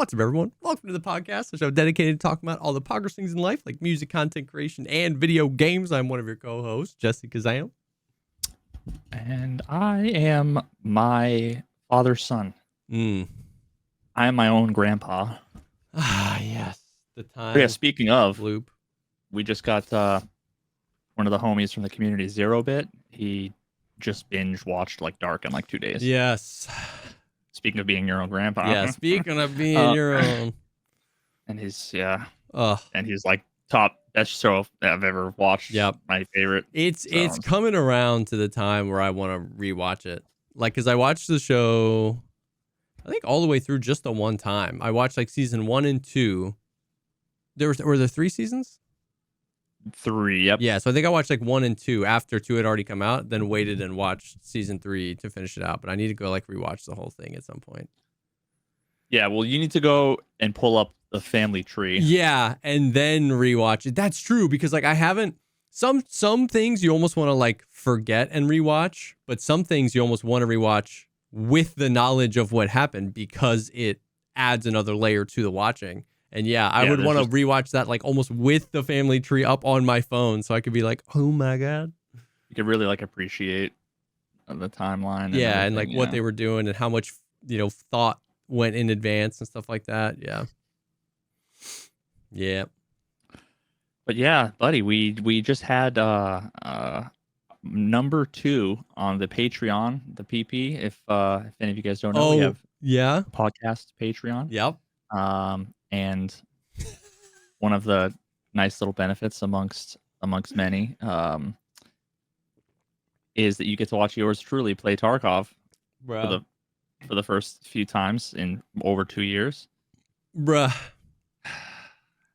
What's up, everyone? Welcome to the podcast, a show dedicated to talking about all the progress things in life, like music, content creation, and video games. I'm one of your co-hosts, JesseKazam. And I am my father's son. I am my own grandpa. Ah, yes. The time. Yeah, speaking of, loop. We just got one of the homies from the community, 0-Bit. He just binge watched like Dark in like 2 days. Yes. Speaking of being your own grandpa. Yeah, speaking of being your own. And he's like top best show I've ever watched. Yep. My favorite. It's coming around to the time where I want to rewatch it. Like, because I watched the show, I think all the way through just the one time. I watched like season 1 and 2. Were there 3 seasons? 3, yep. Yeah, so I think I watched like 1 and 2 after 2 had already come out, then waited and watched season 3 to finish it out. But I need to go like rewatch the whole thing at some point. Yeah, well, you need to go and pull up the family tree. Yeah, and then rewatch it. That's true, because like I haven't some things you almost want to like forget and rewatch, but some things you almost want to rewatch with the knowledge of what happened because it adds another layer to the watching. And yeah, I would want to rewatch that like almost with the family tree up on my phone so I could be like, oh my God. You could really like appreciate the timeline. And like what they were doing and how much, thought went in advance and stuff like that. Yeah. Yeah. But yeah, buddy, we just had number 2 on the Patreon, the PP. If any of you guys don't know, we have a podcast Patreon. Yep. And one of the nice little benefits amongst many is that you get to watch yours truly play Tarkov for the first few times in over 2 years. Bruh.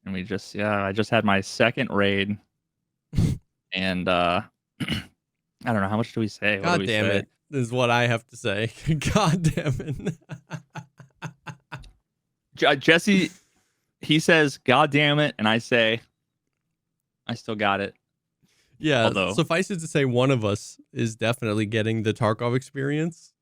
And I just had my second raid. And I don't know, how much do we say? God damn it. Is what I have to say. God damn it. Jesse, he says, God damn it. And I say, I still got it. Yeah. Suffice it to say, one of us is definitely getting the Tarkov experience.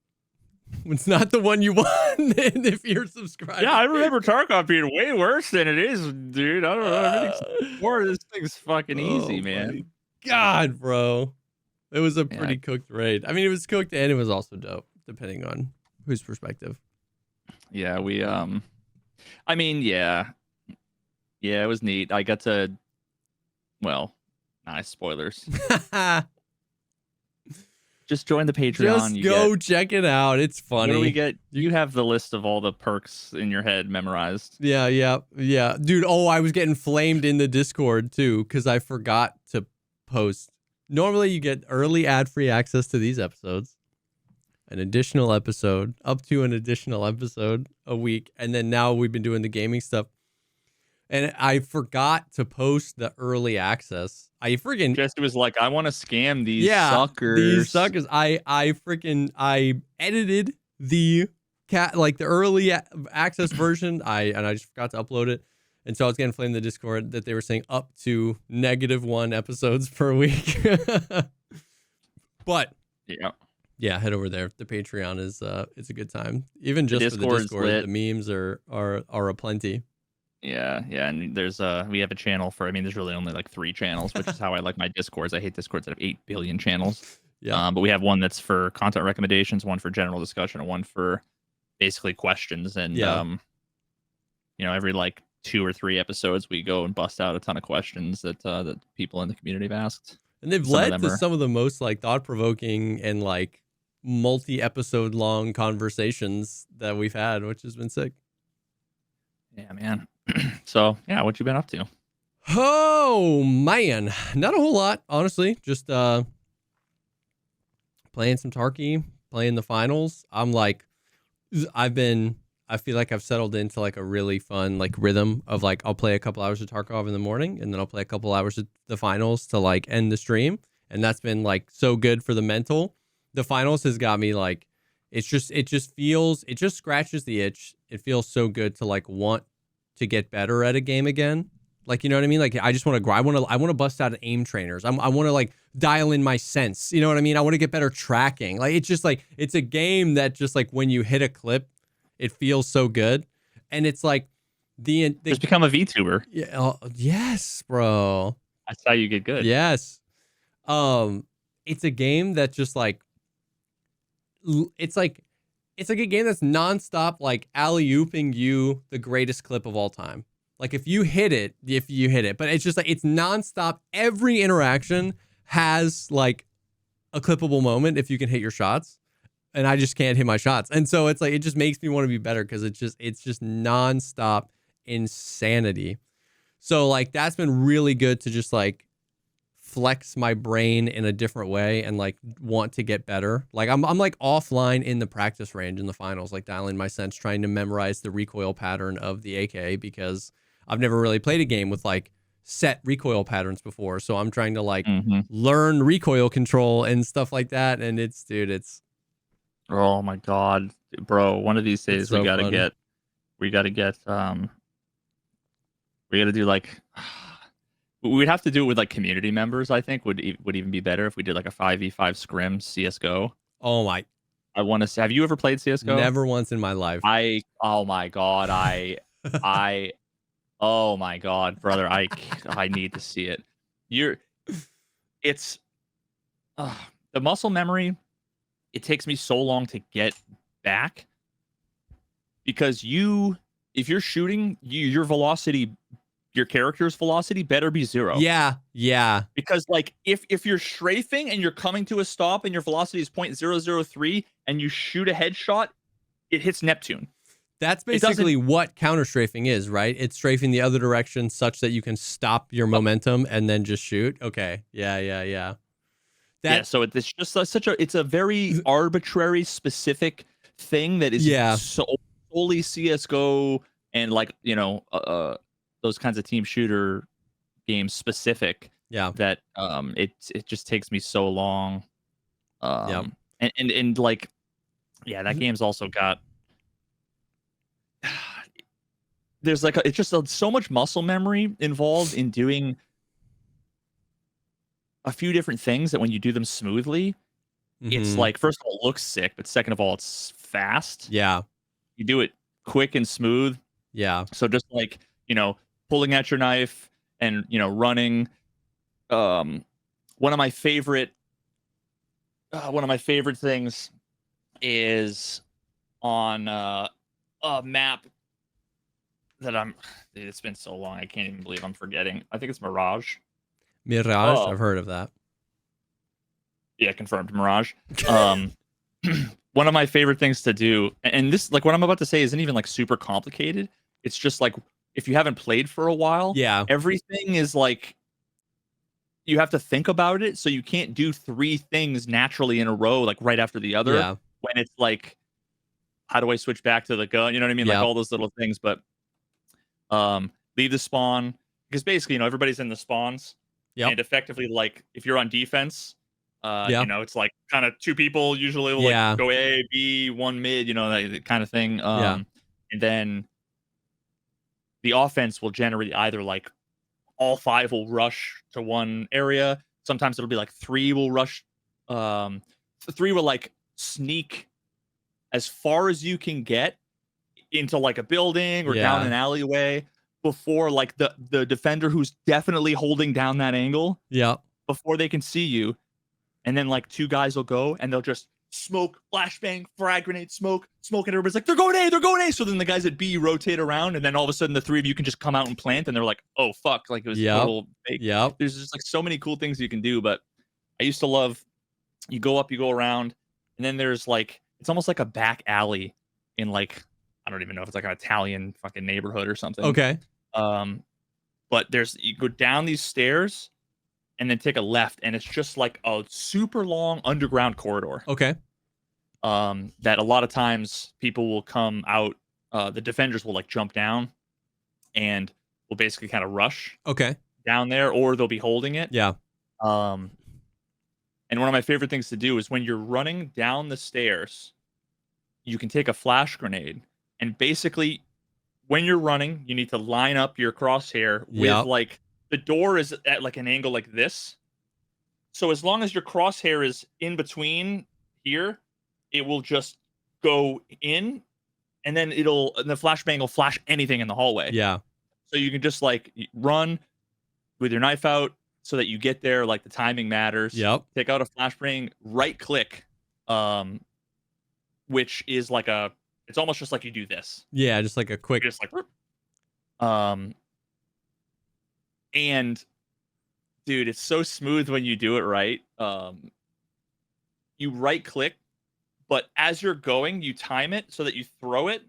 It's not the one you want if you're subscribed. Yeah, I remember Tarkov being way worse than it is, dude. I don't know. More this thing's fucking easy, man. God, bro. It was a pretty cooked raid. I mean, it was cooked and it was also dope, depending on whose perspective. Yeah, it was neat. I got to, nice spoilers. Just join the Patreon. Just check it out. It's funny. What do we get? You have the list of all the perks in your head memorized. Yeah. Dude, I was getting flamed in the Discord too because I forgot to post. Normally you get early ad-free access to these episodes, an additional episode, up to an additional episode a week, and then now we've been doing the gaming stuff. And I forgot to post the early access. Jesse was like, I want to scam these suckers. These suckers. I edited the early access version. I just forgot to upload it. And so I was getting flamed in the Discord that they were saying up to -1 episodes per week. But yeah, head over there. The Patreon is it's a good time. Even just for the Discord, the memes are aplenty. Yeah, and there's we have a channel for. I mean, there's really only like 3 channels, which is how I like my Discords. I hate Discords that have 8 billion channels. Yeah, but we have one that's for content recommendations, one for general discussion, and one for basically questions. And every like 2 or 3 episodes, we go and bust out a ton of questions that people in the community have asked. And they've led to some of the most like thought-provoking and like multi-episode long conversations that we've had, which has been sick. Yeah, man. So, yeah, what you been up to? Oh, man. Not a whole lot, honestly. Just playing some Tarky, playing the finals. I feel like I've settled into like a really fun like rhythm of like I'll play a couple hours of Tarkov in the morning and then I'll play a couple hours of the finals to like end the stream. And that's been like so good for the mental. The finals has got me like it just scratches the itch. It feels so good to like want to get better at a game again. Like, you know what I mean? Like, I just want to grow. I want to bust out aim trainers. I want to like dial in my sense. You know what I mean? I want to get better tracking. Like, it's just like, it's a game that just like when you hit a clip, it feels so good. and it's like the Just become a VTuber. yeah, yes, bro. That's how you get good. Yes. It's a game that just like it's like a game that's nonstop like alley-ooping you the greatest clip of all time. Like if you hit it, but it's just like it's nonstop. Every interaction has like a clippable moment if you can hit your shots. And I just can't hit my shots. And so it's like it just makes me want to be better because it's just nonstop insanity. So like that's been really good to just like flex my brain in a different way and like want to get better. Like I'm like offline in the practice range in the finals, like dialing my sense, trying to memorize the recoil pattern of the AK because I've never really played a game with like set recoil patterns before. So I'm trying to like learn recoil control and stuff like that. And it's oh my God, bro. One of these days so we gotta fun. get we gotta do like we'd have to do it with like community members. I think would even be better if we did like a 5v5 scrim CS:GO. Oh my! I want to say, have you ever played CS:GO? Never once in my life. Oh my God, oh my God, brother, I need to see it. It's the muscle memory. It takes me so long to get back because if you're shooting, your velocity, your character's velocity better be 0. Yeah. Because like if you're strafing and you're coming to a stop and your velocity is 0.003 and you shoot a headshot, it hits Neptune. That's basically what counter strafing is, right? It's strafing the other direction such that you can stop your momentum and then just shoot. Okay. Yeah. So it's just it's a very arbitrary, specific thing that is solely CS:GO and like those kinds of team shooter games specific. Yeah. That it just takes me so long. And like that game's also got there's like it's just so much muscle memory involved in doing a few different things that when you do them smoothly, it's like, first of all, it looks sick, but second of all, it's fast. Yeah. You do it quick and smooth. Yeah. So just like, pulling out your knife and, running. One of my favorite things is on a map that it's been so long, I can't even believe I'm forgetting. I think it's Mirage. I've heard of that. Yeah, confirmed. Mirage. One of my favorite things to do, and this, like, what I'm about to say isn't even like super complicated. It's just like if you haven't played for a while, everything is like you have to think about it, so you can't do 3 things naturally in a row, like right after the other. Yeah. When it's like, how do I switch back to the gun? You know what I mean? Like all those little things. But leave the spawn, because basically, everybody's in the spawns. And effectively, like if you're on defense, it's like kind of 2 people usually will like go A, B, 1 mid, that kind of thing. And then the offense will generally either like all 5 will rush to one area. Sometimes it'll be like 3 will rush. 3 will like sneak as far as you can get into like a building or down an alleyway before like the defender who's definitely holding down that angle. Before they can see you. And then like 2 guys will go and they'll just smoke, flashbang, frag grenade, smoke, and everybody's like, they're going A. So then the guys at B rotate around, and then all of a sudden the 3 of you can just come out and plant, and they're like, oh fuck, like it was total fake. There's just like so many cool things you can do. But I used to love, you go up, you go around, and then there's like, it's almost like a back alley in like, I don't even know if it's like an Italian fucking neighborhood or something. Okay. But you go down these stairs and then take a left, and it's just like a super long underground corridor. Okay. That a lot of times people will come out, the defenders will like jump down and will basically kind of rush down there, or they'll be holding it. Yeah. And one of my favorite things to do is when you're running down the stairs, you can take a flash grenade, and basically when you're running, you need to line up your crosshair with like, the door is at like an angle like this. So as long as your crosshair is in between here, it will just go in and then the flashbang will flash anything in the hallway. Yeah. So you can just like run with your knife out so that you get there. Like the timing matters. Yep. Take out a flashbang, right click, which is like it's almost just like you do this. Yeah, just like a quick. You're just like, and dude, it's so smooth when you do it right. You right click, but as you're going, you time it so that you throw it,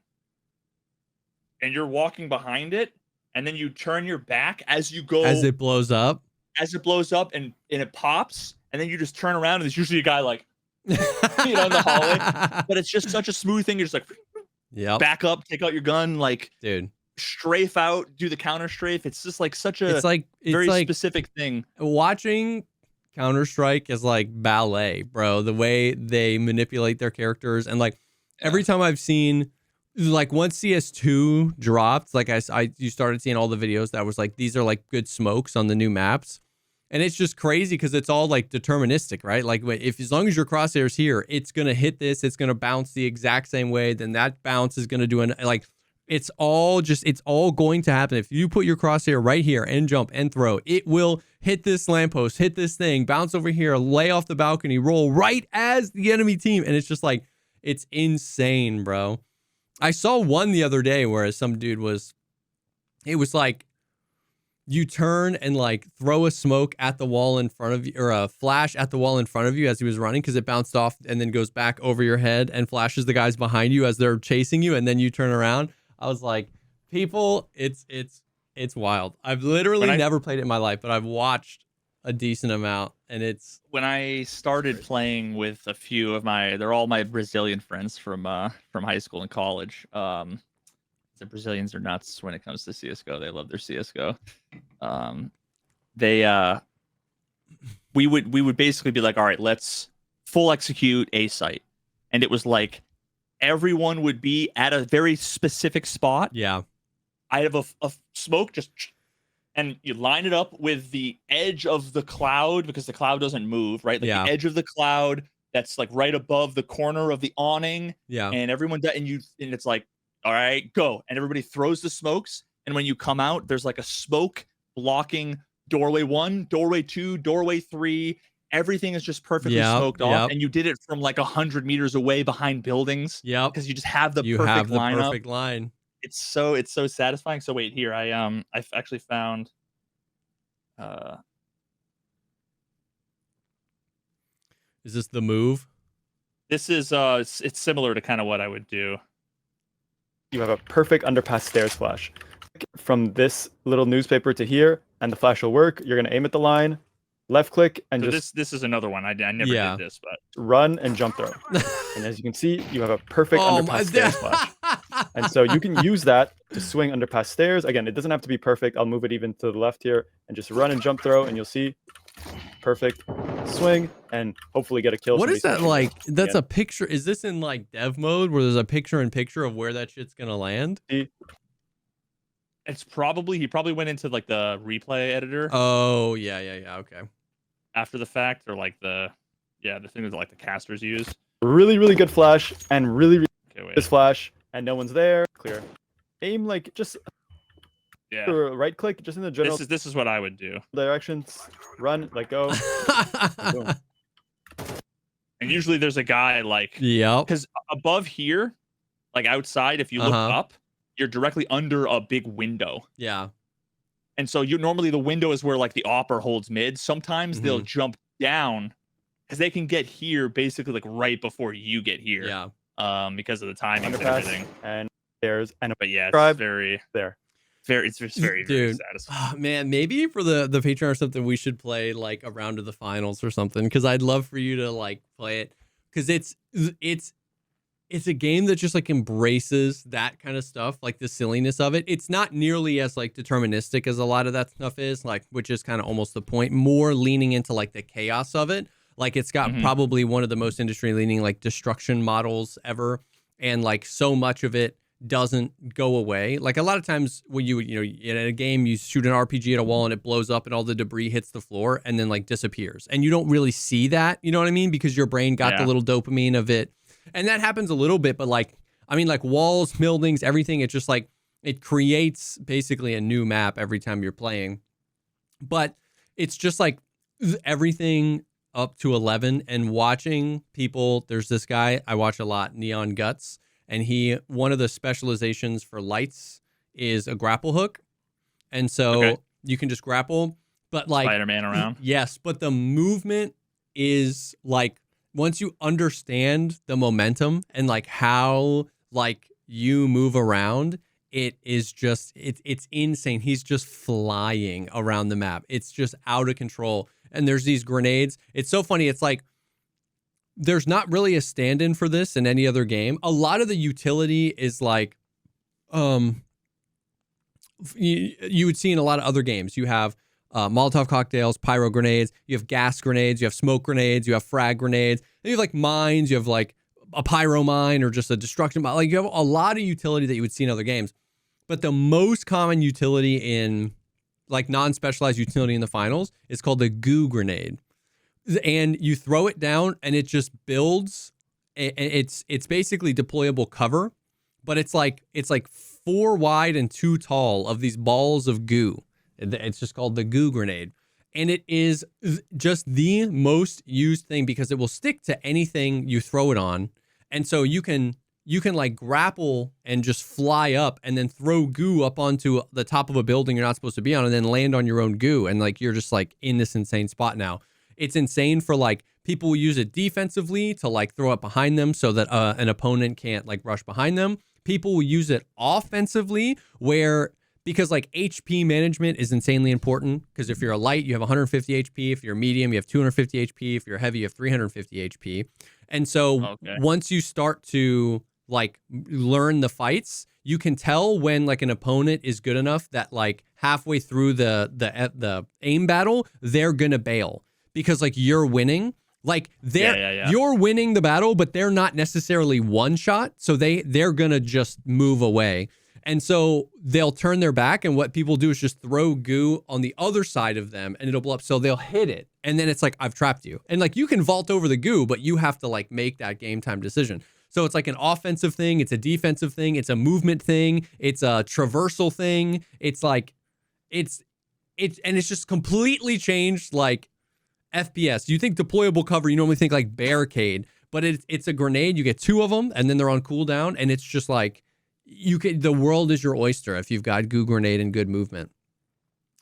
and you're walking behind it, and then you turn your back as you go. As it blows up. As it blows up, and it pops, and then you just turn around, and there's usually a guy like, in the hallway. But it's just such a smooth thing. You're just like, back up, take out your gun, like, dude, strafe out, do the counter strafe. It's just like such a very specific thing. Watching CounterStrike is like ballet, bro. The way they manipulate their characters, and like every time I've seen, like once CS2 dropped, like you started seeing all the videos that was like, these are like good smokes on the new maps. And it's just crazy because it's all like deterministic, right? Like if as long as your crosshair's here, it's going to hit this, it's going to bounce the exact same way, then that bounce is going to do it's all going to happen. If you put your crosshair right here and jump and throw, it will hit this lamppost, hit this thing, bounce over here, lay off the balcony, roll right as the enemy team. And it's just like, it's insane, bro. I saw one the other day where some dude it was like, you turn and like throw a smoke at the wall in front of you, or a flash at the wall in front of you as he was running, because it bounced off and then goes back over your head and flashes the guys behind you as they're chasing you, and then you turn around. I was like, people, it's wild. I've literally never played it in my life, but I've watched a decent amount, and it's when I started playing with a few of they're all my Brazilian friends from high school and college. The Brazilians are nuts when it comes to CS:GO. They love their CS:GO. We would basically be like, all right, let's full execute a site, and it was like everyone would be at a very specific spot. Yeah, I have a smoke and you line it up with the edge of the cloud, because the cloud doesn't move, right? Like the edge of the cloud that's like right above the corner of the awning. Yeah, and everyone and it's like, all right, go. And everybody throws the smokes. And when you come out, there's like a smoke blocking doorway 1, doorway 2, doorway 3. Everything is just perfectly smoked off. And you did it from like 100 meters away behind buildings. Yeah. Because you just have the perfect line. It's so satisfying. So wait, here, I've actually found is this the move? This is it's similar to kind of what I would do. You have a perfect underpass stairs flash. From this little newspaper to here, and the flash will work. You're going to aim at the line, left click, and this is another one. I never did this, but run and jump throw. And as you can see, you have a perfect underpass stairs flash. And so you can use that to swing underpass stairs. Again, it doesn't have to be perfect. I'll move it even to the left here, and just run and jump throw, and you'll see perfect swing and hopefully get a kill. What is that like? That's a picture. Is this in like dev mode where there's a picture of where that shit's gonna land? It's probably, he probably went into like the replay editor. Oh yeah, okay. After the fact, or like the thing that like the casters use. Really good flash, and really this flash, and no one's there. Clear. Aim like just right click, just in the general. This is what I would do. Directions. Run, let go. Boom. And usually there's a guy like, because above here, like outside, if you look up, you're directly under a big window. Yeah. And so normally the window is where like the opper holds mid. Sometimes they'll jump down because they can get here basically like right before you get here. Yeah. Because of the timing and everything. And there's but yeah, it's very it's just very Dude, satisfying. Man, maybe for the Patreon or something, we should play like a round of the finals or something, because I'd love for you to like play it, because it's a game that just like embraces that kind of stuff, like the silliness of it. It's not nearly as like deterministic as a lot of that stuff is, like, which is kind of almost the point, more leaning into like the chaos of it. Like it's got probably one of the most industry leaning like destruction models ever, and like so much of it doesn't go away. Like a lot of times when you in a game, you shoot an RPG at a wall and it blows up and all the debris hits the floor and then like disappears, and you don't really see that, you know what I mean, because your brain got the little dopamine of it. And that happens a little bit, but like I mean, like walls, buildings, everything. It's just like it creates basically a new map every time you're playing. But it's just like everything up to 11 and watching people. There's this guy I watch a lot, Neon Guts, and one of the specializations for lights is a grapple hook. And so you can just grapple, but like Spider-Man around. Yes, but the movement is like once you understand the momentum and like how like you move around, it is just it's insane. He's just flying around the map. It's just out of control. And there's these grenades. It's so funny. It's like there's not really a stand-in for this in any other game. A lot of the utility is like you would see in a lot of other games. You have Molotov cocktails, pyro grenades, you have gas grenades, you have smoke grenades, you have frag grenades, and you have like mines, you have like a pyro mine or just a destruction mine. Like you have a lot of utility that you would see in other games. But the most common utility in like non-specialized utility in the finals is called the goo grenade. And you throw it down and it just builds. It's basically deployable cover, but it's like 4 wide and 2 tall of these balls of goo. It's just called the goo grenade. And it is just the most used thing because it will stick to anything you throw it on. And so you can like grapple and just fly up and then throw goo up onto the top of a building you're not supposed to be on and then land on your own goo. And like, you're just like in this insane spot now. It's insane for like people who use it defensively to like throw it behind them so that an opponent can't like rush behind them. People will use it offensively because like HP management is insanely important because if you're a light, you have 150 HP. If you're a medium, you have 250 HP. If you're heavy, you have 350 HP. And so once you start to like learn the fights, you can tell when like an opponent is good enough that like halfway through the aim battle, they're gonna bail because like you're winning. Like you're winning the battle, but they're not necessarily one shot. So they're gonna just move away. And so they'll turn their back, and what people do is just throw goo on the other side of them and it'll blow up. So they'll hit it. And then it's like, I've trapped you. And like you can vault over the goo, but you have to like make that game time decision. So it's like an offensive thing, it's a defensive thing, it's a movement thing, it's a traversal thing. It's like it's just completely changed like FPS. You think deployable cover, you normally think like barricade, but it's a grenade. You get 2 of them and then they're on cooldown, and it's just like the world is your oyster if you've got goo grenade and good movement.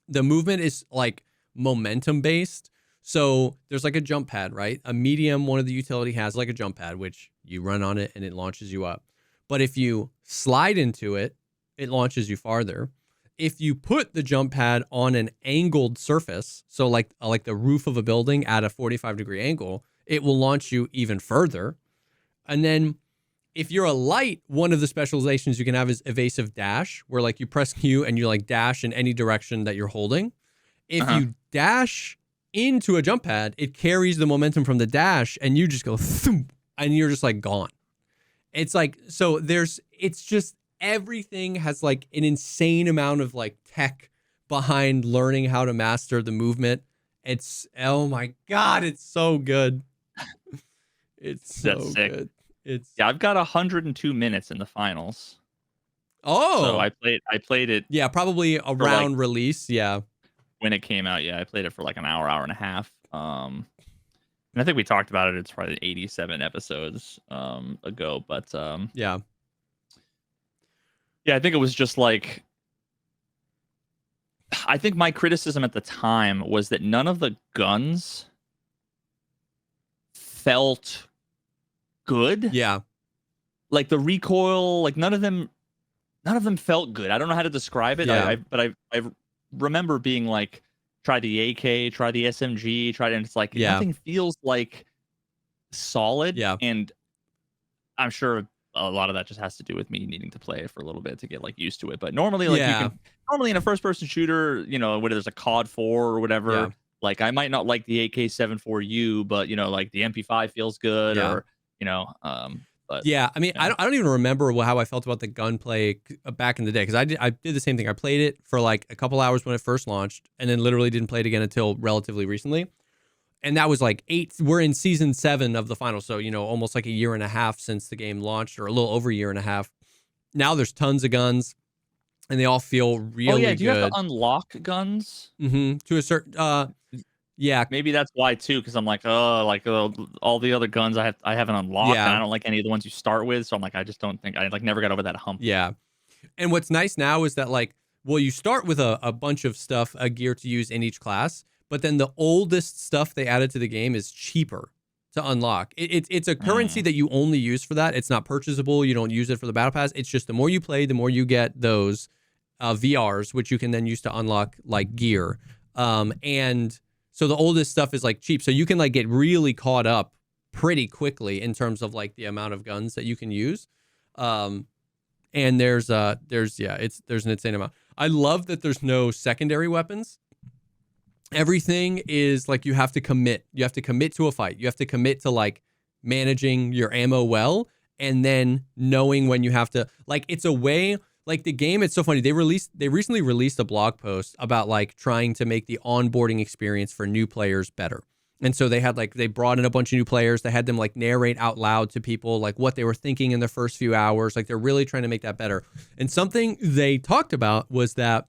The movement is like momentum based. So there's like a jump pad, right? A medium, one of the utility has like a jump pad, which you run on it and it launches you up. But if you slide into it, it launches you farther. If you put the jump pad on an angled surface, so like the roof of a building at a 45-degree angle, it will launch you even further. And then if you're a light, one of the specializations you can have is evasive dash, where like you press Q and you like dash in any direction that you're holding. If you dash into a jump pad, it carries the momentum from the dash and you just go thump, and you're just like gone. It's like, so it's just everything has like an insane amount of like tech behind learning how to master the movement. It's, oh my God, it's so good. It's so good. I've got 102 minutes in the finals. Oh, so I played it. Yeah, probably around release. Yeah, when it came out. Yeah, I played it for like an hour and a half. And I think we talked about it. It's probably 87 episodes ago. But yeah, I think it was just like, I think my criticism at the time was that none of the guns felt good. Yeah. Like the recoil, like none of them felt good. I don't know how to describe it. Yeah. I remember being like, try the AK, try the SMG, and it's like nothing feels like solid. Yeah. And I'm sure a lot of that just has to do with me needing to play it for a little bit to get like used to it. But normally, like normally in a first person shooter, you know, whether there's a COD 4 or whatever, like I might not like the AK-74U, but you know, like the MP5 feels good or, you know, but yeah, I mean, I don't even remember how I felt about the gunplay back in the day, because I did the same thing. I played it for like a couple hours when it first launched, and then literally didn't play it again until relatively recently. And that was like we're in season 7 of the finals. So, almost like a year and a half since the game launched, or a little over a year and a half. Now there's tons of guns and they all feel really good. Do you have to unlock guns? To a certain, yeah. Maybe that's why too, because I'm like, all the other guns I haven't unlocked, and I don't like any of the ones you start with. So I'm like, I just don't think I never got over that hump. Yeah. And what's nice now is that you start with a bunch of stuff, a gear to use in each class, but then the oldest stuff they added to the game is cheaper to unlock. It's a currency that you only use for that. It's not purchasable. You don't use it for the battle pass. It's just the more you play, the more you get those VRs, which you can then use to unlock gear. And so the oldest stuff is cheap. So you can get really caught up pretty quickly in terms of the amount of guns that you can use. And there's an insane amount. I love that there's no secondary weapons. Everything is you have to commit. You have to commit to a fight. You have to commit to managing your ammo well, and then knowing when you have to it's a way the game. It's so funny. They recently released a blog post about trying to make the onboarding experience for new players better. And so they had they brought in a bunch of new players. They had them narrate out loud to people what they were thinking in the first few hours. They're really trying to make that better. And something they talked about was that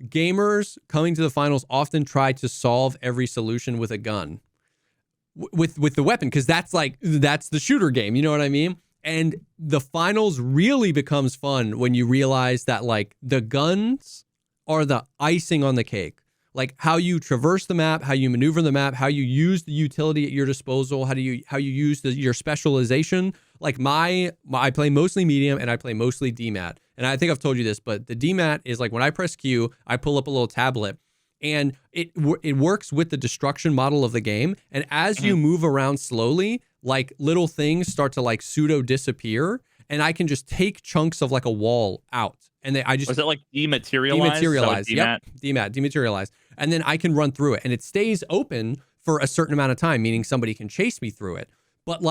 gamers coming to the finals often try to solve every solution with a gun, with the weapon, because that's the shooter game. You know what I mean? And the finals really becomes fun when you realize that the guns are the icing on the cake. How you traverse the map, how you maneuver the map, how you use the utility at your disposal, how you use your specialization. I play mostly medium and I play mostly DMAT. And I think I've told you this, but the DMAT is when I press Q, I pull up a little tablet, and it works with the destruction model of the game. And as you move around slowly, little things start to pseudo disappear, and I can just take chunks of a wall out. And was it dematerialize? Dematerialize. Yep. Dematerialize. And then I can run through it, and it stays open for a certain amount of time, meaning somebody can chase me through it. But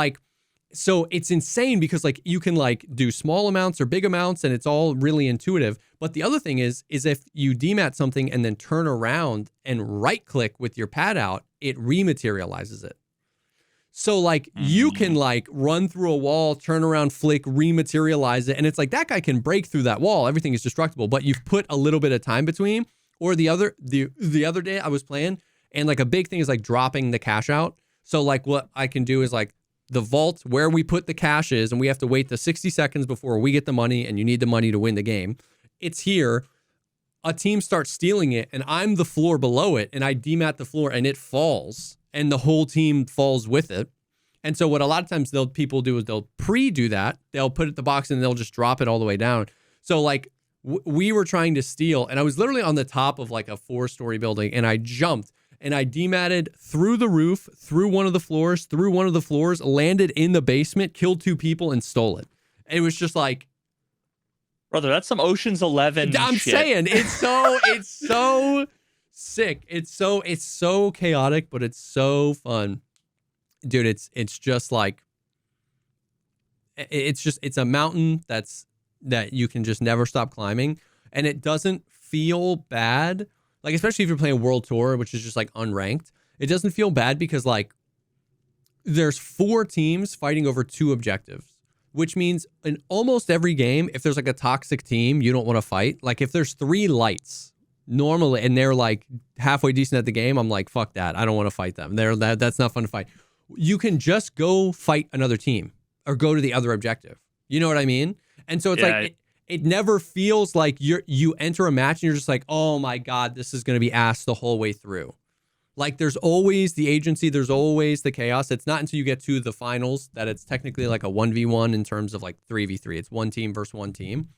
so it's insane because you can do small amounts or big amounts, and it's all really intuitive. But the other thing is if you demat something and then turn around and right click with your pad out, it rematerializes it. So you can run through a wall, turn around, flick, rematerialize it. And it's that guy can break through that wall. Everything is destructible, but you've put a little bit of time between. Or the other day I was playing, and a big thing is dropping the cash out. So what I can do is the vault where we put the cash is, and we have to wait the 60 seconds before we get the money, and you need the money to win the game. It's here. A team starts stealing it, and I'm the floor below it, and I demat the floor, and it falls, and the whole team falls with it. And so what a lot of times people do is they'll pre-do that. They'll put it in the box, and they'll just drop it all the way down. So we were trying to steal, and I was literally on the top of a 4-story building, and I jumped. And I dematted through the roof, through one of the floors, landed in the basement, killed 2 people, and stole it. It was just brother, that's some Ocean's 11 I'm shit. saying it's so sick. It's so chaotic, but it's so fun. Dude, it's just it's a mountain that you can just never stop climbing, and it doesn't feel bad. Especially if you're playing World Tour, which is just unranked, it doesn't feel bad because there's 4 teams fighting over 2 objectives, which means in almost every game, if there's a toxic team you don't want to fight, if there's 3 lights normally and they're halfway decent at the game, I'm fuck that. I don't want to fight them. That's not fun to fight. You can just go fight another team or go to the other objective. You know what I mean? And so it's it never feels like you enter a match and you're just oh my God, this is going to be ass the whole way through. There's always the agency, there's always the chaos. It's not until you get to the finals that it's technically a 1v1 in terms of 3v3. It's one team versus one team.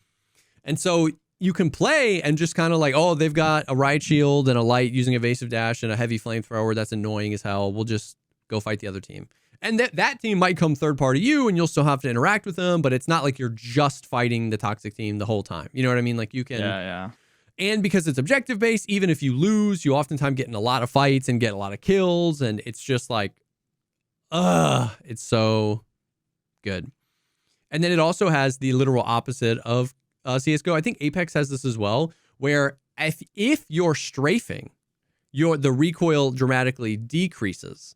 And so you can play and just kind of oh, they've got a riot shield and a light using evasive dash and a heavy flamethrower. That's annoying as hell. We'll just go fight the other team. And that team might come third party you, and you'll still have to interact with them, but it's not you're just fighting the toxic team the whole time. You know what I mean? You can... Yeah. And because it's objective based, even if you lose, you oftentimes get in a lot of fights and get a lot of kills, and it's just it's so good. And then it also has the literal opposite of CSGO. I think Apex has this as well, where if you're strafing, the recoil dramatically decreases,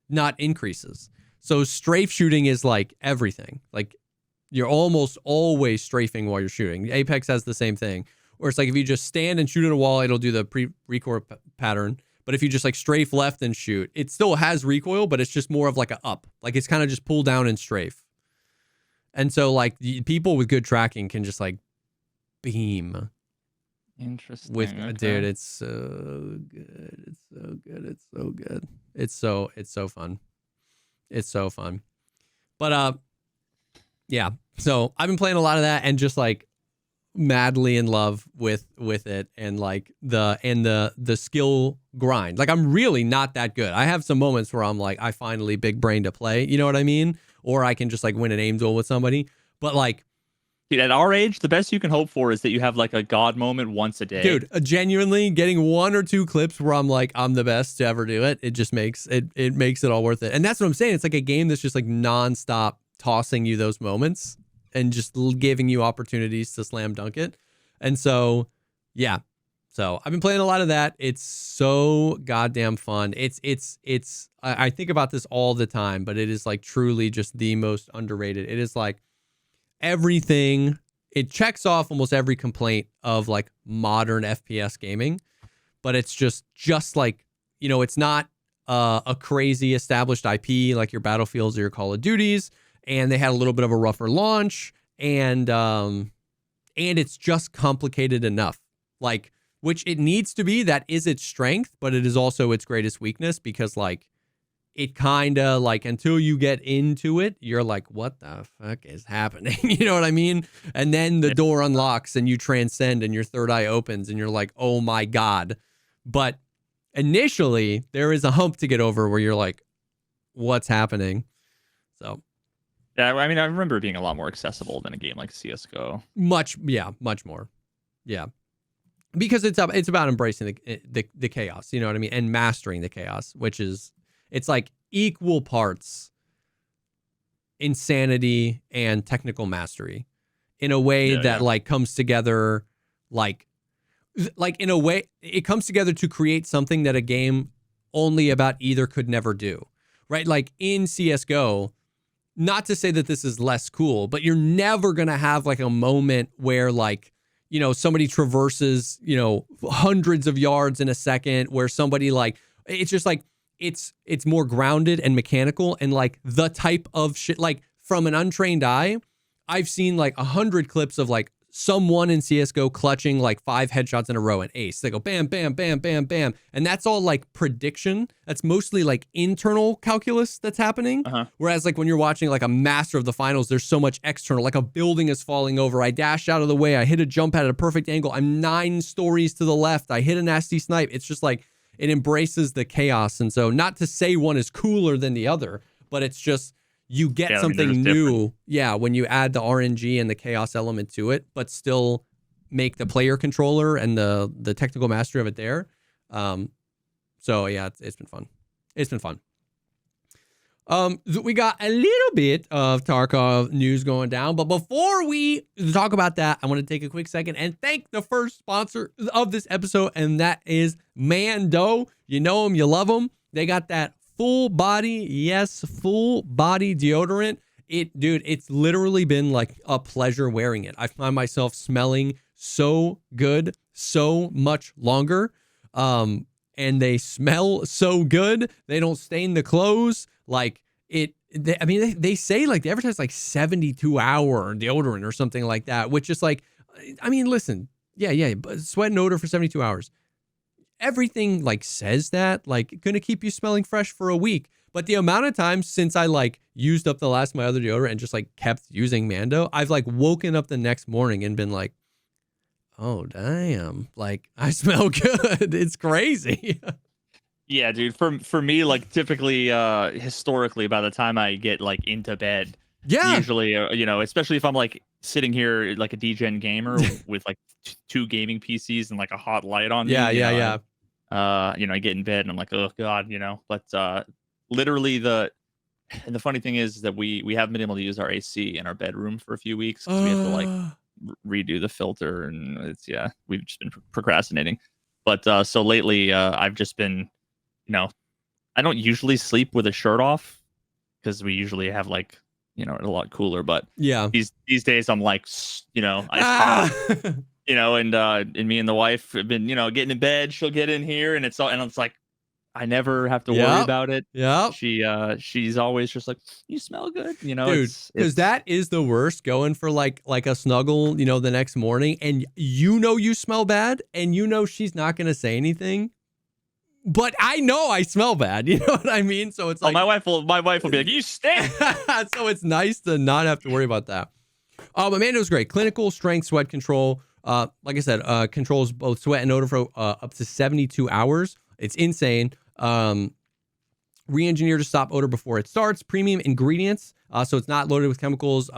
not increases. So strafe shooting is like everything. Like you're almost always strafing while you're shooting. Apex has the same thing. Or it's like if you just stand and shoot at a wall, it'll do the pre-recoil pattern. But if you just like strafe left and shoot, it still has recoil, but it's just more of like a up. Like it's kind of just pull down and strafe. And so like people with good tracking can just like beam. Interesting. Dude, it's so good. It's so good. It's so good. It's so fun. It's so fun. But yeah. So I've been playing a lot of that and just like madly in love with it and like the skill grind. Like I'm really not that good. I have some moments where I'm like I finally big brain to play, you know what I mean? Or I can just like win an aim duel with somebody. But like, dude, at our age, the best you can hope for is that you have like a god moment once a day. Dude, genuinely getting 1 or 2 clips where I'm like I'm the best to ever do it. It just makes it makes it all worth it. And that's what I'm saying. It's like a game that's just like nonstop tossing you those moments and just giving you opportunities to slam dunk it. And so, yeah. So I've been playing a lot of that. It's so goddamn fun. I think about this all the time, but it is like truly just the most underrated. It is like everything. It checks off almost every complaint of like modern FPS gaming, but it's just like, you know, it's not a crazy established IP like your Battlefields or your Call of Duties. And they had a little bit of a rougher launch, and it's just complicated enough, like, which it needs to be. That is its strength, but it is also its greatest weakness because, like, it kind of, like, until you get into it, you're like, what the fuck is happening? You know what I mean? And then the door unlocks and you transcend and your third eye opens and you're like, oh my God. But initially, there is a hump to get over where you're like, what's happening? So... yeah, I mean, I remember it being a lot more accessible than a game like CS:GO. Much more. Yeah, because it's about embracing the chaos. You know what I mean, and mastering the chaos, which is it's like equal parts insanity and technical mastery in a way that like comes together, like in a way it comes together to create something that a game only about either could never do. Right, like in CS:GO. Not to say that this is less cool, but you're never going to have like a moment where like, you know, somebody traverses, you know, hundreds of yards in a second where somebody like, it's just like, it's more grounded and mechanical and like the type of shit, like from an untrained eye, I've seen like 100 clips of like someone in CS:GO clutching like 5 headshots in a row and ace. They go bam, bam, bam, bam, bam. And that's all like prediction. That's mostly like internal calculus that's happening. Whereas like when you're watching like a master of the finals, there's so much external, like a building is falling over. I dash out of the way. I hit a jump pad at a perfect angle. I'm 9 stories to the left. I hit a nasty snipe. It's just like, it embraces the chaos. And so not to say one is cooler than the other, but it's just, you get something new, when you add the RNG and the chaos element to it, but still make the player controller and the technical mastery of it there. So yeah, it's been fun. It's been fun. We got a little bit of Tarkov news going down, but before we talk about that, I want to take a quick second and thank the first sponsor of this episode, and that is MANDO. You know them, you love them. They got that full body deodorant. It's literally been like a pleasure wearing it. I find myself smelling so good, so much longer. And they smell so good. They don't stain the clothes. Like they say like they advertise like 72-hour deodorant or something like that, which is like, I mean, listen, but sweat and odor for 72 hours. Everything like says that, like, gonna keep you smelling fresh for a week. But the amount of times since I like used up the last of my other deodorant and just like kept using Mando, I've like woken up the next morning and been like, oh damn, like I smell good. It's crazy. Yeah, dude. For me, like typically, historically, by the time I get like into bed, usually, you know, especially if I'm like sitting here like a DGen gamer with like 2 gaming PCs and like a hot light on me. You know, I get in bed and I'm like, oh God, you know, but literally the funny thing is that we haven't been able to use our AC in our bedroom for a few weeks because we have to like redo the filter, and it's we've just been procrastinating. But so lately, I've just been, I don't usually sleep with a shirt off because we usually have like, a lot cooler. But yeah, these days I'm like, it's hot, and me and the wife have been, getting in bed. She'll get in here, and it's like I never have to worry about it. Yeah, she's always just like, you smell good, dude. Because that is the worst. Going for like a snuggle, the next morning, and you smell bad, and she's not gonna say anything. But I know I smell bad. You know what I mean? So it's like my wife will be like, you stink. So it's nice to not have to worry about that. But MANDO's great. Clinical strength sweat control. Like I said, controls both sweat and odor for up to 72 hours. It's insane. Re-engineered to stop odor before it starts. Premium ingredients. So it's not loaded with chemicals.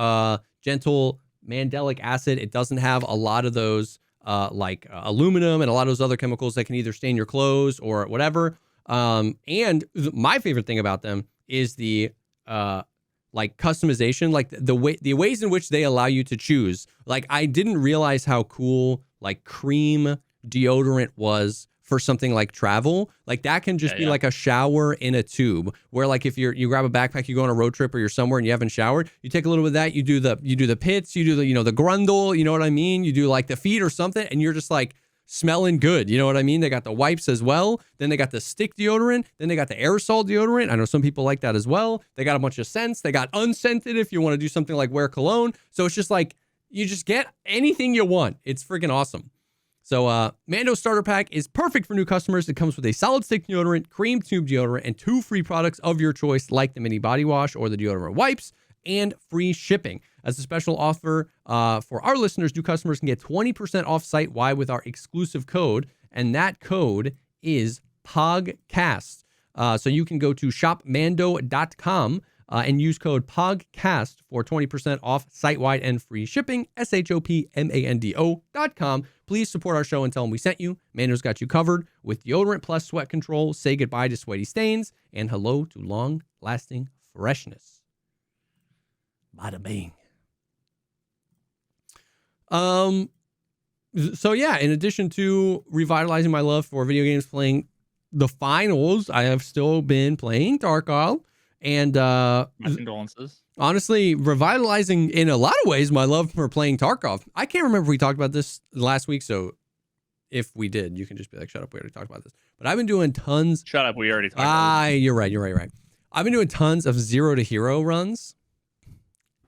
Gentle mandelic acid. It doesn't have a lot of those like aluminum and a lot of those other chemicals that can either stain your clothes or whatever. And my favorite thing about them is the like customization, like the ways in which they allow you to choose. Like I didn't realize how cool like cream deodorant was for something like travel. Like that can just be like a shower in a tube, where like if you grab a backpack, you go on a road trip or you're somewhere and you haven't showered, you take a little bit of that, you do the pits, you do the the grundle, you know what I mean? You do like the feet or something, and you're just like smelling good. You know what I mean? They got the wipes as well. Then they got the stick deodorant. Then they got the aerosol deodorant. I know some people like that as well. They got a bunch of scents. They got unscented if you want to do something like wear cologne. So it's just like, you just get anything you want. It's freaking awesome. So MANDO Starter Pack is perfect for new customers. It comes with a solid stick deodorant, cream tube deodorant, and 2 free products of your choice, like the mini body wash or the deodorant wipes, and free shipping. As a special offer for our listeners, new customers can get 20% off site-wide with our exclusive code, and that code is Pogcast. So you can go to shopmando.com and use code POGCAST for 20% off site-wide and free shipping, shopmando.com. Please support our show and tell them we sent you. Mando's got you covered with deodorant plus sweat control. Say goodbye to sweaty stains and hello to long-lasting freshness. Bada bing. So yeah, in addition to revitalizing my love for video games, playing the finals, I have still been playing Tarkov. And my condolences. Honestly, revitalizing in a lot of ways my love for playing Tarkov. I can't remember if we talked about this last week, so if we did, you can just be like, shut up, we already talked about this. But I've been doing tons. Shut up, we already talked about it. You're right. I've been doing tons of 0 to hero runs,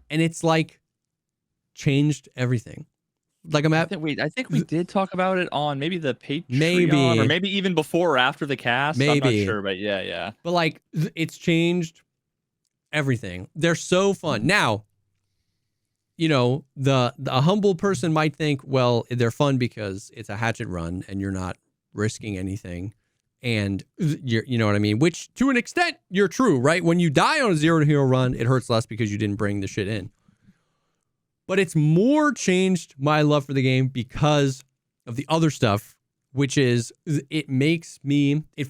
and it's like changed everything. Like I think we did talk about it on maybe the Patreon, or maybe even before or after the cast. I'm not sure, but yeah. But like it's changed everything. They're so fun. Now, the humble person might think, well, they're fun because it's a hatchet run and you're not risking anything. And you know what I mean? Which to an extent, you're true, right? When you die on a 0 to hero run, it hurts less because you didn't bring the shit in. But it's more changed my love for the game because of the other stuff, which is it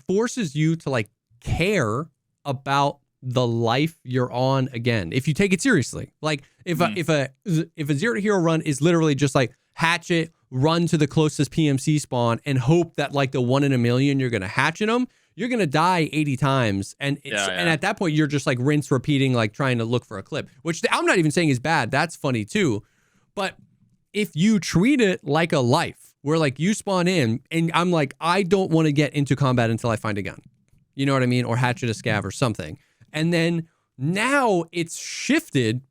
forces you to like care about the life you're on again. If you take it seriously, like if a 0 to hero run is literally just like hatchet, run to the closest PMC spawn and hope that like the 1 in a million, you're going to hatchet them. You're going to die 80 times. And and at that point, you're just like rinse repeating, like trying to look for a clip, which I'm not even saying is bad. That's funny too. But if you treat it like a life where like you spawn in and I'm like, I don't want to get into combat until I find a gun, you know what I mean? Or hatchet a scav or something. And then now it's shifted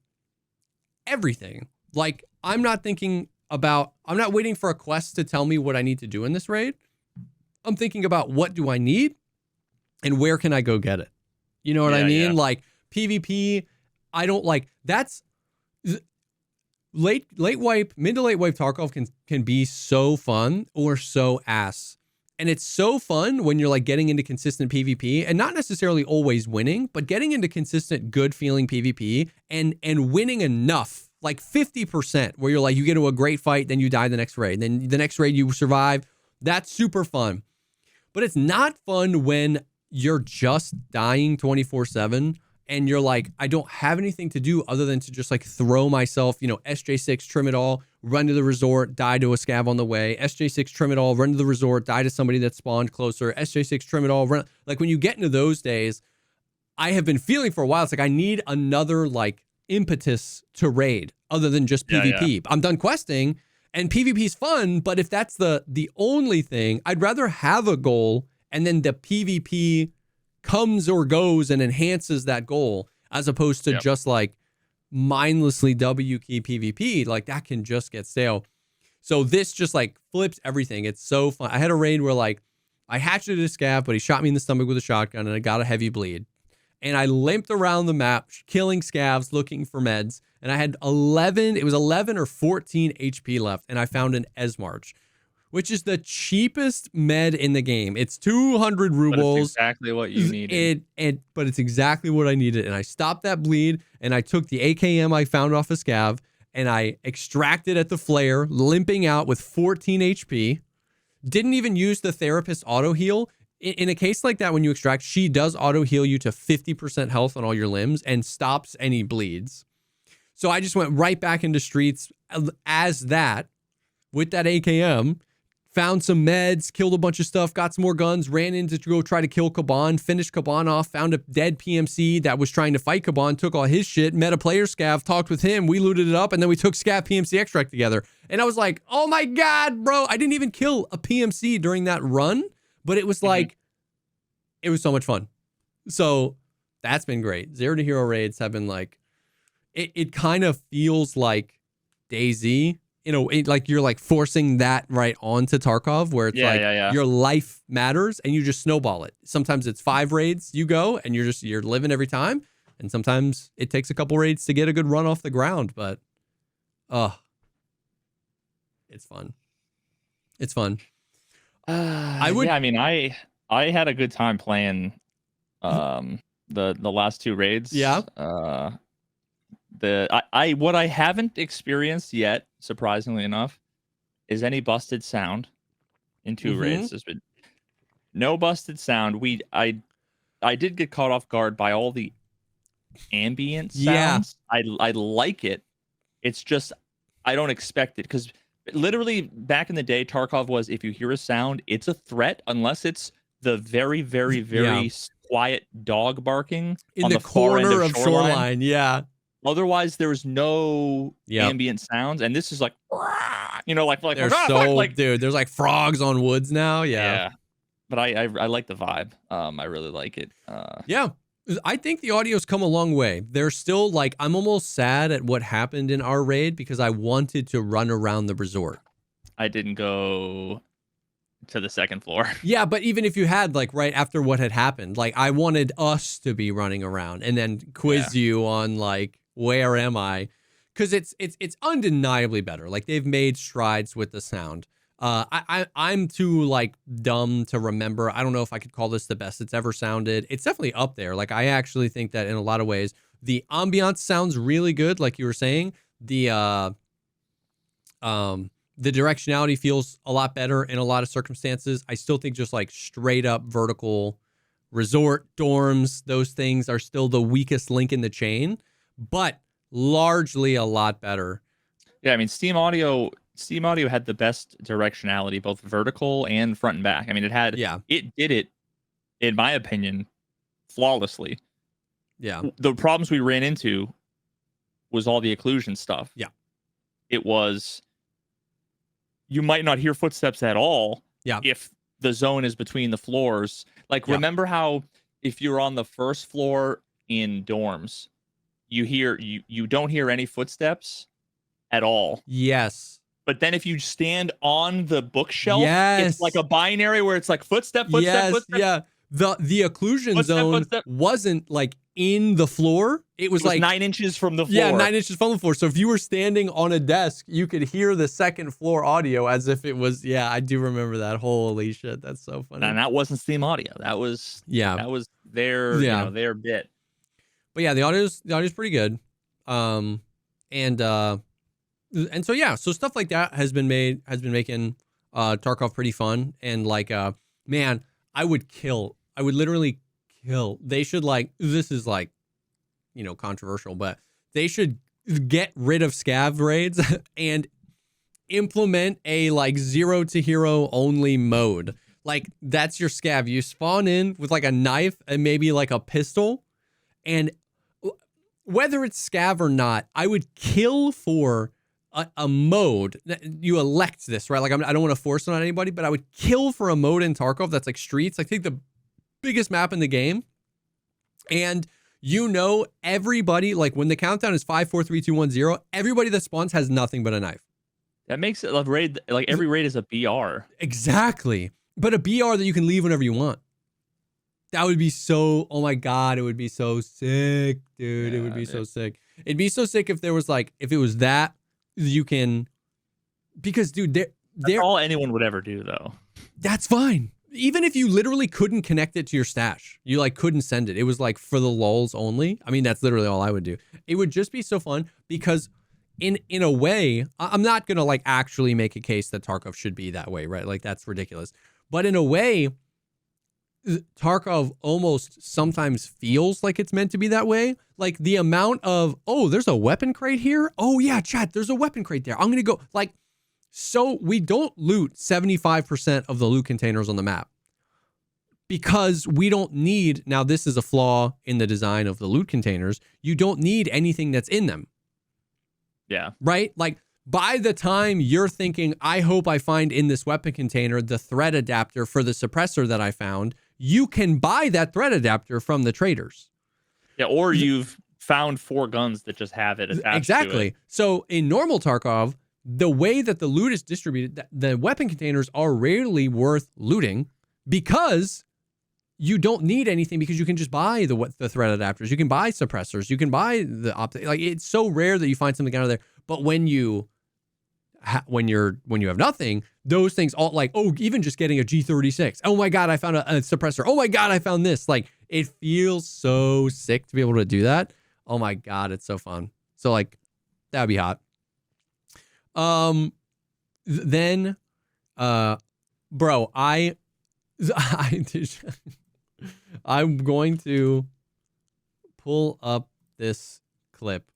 everything. Like I'm not waiting for a quest to tell me what I need to do in this raid. I'm thinking about what do I need? And where can I go get it? You know what I mean? Yeah. Like PvP, I don't like that's late wipe, mid to late wipe Tarkov can be so fun or so ass. And it's so fun when you're like getting into consistent PvP and not necessarily always winning, but getting into consistent good feeling PvP and winning enough, like 50%, where you're like, you get into a great fight, then you die the next raid. Then the next raid you survive. That's super fun. But it's not fun when you're just dying 24/7 and you're like, I don't have anything to do other than to just like throw myself, SJ6, trim it all, run to the resort, die to a scav on the way, SJ6, trim it all, run to the resort, die to somebody that spawned closer, SJ6, trim it all, run. Like when you get into those days, I have been feeling for a while, it's like I need another like impetus to raid other than just PvP. I'm done questing and PvP is fun, but if that's the only thing, I'd rather have a goal and then the PvP comes or goes and enhances that goal as opposed to just like mindlessly W key PvP. Like that can just get stale. So this just like flips everything. It's so fun. I had a raid where like I hatcheted a scav, but he shot me in the stomach with a shotgun and I got a heavy bleed. And I limped around the map, killing scavs, looking for meds. And I had 11 or 14 HP left. And I found an Esmarch, which is the cheapest med in the game. It's 200 rubles. But it's exactly what you needed. But it's exactly what I needed. And I stopped that bleed. And I took the AKM I found off a scav. And I extracted at the flare, limping out with 14 HP. Didn't even use the therapist auto heal. In a case like that, when you extract, she does auto heal you to 50% health on all your limbs and stops any bleeds. So I just went right back into streets as that with that AKM, found some meds, killed a bunch of stuff, got some more guns, ran in to go try to kill Kaban, finished Kaban off, found a dead PMC that was trying to fight Kaban, took all his shit, met a player scav, talked with him, we looted it up, and then we took scav PMC extract together. And I was like, oh my God, bro, I didn't even kill a PMC during that run. But it was like, it was so much fun. So that's been great. 0 to hero raids have been like, it kind of feels like DayZ, like you're like forcing that right onto Tarkov where it's your life matters and you just snowball it. Sometimes it's 5 raids you go and you're living every time. And sometimes it takes a couple raids to get a good run off the ground, but it's fun. It's fun. I had a good time playing the last 2 raids. Yeah. What I haven't experienced yet, surprisingly enough, is any busted sound in 2 raids. There's been no busted sound. I did get caught off guard by all the ambient sounds. I like it. It's just I don't expect it because literally back in the day, Tarkov was if you hear a sound, it's a threat unless it's the very, very, very quiet dog barking in on the corner of shoreline. Yeah. Otherwise, there was no ambient sounds, and this is like, like they're dude. There's like frogs on woods now. Yeah. But I like the vibe. I really like it. Yeah. I think the audio's come a long way. They're still like, I'm almost sad at what happened in our raid because I wanted to run around the resort. I didn't go to the 2nd floor. Yeah, but even if you had like right after what had happened, like I wanted us to be running around and then quiz you on like, where am I? Because it's undeniably better. Like they've made strides with the sound. I'm too like dumb to remember. I don't know if I could call this the best it's ever sounded. It's definitely up there. Like I actually think that in a lot of ways, the ambiance sounds really good. Like you were saying, the directionality feels a lot better in a lot of circumstances. I still think just like straight up vertical resort dorms, those things are still the weakest link in the chain, but largely a lot better. Yeah, I mean, Steam Audio had the best directionality, both vertical and front and back. I mean, it did it, in my opinion, flawlessly. Yeah. The problems we ran into was all the occlusion stuff. Yeah. It was, you might not hear footsteps at all. Yeah. If the zone is between the floors. Like, remember how if you're on the 1st floor in dorms, you don't hear any footsteps at all. Yes. But then if you stand on the bookshelf, it's like a binary where it's like footstep. Yeah. The occlusion zone wasn't like in the floor. It was like 9 inches from the floor. Yeah, 9 inches from the floor. So if you were standing on a desk, you could hear the 2nd floor audio as if it was. Yeah, I do remember that. Holy shit, that's so funny. And that wasn't Steam Audio. That was their their bit. But yeah, the audio's pretty good. And so yeah, so stuff like that has been making Tarkov pretty fun. And like man, I would literally kill. They should this is like controversial, but they should get rid of scav raids and implement a like 0 to hero only mode. Like that's your scav. You spawn in with like a knife and maybe like a pistol, and whether it's scav or not, I would kill for a mode. You elect this, right? Like I don't want to force it on anybody, but I would kill for a mode in Tarkov that's like streets. Like take the biggest map in the game, and everybody, like when the countdown is 5, 4, 3, 2, 1, 0, everybody that spawns has nothing but a knife. That makes it a raid. Like every raid is a BR. Exactly, but a BR that you can leave whenever you want. That would be so. Oh my god, it would be so sick, dude. It would be so sick. It'd be so sick if it was that. You can, because dude, that's all anyone would ever do though. That's fine. Even if you literally couldn't connect it to your stash, you like couldn't send it. It was like for the lulz only. I mean, that's literally all I would do. It would just be so fun because in a way, I'm not gonna like actually make a case that Tarkov should be that way, right? Like that's ridiculous. But in a way, Tarkov almost sometimes feels like it's meant to be that way. Like the amount of, oh, there's a weapon crate here. Oh yeah, chat, there's a weapon crate there. I'm going to go like, so we don't loot 75% of the loot containers on the map because we don't need, now this is a flaw in the design of the loot containers. You don't need anything that's in them. Yeah. Right? Like by the time you're thinking, I hope I find in this weapon container the thread adapter for the suppressor that I found, you can buy that thread adapter from the traders. Yeah, or you've found 4 guns that just have it attached exactly. to it. So in normal Tarkov, the way that the loot is distributed, the weapon containers are rarely worth looting because you don't need anything, because you can just buy the thread adapters. You can buy suppressors. You can buy the optic. Like it's so rare that you find something out of there. But when you have nothing, those things all like, oh, even just getting a G36. Oh my God, I found a suppressor. Oh my God, I found this. Like it feels so sick to be able to do that. Oh my God, it's so fun. So like that'd be hot. Then, bro, I'm going to pull up this clip.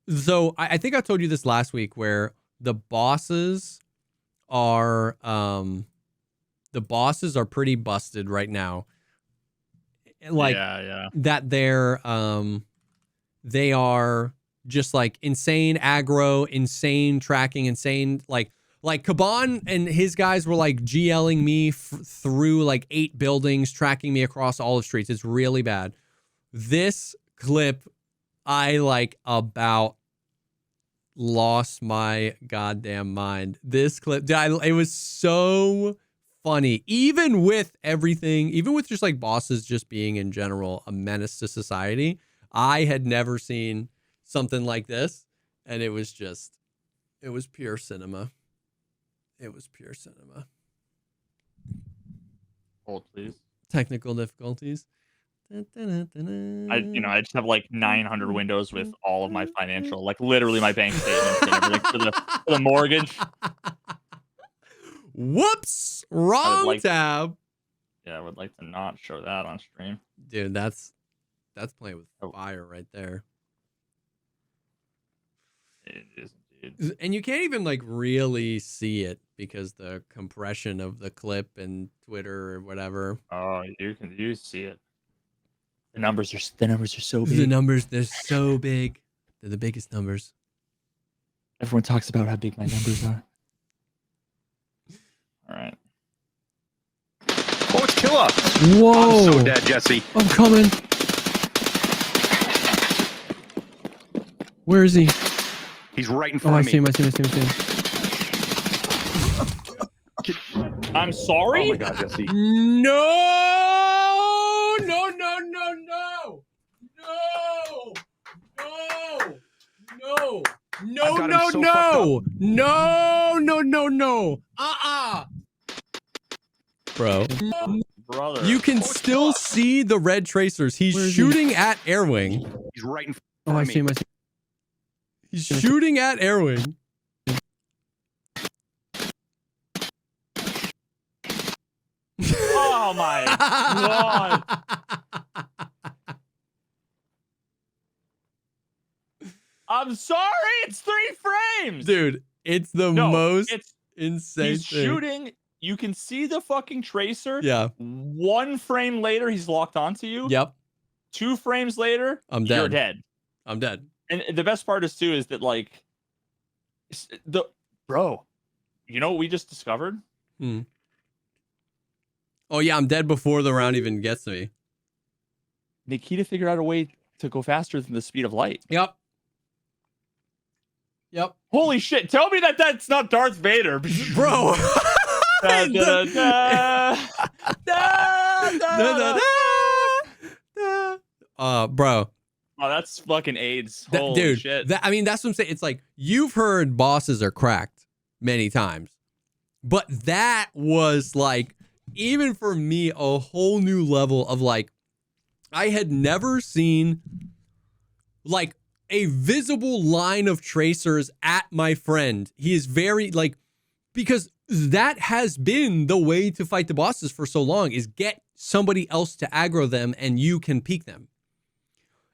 So I think I told you this last week where the bosses are pretty busted right now. Like that they are just like insane aggro, insane tracking, insane like Kaban and his guys were like GLing me through like 8 buildings, tracking me across all the streets. It's really bad. This clip, I like about lost my goddamn mind. This clip, it was so funny. Even with everything, even with just like bosses just being in general a menace to society, I had never seen something like this, and it was pure cinema. It was pure cinema. Hold, please. Technical difficulties. I just have like 900 windows with all of my financial, like literally my bank statements and everything for the mortgage. Whoops! Wrong tab. Yeah, I would like to not show that on stream. Dude, that's playing with fire right there. It is, dude. And you can't even like really see it because the compression of the clip and Twitter or whatever. Oh, you see it. The numbers are so big. They're so big. They're the biggest numbers. Everyone talks about how big my numbers are. All right. Oh, it's Killa. Whoa. I'm so dead, Jesse. I'm coming. Where is he? He's right in front of me. I see him. I'm sorry? Oh my God, Jesse. No. Bro. Brother. You can still see the red tracers. He's shooting at Airwing. He's right in front of me. I see him. He's shooting at Airwing. Oh my God. I'm sorry, it's 3 frames. Dude, it's the most insane he's thing. Shooting. You can see the fucking tracer. Yeah. 1 frame later, he's locked onto you. Yep. 2 frames later, You're dead. I'm dead. And the best part is too is that like bro, you know what we just discovered? Oh yeah, I'm dead before the round even gets to me. Nikita figured out a way to go faster than the speed of light. Yep. Holy shit! Tell me that that's not Darth Vader, Bro. Bro. Oh, that's fucking AIDS. Holy Dude, shit. I mean, that's what I'm saying. It's like, you've heard bosses are cracked many times, but that was like, even for me, a whole new level of like, I had never seen like a visible line of tracers at my friend. He is very like, because that has been the way to fight the bosses for so long, is get somebody else to aggro them and you can peek them.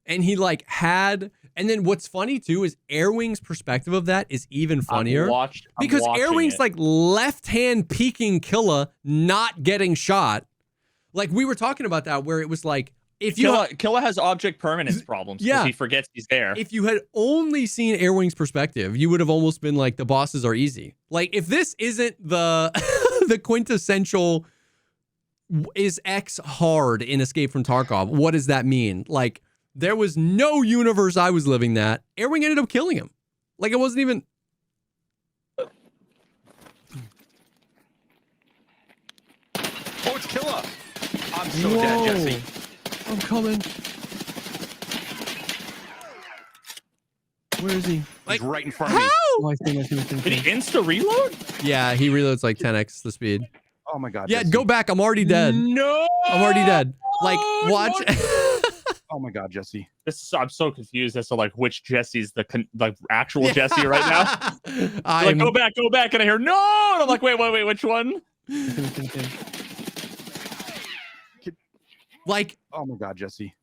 And he like had, and then what's funny too is Airwing's perspective of that is even funnier. Because Airwing's like left hand peeking Killa, not getting shot. Like we were talking about that, where it was like, if you Killa has object permanence problems because he forgets he's there. If you had only seen Airwing's perspective, you would have almost been like, the bosses are easy. Like if this isn't the the quintessential is X hard in Escape from Tarkov, what does that mean? Like, there was no universe I was living that. Airwing ended up killing him. Like, it wasn't even... Oh, it's Killa. I'm so dead, Jesse. I'm coming. Where is he? He's right in front of me. Oh, I see. Did he insta reload? Yeah, he reloads like 10x the speed. Oh my god. Yeah, Jesse. go back. I'm already dead. No! I'm already dead. Like, watch... Oh my god, Jesse. I'm so confused as to like which Jesse's the actual Jesse right now. Like, go back, and I hear no, and I'm like, wait, which one? Like, oh my god, Jesse.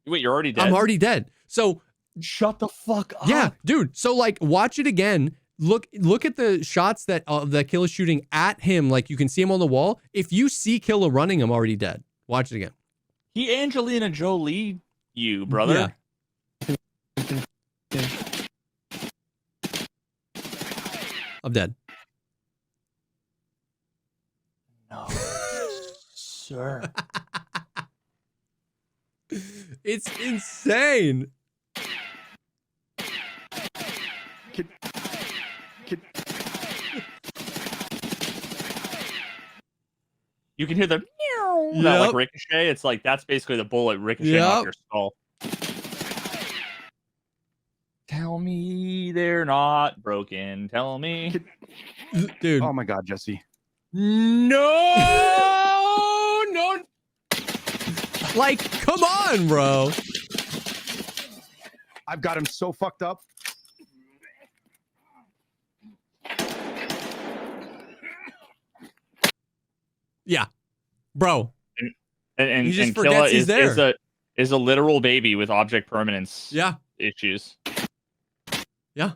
Wait, you're already dead? I'm already dead. So shut the fuck up. Yeah, dude. So like, watch it again. Look at the shots that Killa's shooting at him. Like, you can see him on the wall. If you see Killa running, I'm already dead. Watch it again. He Angelina Jolie you, brother. Yeah. I'm dead. No, sir. It's insane. You can hear the meow, that like ricochet. It's like that's basically the bullet ricocheting off your skull. Tell me they're not broken. Tell me, dude. Oh my god, Jesse. No. Like, come on, bro. I've got him so fucked up. Yeah, bro. And he just Killa forgets he's there. is a literal baby with object permanence issues. Yeah.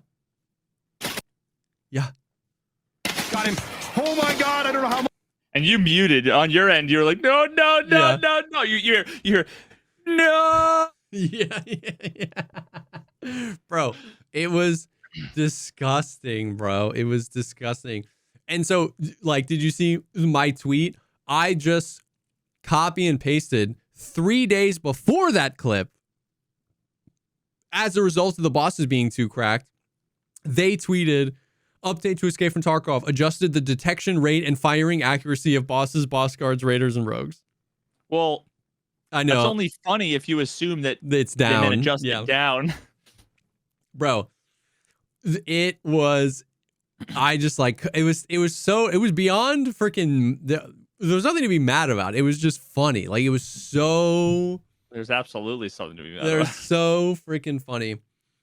Got him. Oh my god, I don't know how much. And you muted on your end. You were like, no. You hear, no. Yeah. Bro, it was disgusting, bro. It was disgusting. And so, like, did you see my tweet? I just copy and pasted 3 days before that clip. As a result of the bosses being too cracked, they tweeted, update to Escape from Tarkov, adjusted the detection rate and firing accuracy of bosses, boss guards, raiders, and rogues. Well, I know. It's only funny if you assume that it's down. They adjust it down. Bro, it was... I just like, it was beyond freaking, there was nothing to be mad about. It was just funny. Like, it was so... There's absolutely something to be mad about. They're so freaking funny.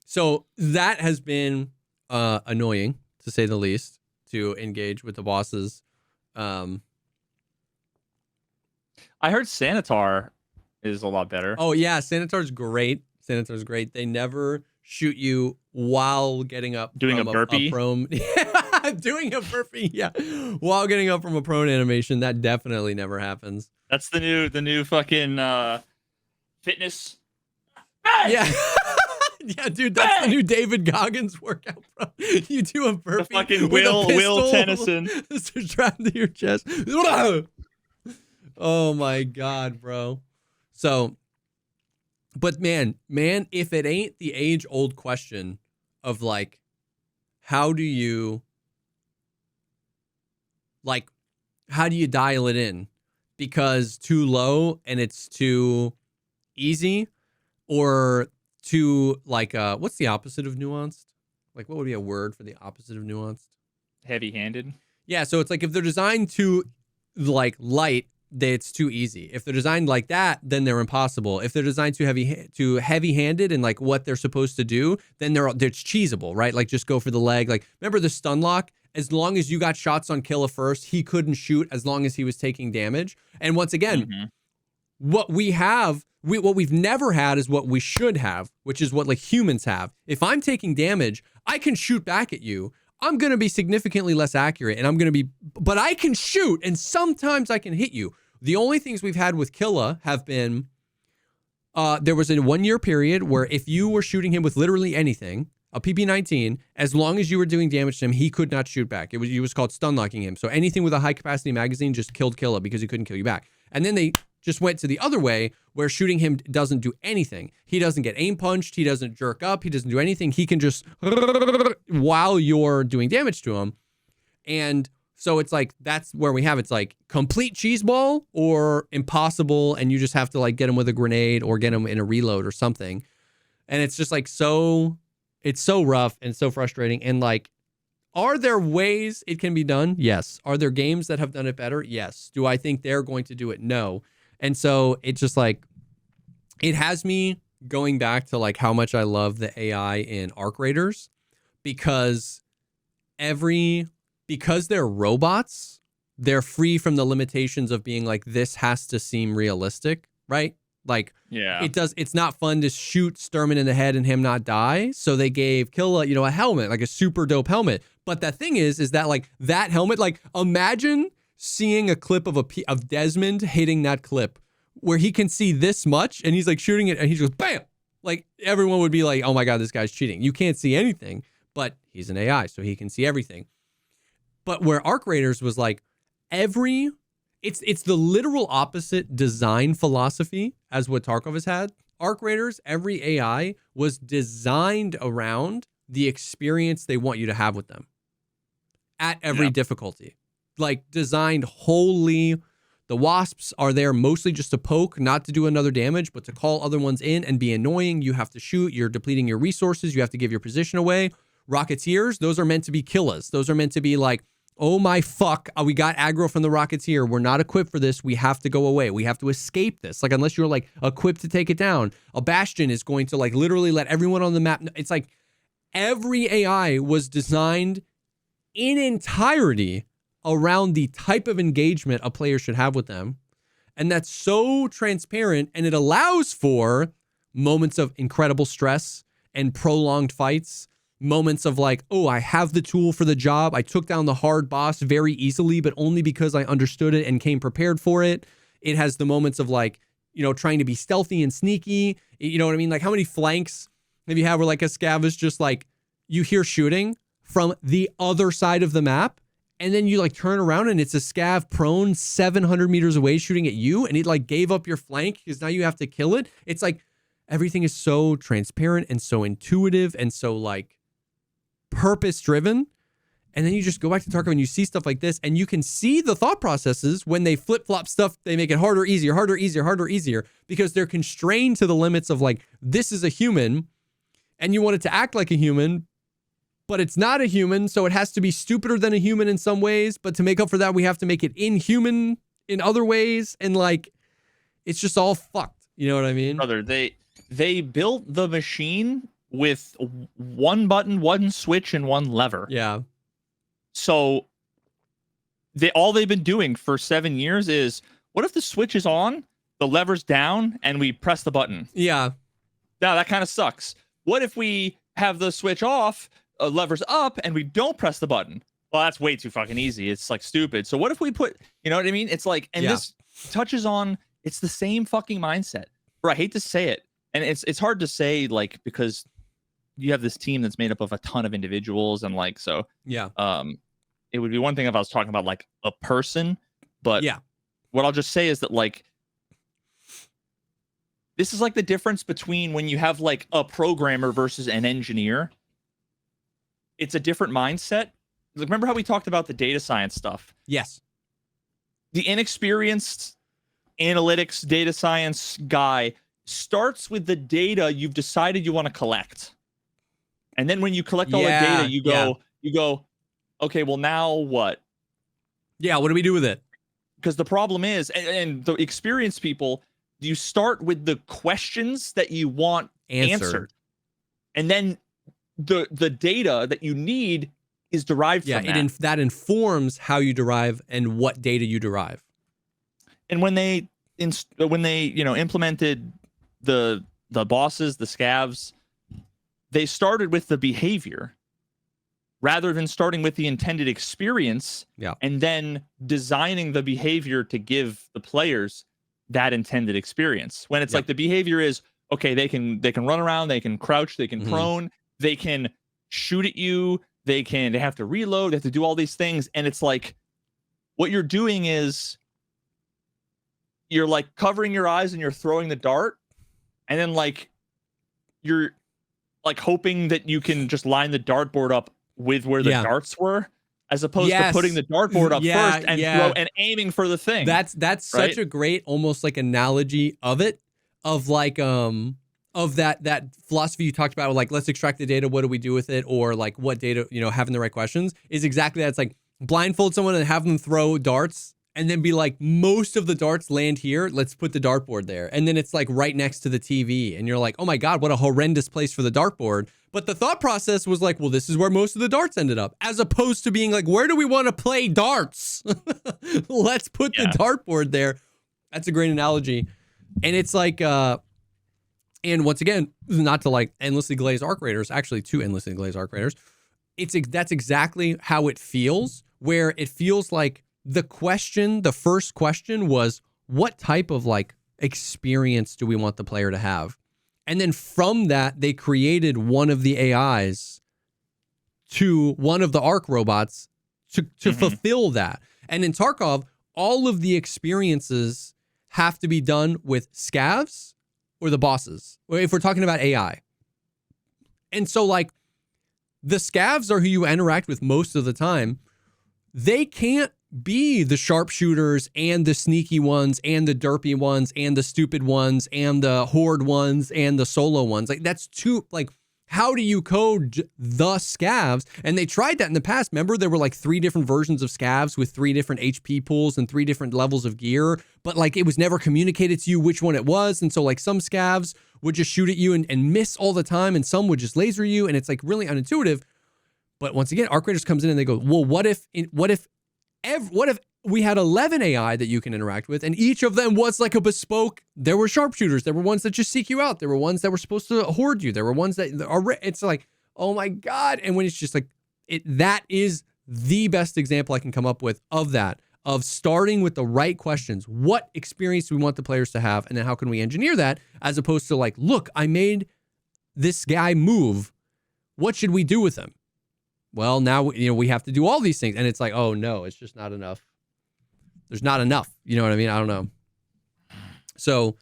So that has been annoying, to say the least, to engage with the bosses. I heard Sanitar is a lot better. Oh yeah, Sanitar's great. They never shoot you while getting up doing from a burpee, prone. Doing a burpee, yeah, while getting up from a prone animation. That definitely never happens. That's the new fucking fitness. Yeah. Yeah, dude, that's the new David Goggins workout, bro. You do a burpee. The fucking with Will Tennyson strapped to your chest. Oh my god, bro. So, but man, if it ain't the age-old question of like, how do you dial it in? Because too low and it's too easy, or too like what's the opposite of nuanced? Like, what would be a word for the opposite of nuanced? Heavy-handed. Yeah, so it's like if they're designed to like light, it's too easy. If they're designed like that, then they're impossible. If they're designed too heavy-handed and like what they're supposed to do, then it's cheesable, right? Like just go for the leg. Like remember the stun lock? As long as you got shots on Killa first, he couldn't shoot as long as he was taking damage. And once again, what we've never had is what we should have, which is what like humans have. If I'm taking damage, I can shoot back at you. I'm going to be significantly less accurate and but I can shoot and sometimes I can hit you. The only things we've had with Killa have been, there was a 1 year period where if you were shooting him with literally anything, a PP-19, as long as you were doing damage to him, he could not shoot back. It was called stun locking him. So anything with a high capacity magazine just killed Killa because he couldn't kill you back. And then they just went to the other way where shooting him doesn't do anything. He doesn't get aim punched. He doesn't jerk up. He doesn't do anything. He can just while you're doing damage to him. And so it's like, that's where we have, it's like complete cheeseball or impossible. And you just have to like get him with a grenade or get him in a reload or something. And it's just like, it's so rough and so frustrating. And like, are there ways it can be done? Yes. Are there games that have done it better? Yes. Do I think they're going to do it? No. And so it's just like, it has me going back to like how much I love the AI in Arc Raiders, because they're robots, they're free from the limitations of being like, this has to seem realistic, right? Like, yeah, it's not fun to shoot Sturman in the head and him not die. So they gave Killa, a helmet, like a super dope helmet. But the thing is that like that helmet, like imagine seeing a clip of Desmond hitting that clip where he can see this much and he's like shooting it and he goes, bam! Like everyone would be like, oh my God, this guy's cheating. You can't see anything, but he's an AI, so he can see everything. But where Arc Raiders was like it's the literal opposite design philosophy as what Tarkov has had. Arc Raiders, every AI was designed around the experience they want you to have with them at every difficulty. Like designed wholly. The wasps are there mostly just to poke, not to do another damage, but to call other ones in and be annoying. You have to shoot. You're depleting your resources. You have to give your position away. Rocketeers, those are meant to be killas. Those are meant to be like, oh my fuck, we got aggro from the Rocketeer. We're not equipped for this. We have to go away. We have to escape this. Like, unless you're like equipped to take it down. A Bastion is going to like literally let everyone on the map. It's like every AI was designed in entirety around the type of engagement a player should have with them. And that's so transparent, and it allows for moments of incredible stress and prolonged fights. Moments of like, oh, I have the tool for the job. I took down the hard boss very easily, but only because I understood it and came prepared for it. It has the moments of like, trying to be stealthy and sneaky. You know what I mean? Like how many flanks have you had where like a scav is just like, you hear shooting from the other side of the map, and then you like turn around and it's a scav prone 700 meters away shooting at you, and it like gave up your flank because now you have to kill it. It's like everything is so transparent and so intuitive and so like purpose driven. And then you just go back to Tarkov and you see stuff like this, and you can see the thought processes when they flip flop stuff. They make it harder, easier, harder, easier, harder, easier, because they're constrained to the limits of like, this is a human and you want it to act like a human, but it's not a human. So it has to be stupider than a human in some ways. But to make up for that, we have to make it inhuman in other ways. And like, it's just all fucked. You know what I mean? Brother, they built the machine with one button, one switch, and one lever. Yeah. So all they've been doing for 7 years is, what if the switch is on, the lever's down, and we press the button? Yeah. Now that kind of sucks. what if we have the switch off, levers up, and we don't press the button? Well, that's way too fucking easy. It's like stupid. So what if we put, you know what I mean? It's like, and this touches on, it's the same fucking mindset. Bro, I hate to say it. And it's hard to say, like, because you have this team that's made up of a ton of individuals, and like, so it would be one thing if I was talking about like a person, but what I'll just say is that, like, this is like the difference between when you have like a programmer versus an engineer. It's a different mindset. Like, remember how we talked about the data science stuff? Yes. The inexperienced analytics data science guy starts with the data you've decided you want to collect. And then when you collect all the data, you go, okay, well, now what? Yeah, what do we do with it? Because the problem is, and the experienced people, you start with the questions that you want answered. And then the data that you need is derived from that. That informs how you derive and what data you derive. And when they implemented the bosses, the scavs, they started with the behavior rather than starting with the intended experience and then designing the behavior to give the players that intended experience. When it's like the behavior is, okay, they can run around, they can crouch, they can prone, they can shoot at you, they have to reload, they have to do all these things. And it's like, what you're doing is you're like covering your eyes and you're throwing the dart, and then like you're like hoping that you can just line the dartboard up with where the darts were, as opposed to putting the dartboard up first and throw and aiming for the thing. That's such a great almost like analogy of it, of like of that philosophy you talked about, like, let's extract the data, what do we do with it, or like what data, having the right questions, is exactly that. It's like blindfold someone and have them throw darts, and then be like, most of the darts land here, let's put the dartboard there. And then it's like right next to the TV, and you're like, oh my God, what a horrendous place for the dartboard. But the thought process was like, well, this is where most of the darts ended up, as opposed to being like, where do we want to play darts? Let's put the dartboard there. That's a great analogy. And it's like, and once again, not to like endlessly glaze arc raiders, actually two endlessly glaze arc raiders. That's exactly how it feels, where it feels like the first question was, what type of like experience do we want the player to have? And then from that, they created one of the AIs to one of the arc robots to fulfill that. And in Tarkov, all of the experiences have to be done with scavs or the bosses, if we're talking about AI. And so like the scavs are who you interact with most of the time. They can't be the sharpshooters and the sneaky ones and the derpy ones and the stupid ones and the horde ones and the solo ones. Like, that's too, like, how do you code the scavs? And they tried that in the past. Remember, there were like 3 different versions of scavs with 3 different HP pools and 3 different levels of gear, but like it was never communicated to you which one it was. And so like some scavs would just shoot at you and miss all the time, and some would just laser you, and it's like really unintuitive. But once again, Arc Raiders comes in and they go, well, what if we had 11 AI that you can interact with, and each of them was like a bespoke? There were sharpshooters. There were ones that just seek you out. There were ones that were supposed to hoard you. There were ones that are, it's like, oh my God. And when it's just like, that is the best example I can come up with of that, of starting with the right questions. What experience do we want the players to have? And then how can we engineer that, as opposed to like, look, I made this guy move. What should we do with him? Well, now, we have to do all these things. And it's like, oh no, it's just not enough. There's not enough. You know what I mean? I don't know. So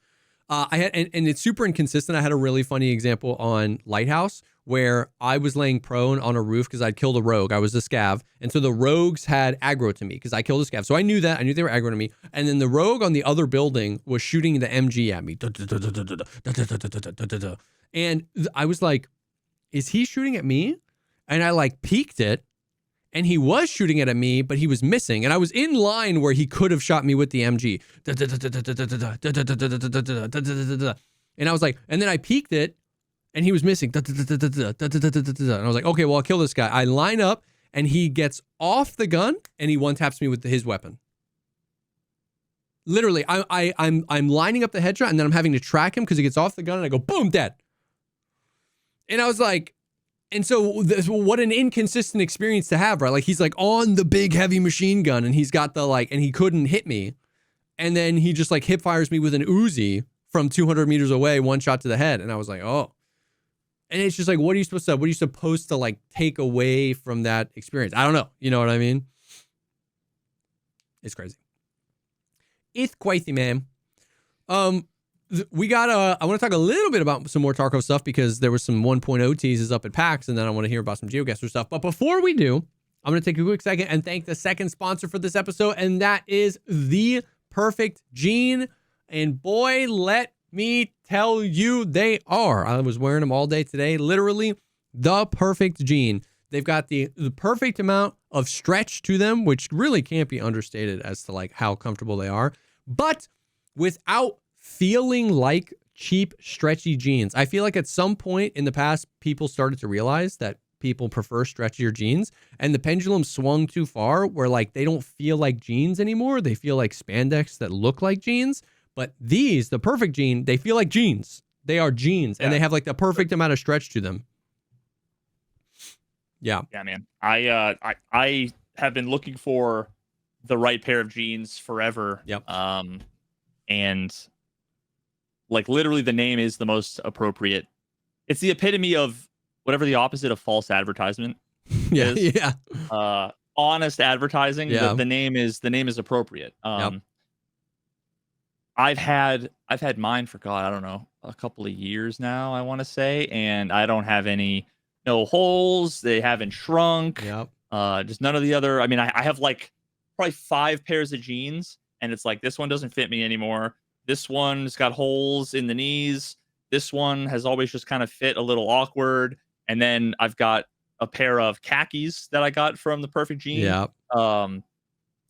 I had, and it's super inconsistent. I had a really funny example on Lighthouse where I was laying prone on a roof because I'd killed a rogue. I was a scav. And so the rogues had aggro to me because I killed a scav. So I knew that. I knew they were aggro to me. And then the rogue on the other building was shooting the MG at me. And I was like, is he shooting at me? And I like peeked it, and he was shooting it at me, but he was missing. And I was in line where he could have shot me with the MG. And I was like, and then I peeked it, and he was missing. And I was like, okay, well, I'll kill this guy. I line up, and he gets off the gun, and he one-taps me with his weapon. Literally, I'm lining up the headshot, and then I'm having to track him because he gets off the gun, and I go, boom, dead. And I was like, and so what an inconsistent experience to have, right? Like he's like on the big heavy machine gun and he's got the like, and he couldn't hit me. And then he just like hip fires me with an Uzi from 200 meters away, one shot to the head. And I was like, oh. And it's just like, what are you supposed to like take away from that experience? I don't know. You know what I mean? It's crazy. It's crazy, man. We got I want to talk a little bit about some more Tarkov stuff because there was some 1.0 teases up at PAX, and then I want to hear about some GeoGuessr stuff. But before we do, I'm going to take a quick second and thank the second sponsor for this episode, and that is The Perfect Gene. And boy, let me tell you, they are. I was wearing them all day today. Literally, The Perfect Gene. They've got the perfect amount of stretch to them, which really can't be understated as to like how comfortable they are, but without feeling like cheap, stretchy jeans. I feel like at some point in the past, people started to realize that people prefer stretchier jeans, and the pendulum swung too far where like they don't feel like jeans anymore. They feel like spandex that look like jeans. But these, the Perfect Gene, they feel like jeans. They are jeans, and they have like the perfect amount of stretch to them. Yeah. Yeah, man. I have been looking for the right pair of jeans forever. Yep. And like literally the name is the most appropriate. It's the epitome of whatever the opposite of false advertisement Yeah. is. Yeah. Honest advertising. Yeah. The name is appropriate. Yep. I've had mine for God, I don't know, a couple of years now, I want to say, and I don't have no holes. They haven't shrunk. Yep. Just none of the other. I mean, I have like probably 5 pairs of jeans, and it's like this one doesn't fit me anymore. This one's got holes in the knees. This one has always just kind of fit a little awkward. And then I've got a pair of khakis that I got from the Perfect Gene. Yeah.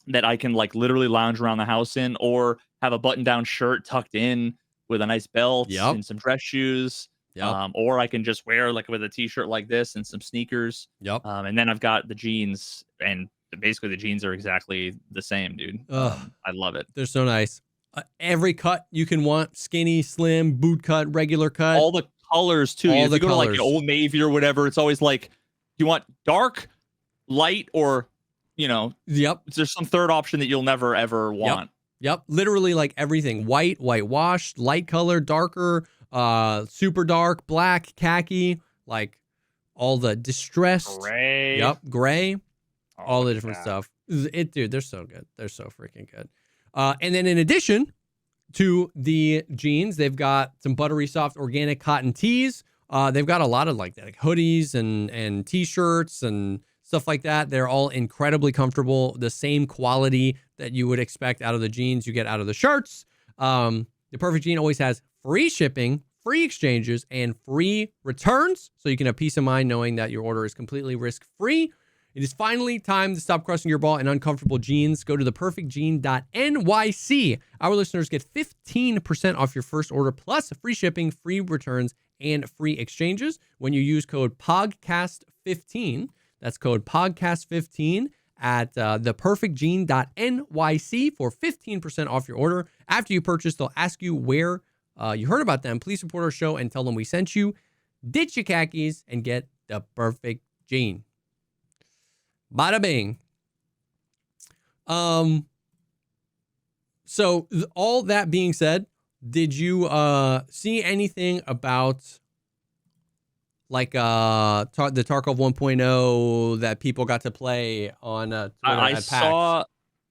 That I can like literally lounge around the house in, or have a button-down shirt tucked in with a nice belt and some dress shoes. Yep. Or I can just wear like with a t-shirt like this and some sneakers. Yep. And then I've got the jeans, and basically the jeans are exactly the same, dude. I love it. They're so nice. Every cut you can want: skinny, slim, boot cut, regular cut. All the colors too. If you go to like an Old Navy or whatever, it's always like, you want dark, light, or Yep. There's some third option that you'll never ever want. Yep. Literally like everything: white, whitewashed, light color, darker, super dark, black, khaki, like all the distressed. Gray. Yep. Gray. All the different yeah. stuff. Dude, they're so good. They're so freaking good. And then in addition to the jeans, they've got some buttery soft organic cotton tees. They've got a lot of like hoodies and t-shirts and stuff like that. They're all incredibly comfortable. The same quality that you would expect out of the jeans you get out of the shirts. The Perfect Gene always has free shipping, free exchanges, and free returns. So you can have peace of mind knowing that your order is completely risk-free. It is finally time to stop crushing your ball in uncomfortable jeans. Go to theperfectgene.nyc. Our listeners get 15% off your first order, plus free shipping, free returns, and free exchanges when you use code POGCAST15. That's code POGCAST15 at theperfectgene.nyc for 15% off your order. After you purchase, they'll ask you where you heard about them. Please support our show and tell them we sent you. Ditch your khakis and get the Perfect Gene. Bada bing. So all that being said, did you see anything about like the Tarkov 1.0 that people got to play on Twitter at PAX?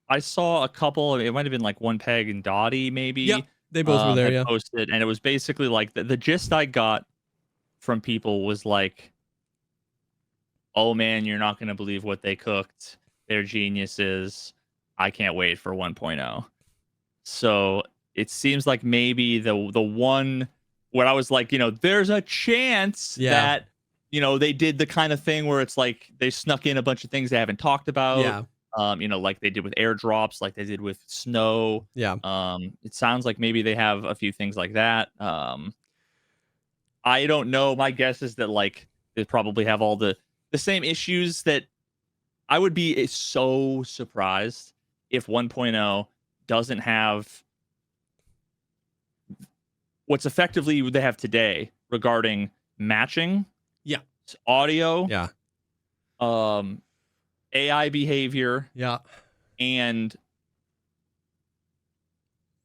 I saw a couple. It might have been like One Peg and Dottie, maybe. Yep, they both were there. Yeah, posted, and it was basically like the gist I got from people was like, "Oh man, you're not gonna believe what they cooked. They're geniuses. I can't wait for 1.0." So it seems like maybe the one where I was like, there's a chance that they did the kind of thing where it's like they snuck in a bunch of things they haven't talked about. Yeah. Like they did with airdrops, like they did with snow. Yeah. It sounds like maybe they have a few things like that. I don't know. My guess is that like they probably have all the same issues that I would be so surprised if 1.0 doesn't have what's effectively they have today regarding matching Yeah. Audio. Yeah. AI behavior. Yeah. And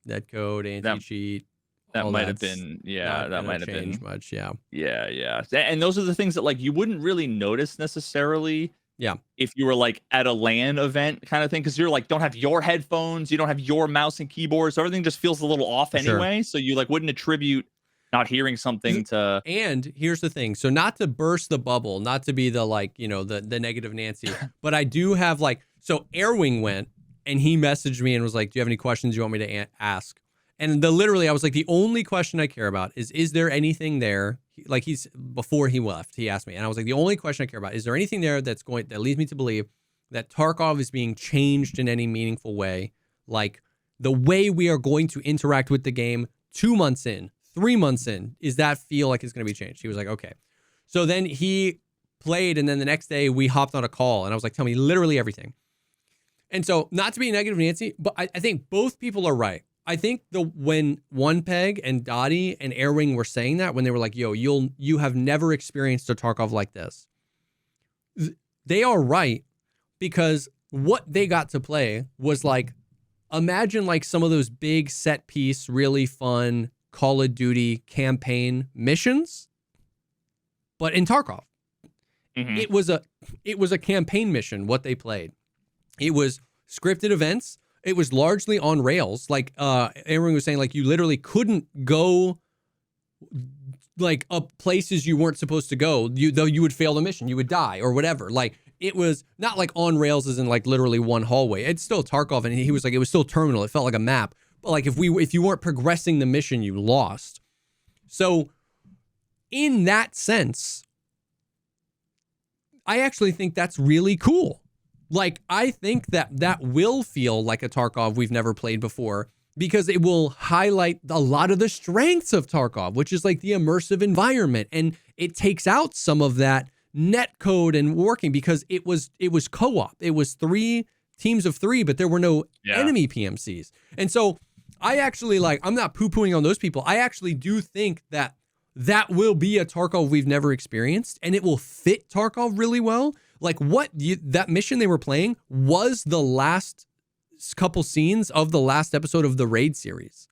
netcode, anti-cheat. That might have been, that might have been much. Yeah. Yeah. And those are the things that like you wouldn't really notice necessarily. Yeah. If you were like at a LAN event kind of thing, because you're like don't have your headphones, you don't have your mouse and keyboard, so everything just feels a little off anyway. Sure. So you like wouldn't attribute not hearing something to. And here's the thing. So not to burst the bubble, not to be the like, the negative Nancy, but I do have like, so Airwing went and he messaged me and was like, do you have any questions you want me to ask? And literally I was like, the only question I care about is there anything there? Like before he left, he asked me, and I was like, the only question I care about, is there anything there that leads me to believe that Tarkov is being changed in any meaningful way? Like the way we are going to interact with the game 2 months in, 3 months in, is that feel like it's going to be changed? He was like, okay. So then he played, and then the next day we hopped on a call, and I was like, tell me literally everything. And so not to be negative Nancy, but I think both people are right. I think when One Peg and Dottie and Airwing were saying that, when they were like, yo, you have never experienced a Tarkov like this. They are right, because what they got to play was like, imagine like some of those big set piece, really fun Call of Duty campaign missions, but in Tarkov. Mm-hmm. It was a campaign mission, what they played. It was scripted events. It was largely on rails. Like Aaron was saying, like you literally couldn't go like up places you weren't supposed to go. Though you would fail the mission, you would die or whatever. Like it was not like on rails as in like literally one hallway. It's still Tarkov, and he was like, it was still terminal. It felt like a map. But like if you weren't progressing the mission, you lost. So in that sense, I actually think that's really cool. Like, I think that will feel like a Tarkov we've never played before, because it will highlight a lot of the strengths of Tarkov, which is like the immersive environment. And it takes out some of that netcode and working, because it was co-op. It was 3 teams of 3, but there were no enemy PMCs. And so I actually I'm not poo-pooing on those people. I actually do think that will be a Tarkov we've never experienced, and it will fit Tarkov really well. Like that mission they were playing was the last couple scenes of the last episode of the Raid series.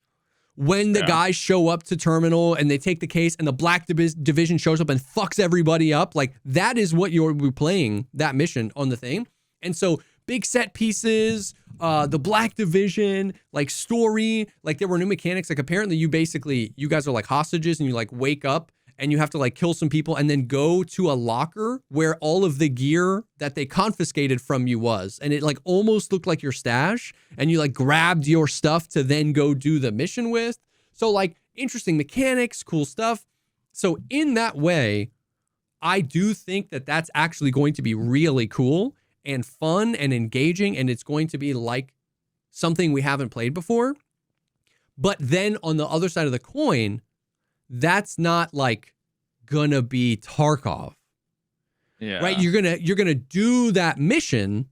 When the guys show up to terminal and they take the case and the Black Division shows up and fucks everybody up. Like that is what you're playing, that mission on the thing. And so big set pieces, the Black Division, like story, like there were new mechanics. Like apparently you guys are like hostages, and you like wake up and you have to like kill some people and then go to a locker where all of the gear that they confiscated from you was. And it like almost looked like your stash, and you like grabbed your stuff to then go do the mission with. So like interesting mechanics, cool stuff. So in that way, I do think that that's actually going to be really cool and fun and engaging, and it's going to be like something we haven't played before. But then on the other side of the coin, that's not like gonna be Tarkov. Yeah. Right? You're gonna do that mission,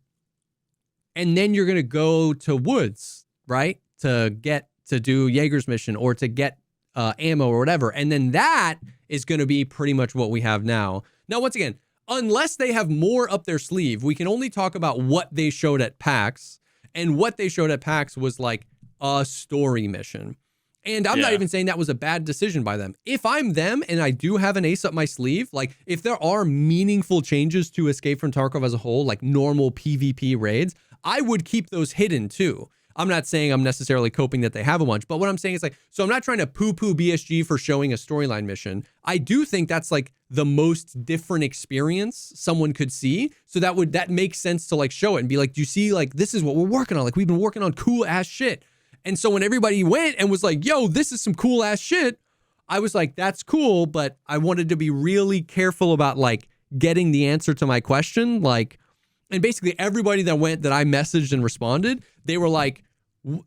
and then you're gonna go to woods, right? To do Jaeger's mission or to get ammo or whatever. And then that is gonna be pretty much what we have now. Now, once again, unless they have more up their sleeve, we can only talk about what they showed at PAX. And what they showed at PAX was like a story mission. And I'm not even saying that was a bad decision by them. If I'm them and I do have an ace up my sleeve, like if there are meaningful changes to Escape from Tarkov as a whole, like normal PvP raids, I would keep those hidden too. I'm not saying I'm necessarily coping that they have a bunch, but what I'm saying is like, so I'm not trying to poo-poo BSG for showing a storyline mission. I do think that's like the most different experience someone could see. So that makes sense to like show it and be like, do you see, like, this is what we're working on. Like we've been working on cool ass shit. And so when everybody went and was like, yo, this is some cool ass shit, I was like, that's cool, but I wanted to be really careful about like getting the answer to my question. Like, and basically everybody that went that I messaged and responded, they were like,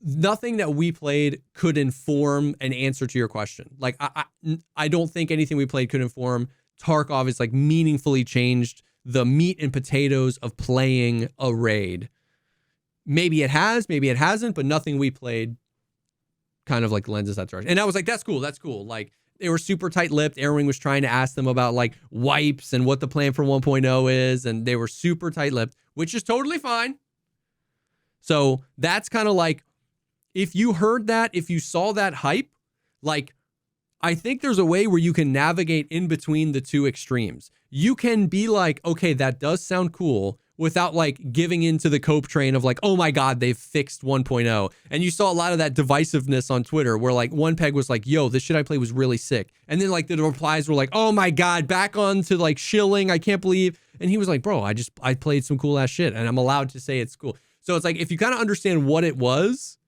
nothing that we played could inform an answer to your question. Like, I don't think anything we played could inform Tarkov is like meaningfully changed the meat and potatoes of playing a raid. Maybe it has, maybe it hasn't, but nothing we played kind of like lends us that direction. And I was like, that's cool. Like, they were super tight-lipped. Airwing was trying to ask them about like wipes and what the plan for 1.0 is, and they were super tight-lipped, which is totally fine. So that's kind of like, if you heard that, if you saw that hype, like, I think there's a way where you can navigate in between the two extremes. You can be like, okay, that does sound cool, without like giving into the cope train of like, oh my God, they've fixed 1.0. And you saw a lot of that divisiveness on Twitter where like one peg was like, yo, this shit I played was really sick. And then like the replies were like, oh my God, back on to like shilling. I can't believe. And he was like, bro, I played some cool ass shit and I'm allowed to say it's cool. So it's like, if you kind of understand what it was,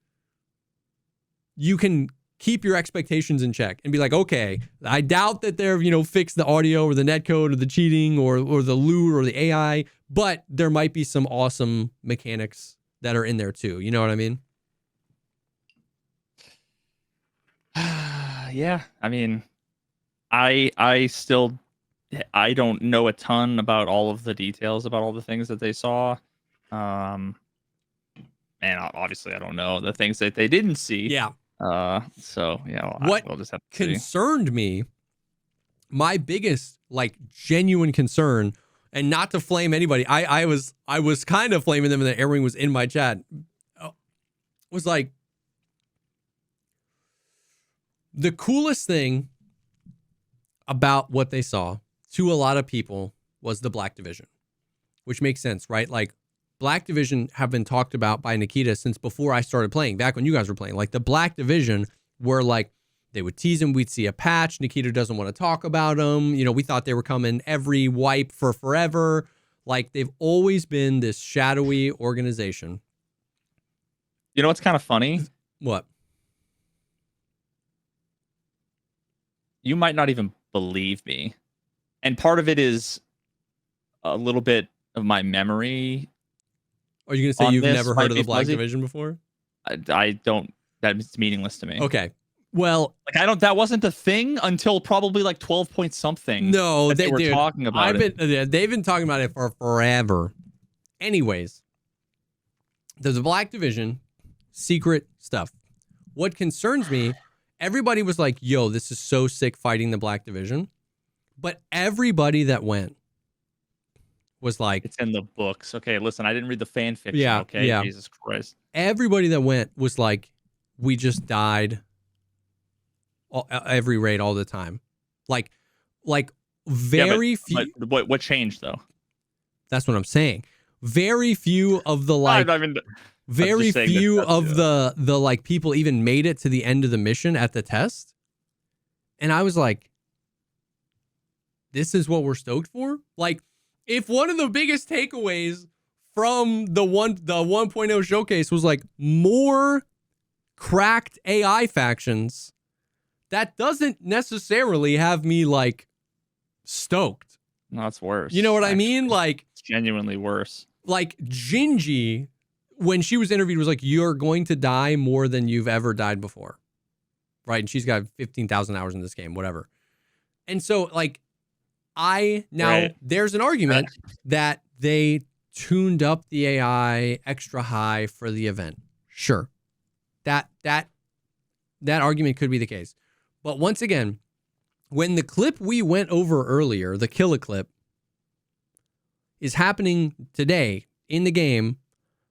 you can keep your expectations in check and be like, okay, I doubt that they're, fixed the audio or the netcode or the cheating or the loot or the AI, but there might be some awesome mechanics that are in there too. You know what I mean? Yeah. I mean, I don't know a ton about all of the details about all the things that they saw. And obviously I don't know the things that they didn't see. Yeah. So yeah, we'll just have to concerned see. Me, my biggest like genuine concern, and not to flame anybody, I was kind of flaming them, and that Airwing was in my chat, was like, the coolest thing about what they saw to a lot of people was the Black Division, which makes sense, right? Like, Black Division have been talked about by Nikita since before I started playing, back when you guys were playing. Like, the Black Division were like, they would tease him, we'd see a patch, Nikita doesn't want to talk about them. We thought they were coming every wipe for forever. Like, they've always been this shadowy organization. You know what's kind of funny? What? You might not even believe me. And part of it is a little bit of my memory. Are you going to say you've never heard of the Black Division before? I don't. That's meaningless to me. Okay. Well, like that wasn't a thing until probably like 12 point something. No, they were talking about it. They've been talking about it for forever. Anyways, there's a Black Division, secret stuff. What concerns me, everybody was like, yo, this is so sick fighting the Black Division. But everybody that went was like, it's in the books. Okay, listen, I didn't read the fan fiction. Yeah, okay, yeah. Jesus Christ. Everybody that went was like, we just died every raid all the time. Like very few. But what changed though? That's what I'm saying. Very few of the like. Very few of the like people even made it to the end of the mission at the test. And I was like, this is what we're stoked for? Like, if one of the biggest takeaways from the 1.0 showcase was like more cracked AI factions, that doesn't necessarily have me like stoked. No, it's worse. You know what I mean? Like, it's genuinely worse. Like, Gingy, when she was interviewed, was like, you're going to die more than you've ever died before. Right? And she's got 15,000 hours in this game, whatever. And so, like, there's an argument that they tuned up the AI extra high for the event. Sure. That argument could be the case. But once again, when the clip we went over earlier, the killer clip, is happening today in the game,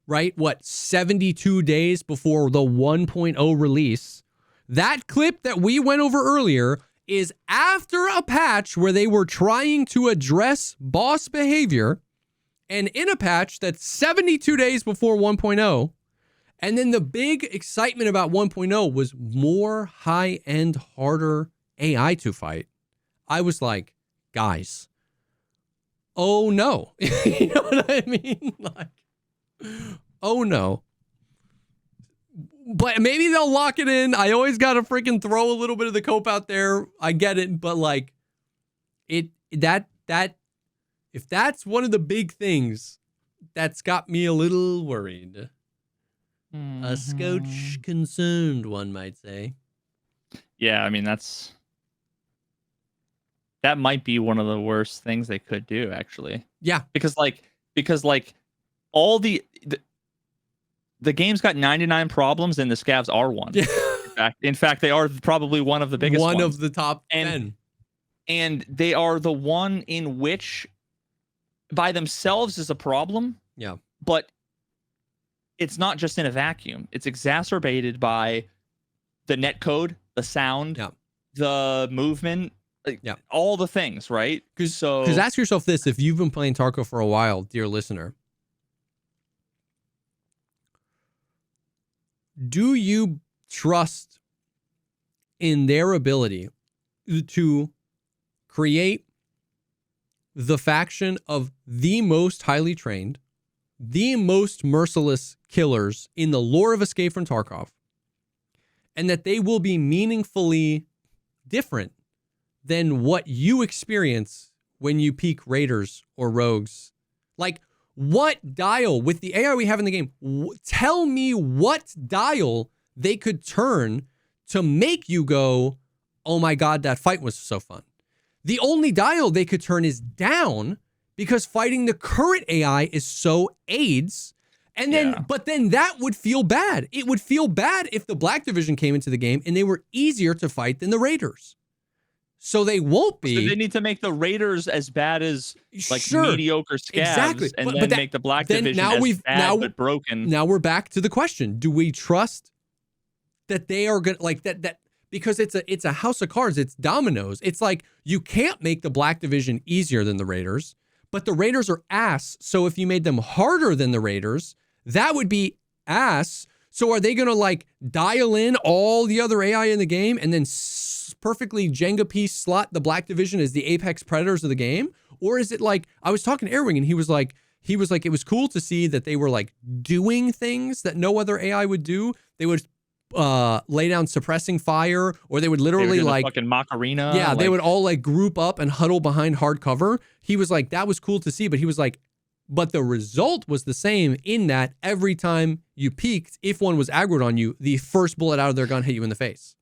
right? 72 days before the 1.0 release. That clip that we went over earlier is after a patch where they were trying to address boss behavior, and in a patch that's 72 days before 1.0. And then the big excitement about 1.0 was more high-end, harder AI to fight. I was like, guys, oh no. You know what I mean? Like, oh no. But maybe they'll lock it in. I always got to freaking throw a little bit of the cope out there. I get it. But like, if that's one of the big things that's got me a little worried. Mm-hmm. A scotch concerned, one might say. Yeah, I mean, that might be one of the worst things they could do, actually. Yeah. Because all the game's got 99 problems and the scavs are one. Yeah. In fact, they are probably one of the biggest one ones. of the top 10. And they are the one in which by themselves is a problem. Yeah. But it's not just in a vacuum. It's exacerbated by the netcode, the sound, the movement, all the things, right? Because ask yourself this, if you've been playing Tarkov for a while, dear listener, do you trust in their ability to create the faction of the most highly trained, the most merciless killers in the lore of Escape from Tarkov, and that they will be meaningfully different than what you experience when you peek raiders or rogues? Like, what dial with the AI we have in the game, tell me what dial they could turn to make you go, oh my God, that fight was so fun. The only dial they could turn is down, because fighting the current AI is so AIDS. And then, but then that would feel bad. It would feel bad if the Black Division came into the game and they were easier to fight than the Raiders. So they won't be. So they need to make the Raiders as bad as mediocre scavs, and then make the Black Division as bad but broken. Now we're back to the question: do we trust that they are gonna like that? Because it's a house of cards. It's dominoes. It's like you can't make the Black Division easier than the Raiders, but the Raiders are ass. So if you made them harder than the Raiders, that would be ass. So are they gonna like dial in all the other AI in the game and then perfectly Jenga piece slot the Black Division as the apex predators of the game? Or is it like, I was talking to Airwing and he was like it was cool to see that they were like doing things that no other AI would do. They would lay down suppressing fire, or they would literally like fucking Macarena. Yeah, they would all like group up and huddle behind hard cover. He was like, that was cool to see, but he was like, but the result was the same in that every time you peeked, if one was aggroed on you, the first bullet out of their gun hit you in the face.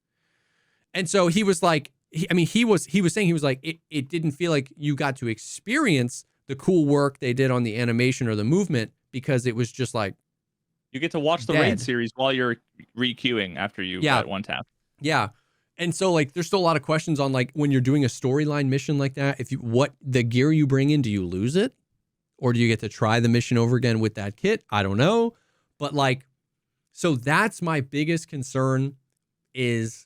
And so he was like, he was saying, it didn't feel like you got to experience the cool work they did on the animation or the movement, because it was just like, you get to watch the raid series while you're re-queuing after you got one tap. Yeah. And so like, there's still a lot of questions on like, when you're doing a storyline mission like that, what the gear you bring in, do you lose it? Or do you get to try the mission over again with that kit? I don't know. But like, so that's my biggest concern, is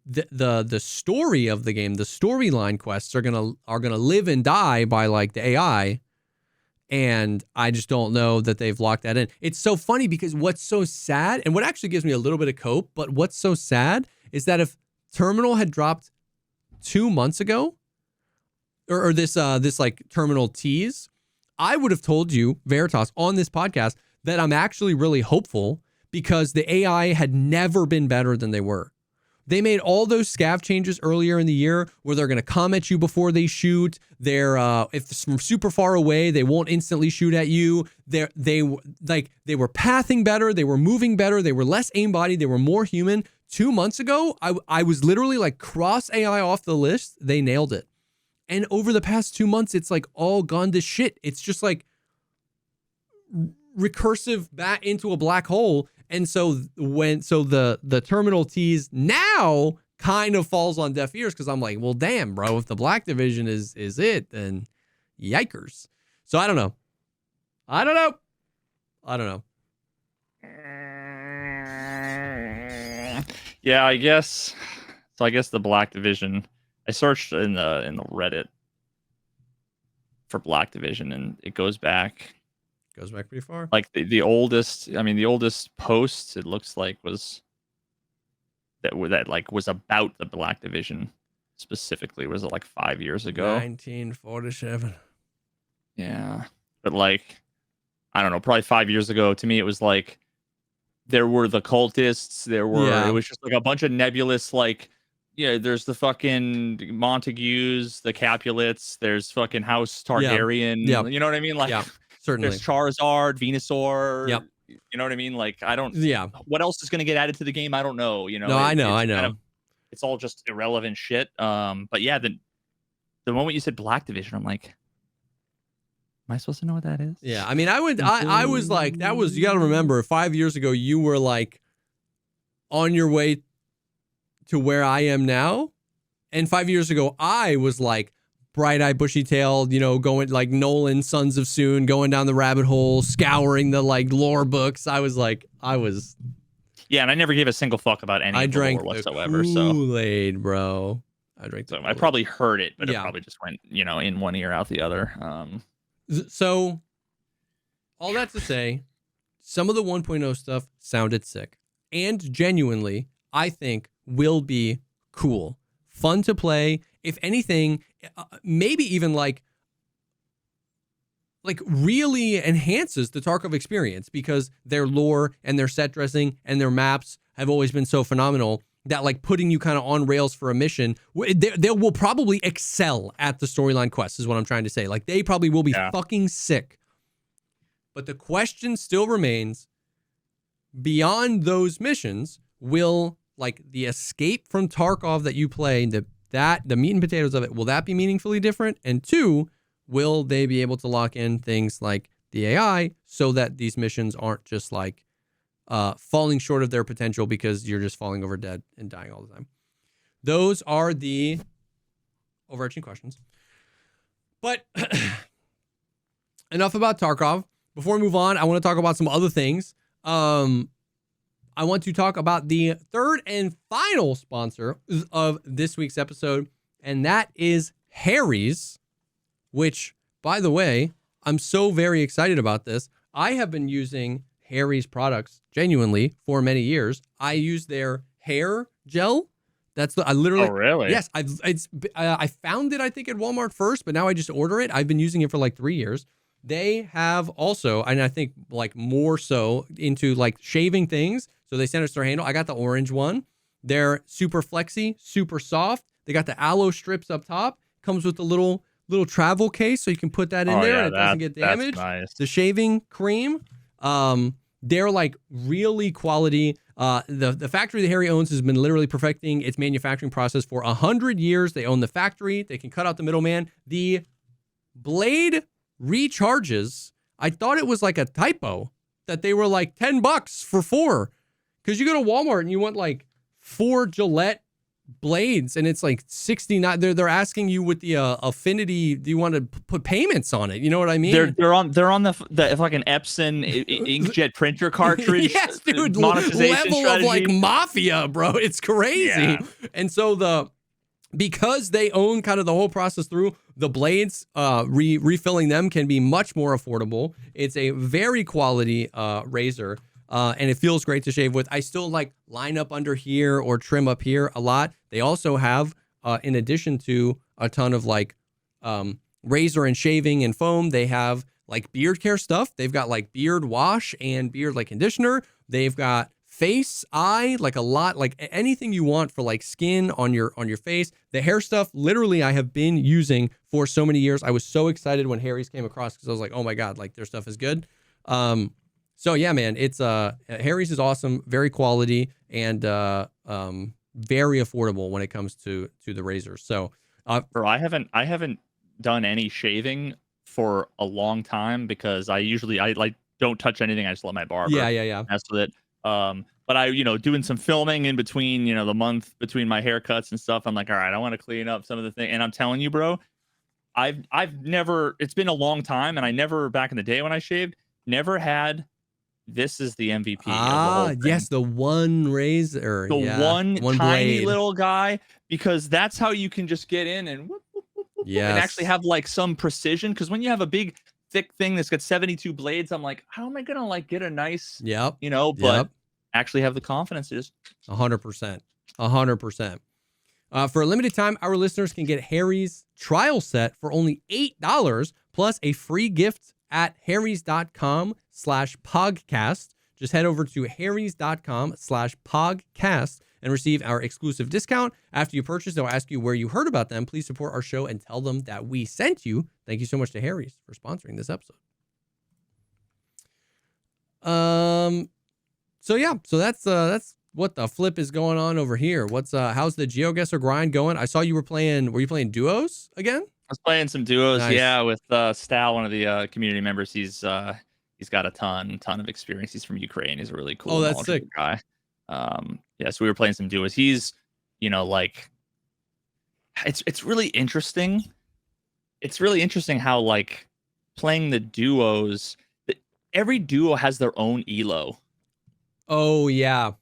the story of the game. The storyline quests are gonna live and die by like the AI, and I just don't know that they've locked that in. It's so funny because what's so sad, and what actually gives me a little bit of hope, but what's so sad is that if Terminal had dropped 2 months ago, or this like Terminal Tease, I would have told you, Veritas, on this podcast that I'm actually really hopeful, because the AI had never been better than they were. They made all those scav changes earlier in the year where they're going to comment you before they shoot. They're if it's from super far away, they won't instantly shoot at you. They were pathing better, they were moving better, they were less aimbody, they were more human. 2 months ago, I was literally like, cross AI off the list. They nailed it. And over the past 2 months, it's like all gone to shit. It's just like recursive back into a black hole. And so the Terminal Tease now kind of falls on deaf ears, because I'm like, well, damn, bro, if the Black Division is it, then yikers. So I don't know. Yeah, I guess. So I guess the Black Division, I searched in the Reddit for Black Division, and it goes back pretty far. Like the oldest post, it looks like, was that was about the Black Division specifically. Was it like 5 years ago? 1947. Yeah, but like, I don't know, probably 5 years ago. To me, it was like there were the cultists. It was just like a bunch of nebulous, like, there's the fucking Montagues, the Capulets. There's fucking House Targaryen. Yeah. You know what I mean? Like. Yeah. Certainly. There's Charizard, Venusaur. Yep. You know what I mean? Like, I don't. Yeah. What else is going to get added to the game? I don't know. No, I know. Kind of, it's all just irrelevant shit. But yeah, the moment you said Black Division, I'm like, am I supposed to know what that is? Yeah. I mean, I was like, that was, you got to remember, 5 years ago, you were like on your way to where I am now. And 5 years ago, I was like bright-eyed, bushy-tailed, going like Nolan, Sons of Soon, going down the rabbit hole, scouring the like lore books. I was. Yeah, and I never gave a single fuck about any of the lore whatsoever. Kool-Aid, bro. I probably heard it, but it probably just went, in one ear out the other. So, all that to say, some of the 1.0 stuff sounded sick, and genuinely, I think will be cool, fun to play. If anything, maybe even like really enhances the Tarkov experience, because their lore and their set dressing and their maps have always been so phenomenal that like putting you kind of on rails for a mission, they will probably excel at the storyline quests is what I'm trying to say. Like they probably will be fucking sick. But the question still remains, beyond those missions, will like the escape from Tarkov that you play, the meat and potatoes of it, will that be meaningfully different? And two, will they be able to lock in things like the AI so that these missions aren't just like falling short of their potential because you're just falling over dead and dying all the time? Those are the overarching questions. But enough about Tarkov. Before we move on, I want to talk about some other things. I want to talk about the third and final sponsor of this week's episode, and that is Harry's, which, by the way, I'm so very excited about this. I have been using Harry's products genuinely for many years. I use their hair gel. I literally. Oh, really? Yes, I found it, I think, at Walmart first, but now I just order it. I've been using it for like 3 years. They have also, and I think like more so into like shaving things. So they sent us their handle. I got the orange one. They're super flexy, super soft. They got the aloe strips up top. Comes with a little travel case, so you can put that in there and it doesn't get damaged. That's nice. The shaving cream. They're like really quality. The factory that Harry owns has been literally perfecting its manufacturing process for 100 years. They own the factory. They can cut out the middleman. The blade recharges. I thought it was like a typo that they were like $10 for 4, because you go to Walmart and you want like 4 Gillette blades and it's like $69. They're asking you with the affinity, do you want to put payments on it? You know what I mean? They're on the like an Epson inkjet printer cartridge. Yes, dude. Monetization level strategy. Of like mafia, bro. It's crazy. Yeah. And so because they own kind of the whole process through, the blades, refilling them can be much more affordable. It's a very quality razor. And it feels great to shave with. I still like line up under here or trim up here a lot. They also have, in addition to a ton of like razor and shaving and foam, they have like beard care stuff. They've got like beard wash and beard like conditioner. They've got face, eye, like a lot, like anything you want for like skin on your face. The hair stuff, literally, I have been using for so many years. I was so excited when Harry's came across because I was like, oh my God, like their stuff is good. So yeah, man, it's Harry's is awesome, very quality, and very affordable when it comes to the razors. So, bro, I haven't done any shaving for a long time because I like don't touch anything. I just let my barber. Yeah. Mess with it. But I, doing some filming in between, the month between my haircuts and stuff. I'm like, all right, I want to clean up some of the things. And I'm telling you, bro, I've never. It's been a long time, and I never back in the day when I shaved, never had. This is the MVP. Yes, the one razor. One tiny blade. little guy, because that's how you can just get in and and actually have like some precision. Because when you have a big, thick thing that's got 72 blades, I'm like, how am I gonna like get a nice, actually have the confidence to just 100%. For a limited time, our listeners can get Harry's trial set for only $8 plus a free gift at harrys.com/pogcast. Just head over to harrys.com/pogcast and receive our exclusive discount. After you purchase, they'll ask you where you heard about them. Please support our show and tell them that we sent you. Thank you so much to Harry's for sponsoring this episode. So that's what the flip is going on over here. How's the GeoGuessr grind going? I saw you were you playing duos again? I was playing some duos, Nice. with Stal, one of the community members. He's got a ton of experience. He's from Ukraine. He's a really cool, that's sick guy. So we were playing some duos. He's you know, like it's really interesting. It's really interesting how like playing the duos, every duo has their own elo. Oh yeah.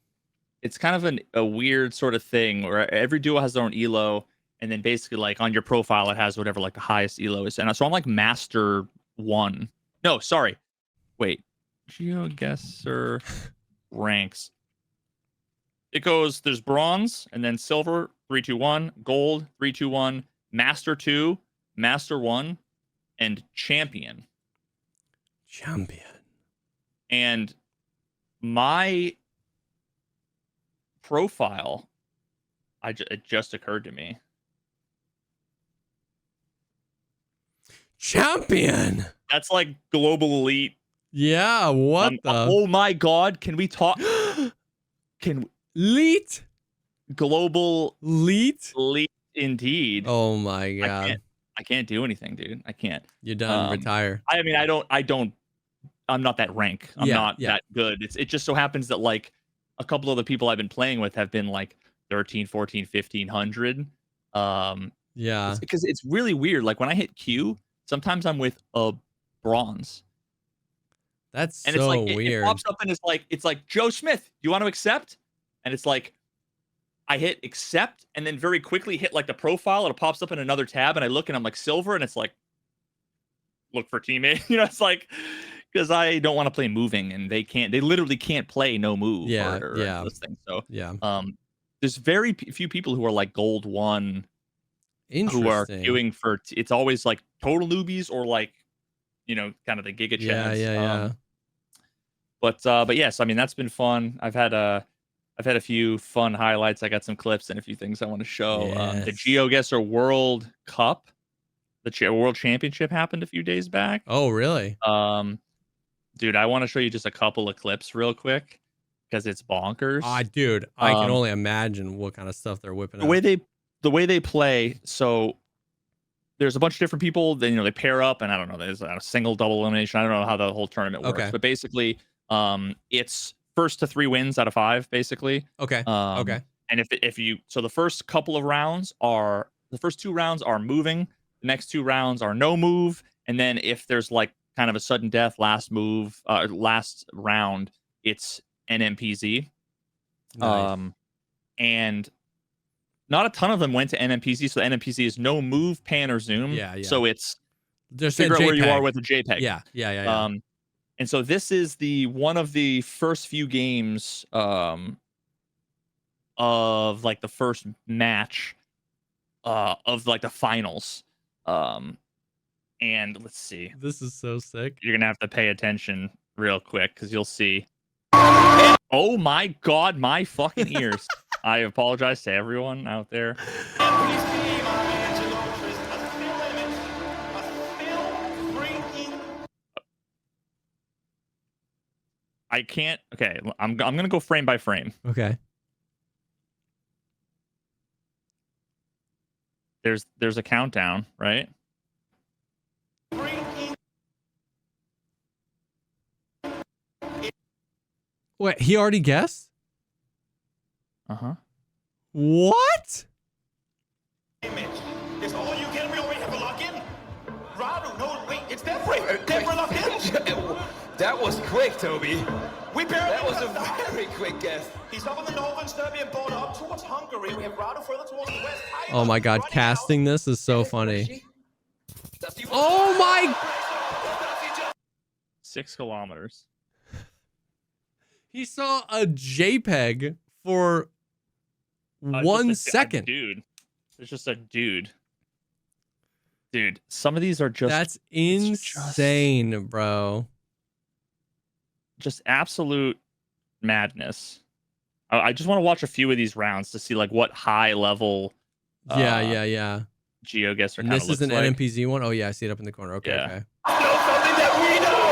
It's kind of a weird sort of thing where every duo has their own elo, and then basically like on your profile it has whatever like the highest elo is. And so I'm like Master 1. No, sorry. Wait. GeoGuessr ranks. It goes, there's bronze and then silver 3, 2, 1, gold 3, 2, 1, master 2, master 1, and champion. And my profile, it just occurred to me. Champion. That's like global elite. Yeah. What the? Oh my God! Can we talk? Can elite? Global elite? Elite indeed. Oh my God! I can't do anything, dude. I can't. You're done. Retire. I mean, I'm not that rank. I'm not that good. It just so happens that like a couple of the people I've been playing with have been like 13, 14, 1500. Yeah. Because it's really weird. Like when I hit Q, sometimes I'm with a bronze. That's and so it's like, weird. It pops up and it's like Joe Smith, you want to accept? And it's like I hit accept and then very quickly hit like the profile and it pops up in another tab and I look and I'm like silver and it's like look for teammate. You know, it's like because I don't want to play moving and they literally can't play no move or those things. So there's very few people who are like gold 1 who are queuing for it's always like total newbies or like, you know, kind of the giga chads. But yes, I mean that's been fun. I've had a few fun highlights. I got some clips and a few things I want to show. The GeoGuessr World Cup, the World Championship happened a few days back. Oh, really? Dude, I want to show you just a couple of clips real quick because it's bonkers. Dude, I can only imagine what kind of stuff they're whipping out. The way they play, so there's a bunch of different people. Then, you know, they pair up, and I don't know, there's a single, double elimination. I don't know how the whole tournament works, but basically, it's first to 3 wins out of 5, basically. Okay. And if you the first couple of rounds are the first 2 rounds are moving, the next 2 rounds are no move, and then if there's like kind of a sudden death last round, it's NMPZ. Nice. And not a ton of them went to NMPZ, so the NMPZ is no move, pan, or zoom. Yeah. So it's just figure out where you are with a JPEG. Yeah. And so this is one of the first few games of like the first match of like the finals. And let's see. This is so sick. You're gonna have to pay attention real quick because you'll see. Oh my God, my fucking ears. I apologize to everyone out there. I can't. Okay, I'm gonna go frame by frame. Okay. There's a countdown, right? Wait, he already guessed? Uh-huh. What? It's all you get. We only have a lock-in. Radu, no, wait, it's Deborah. Deborah lock-in. That was quick, Toby. We barely. That was a very quick guess. He's up on the northern Serbian border, up towards Hungary. We have Radu further towards the west. Oh my God, casting this is so funny. Oh my! 6 kilometers. He saw a JPEG for 1 second. Dude, it's just a dude. Dude, some of these are just... That's insane, bro. Just absolute madness. I just want to watch a few of these rounds to see like what high level... Yeah. GeoGuessr kind And of this is an like. NMPZ one? Oh, yeah, I see it up in the corner. Okay, okay. I know something that we know!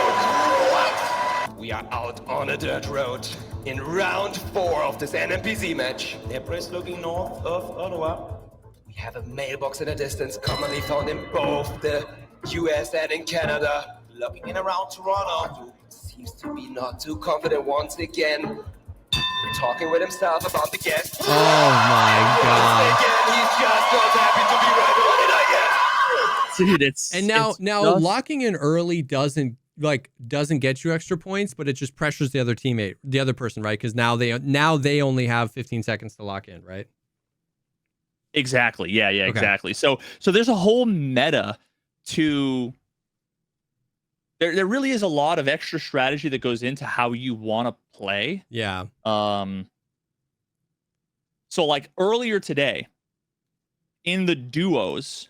What? We are out on a dirt road in round 4 of this NMPZ match. Deborah is looking north of Ottawa. We have a mailbox in the distance, commonly found in both the US and in Canada. Looking in around Toronto. Seems to be not too confident once again. talking with himself about the guest. Oh my god. Again, he's just not happy to be right. What did I get? Dude, it's And now it's now just- locking in early doesn't get you extra points, but it just pressures the other teammate, the other person, right? Because now they only have 15 seconds to lock in, right? Exactly. Yeah, Okay. exactly. So there's a whole meta to there really is a lot of extra strategy that goes into how you want to play. Yeah. So like earlier today in the duos,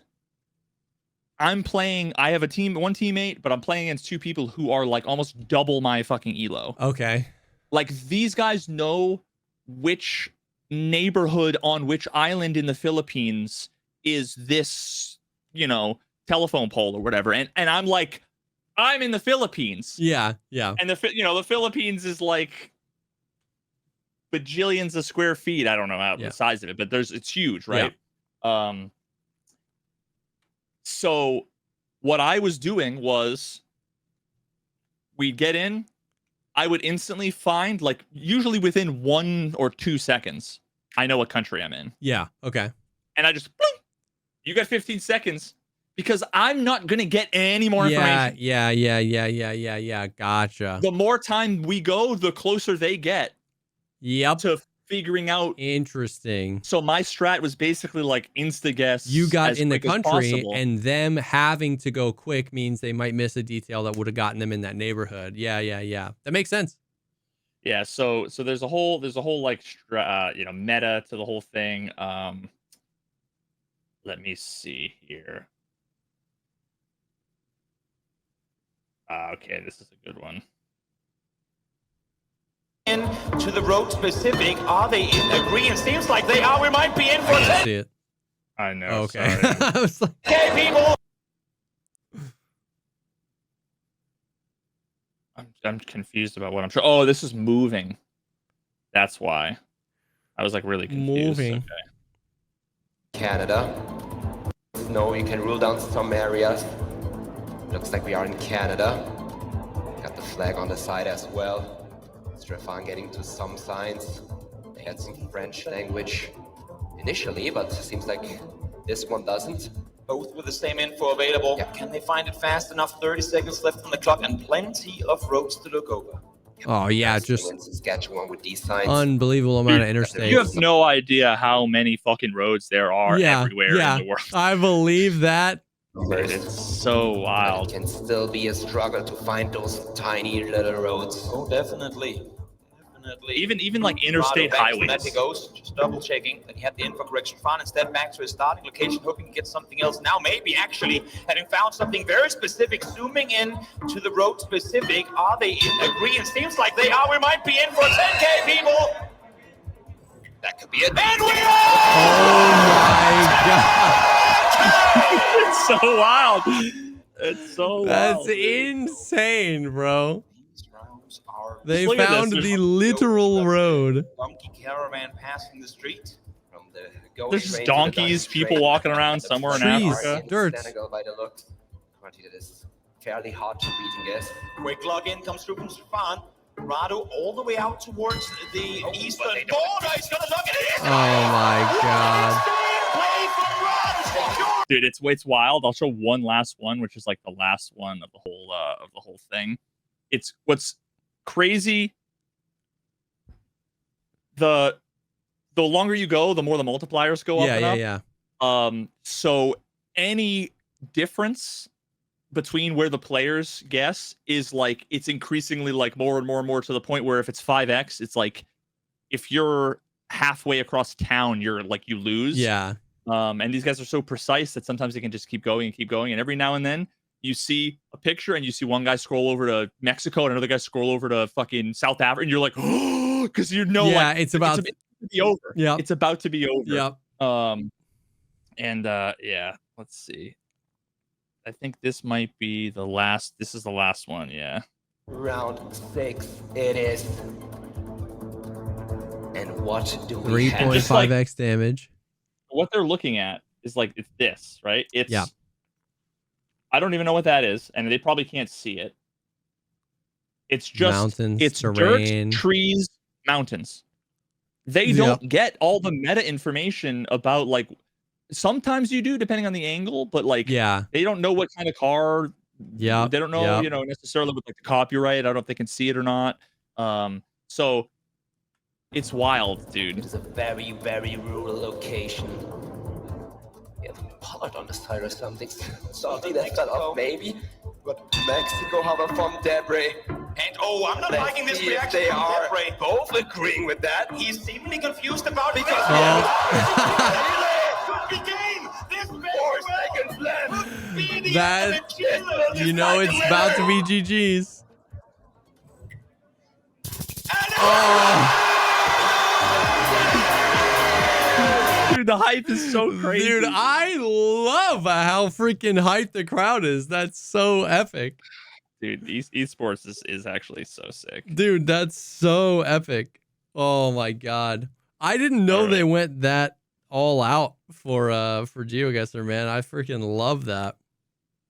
I have one teammate, but I'm playing against two people who are like almost double my fucking elo. Okay. Like these guys know which neighborhood on which island in the Philippines is this, telephone pole or whatever. And I'm like, I'm in the Philippines. Yeah. Yeah. And the Philippines is like bajillions of square feet. I don't know the size of it, but it's huge, right? Yeah. So what I was doing was we'd get in, I would instantly find, like, usually within 1 or 2 seconds, I know what country I'm in. Yeah. Okay. And I just, boom, you got 15 seconds because I'm not going to get any more information. Yeah. Gotcha. The more time we go, the closer they get. Yep. To figuring out. Interesting. So my strat was basically like insta guess. You got in the country, and them having to go quick means they might miss a detail that would have gotten them in that neighborhood. Yeah. That makes sense. Yeah. So there's a whole like meta to the whole thing. Let me see here. Okay, this is a good one. To the road specific, are they in agreement? Seems like they are. We might be in for I didn't see it. I know. Okay. Sorry. I was like, okay, people. I'm confused about what I'm sure. Oh, this is moving. That's why. I was like really confused. Moving. Okay. Canada. No, you can rule down some areas. Looks like we are in Canada. Got the flag on the side as well. Strefan getting to some signs. They had some French language initially, but seems like this one doesn't. Both with the same info available. Yep. Can they find it fast enough? 30 seconds left on the clock and plenty of roads to look over. oh yeah, just In Saskatchewan with these signs. unbelievable amount of interstates. You have no idea how many fucking roads there are everywhere in the world. I believe that. It's so wild. It can still be a struggle to find those tiny little roads. Oh, definitely. Even like interstate highways. That he goes, just double checking that he had the info correction found. Instead, back to his starting location, hoping to get something else. Now, maybe actually having found something very specific, zooming in to the road specific. Are they in agreement? Seems like they are. We might be in for 10K, people. That could be it. And we Oh my god. It's so wild. It's so wild. That's insane, bro. They Look at found this. the literal road. Donkey caravan passing the street. From the going There's just train to the donkeys, dying people train. walking around somewhere in Trees. Africa. Dirt. Senegal by the look. Currently, that is fairly hard to read and guess. Quick login comes through from Stefan. Radu all the way out towards the eastern border. He's gonna look at it. Oh my god. Dude, it's wild. I'll show one last one, which is like the last one of the whole thing. It's what's crazy. The longer you go, the more the multipliers go up and up. Yeah. So any difference between where the players guess is like it's increasingly like more and more and more to the point where if it's 5x, it's like if you're halfway across town, you're like you lose. Yeah. And these guys are so precise that sometimes they can just keep going, and every now and then you see a picture and you see one guy scroll over to Mexico and another guy scroll over to fucking South Africa, and you're like, oh, because you know, Yeah, like, it's about to be over. Yeah. It's about to be over. Yep. Yeah, let's see. I think this might be the last. This is the last one. Yeah. Round 6, it is. And what do we have? 3.5x damage. What they're looking at is like it's this, right? It's Yeah. I don't even know what that is, and they probably can't see it. It's just Mountains, it's terrain. dirt, trees, mountains. they don't get all the meta information about like. Sometimes you do, depending on the angle, but like, they don't know what kind of car. Yeah, they don't know, you know, necessarily with like the copyright. I don't know if they can see it or not. So it's wild, dude. It is a very, very rural location. We have a pollard on the side or something. Something that fell off, maybe. But Mexico, how about from Debray? And I'm not liking this reaction They from are Debray. both agreeing with that. He's seemingly confused about it. Could be game. This 4 seconds left. That, you know, it's about to be GG's. Dude, the hype is so crazy. Dude, I love how freaking hyped the crowd is. That's so epic. Dude, esports is actually so sick. Dude, that's so epic. Oh my god. I didn't know they went that all out for GeoGuessr, man. I freaking love that.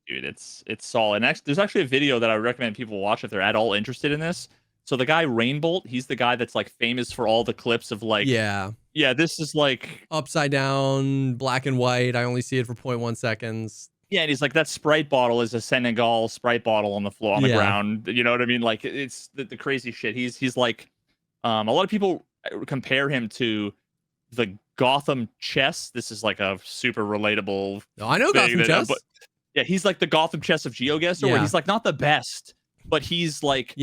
Dude, it's solid. And there's actually a video that I recommend people watch if they're at all interested in this. So the guy Rainbolt, he's the guy that's like famous for all the clips of like, yeah, this is like upside down, black and white. I only see it for 0.1 seconds. Yeah, and he's like, that Sprite bottle is a Senegal Sprite bottle on the floor, on the ground. You know what I mean? Like, it's the crazy shit. He's like, a lot of people compare him to the Gotham Chess. This is like a super relatable. I know Gotham Chess. But yeah, he's like the Gotham Chess of GeoGuessr, where he's like not the best, but he's like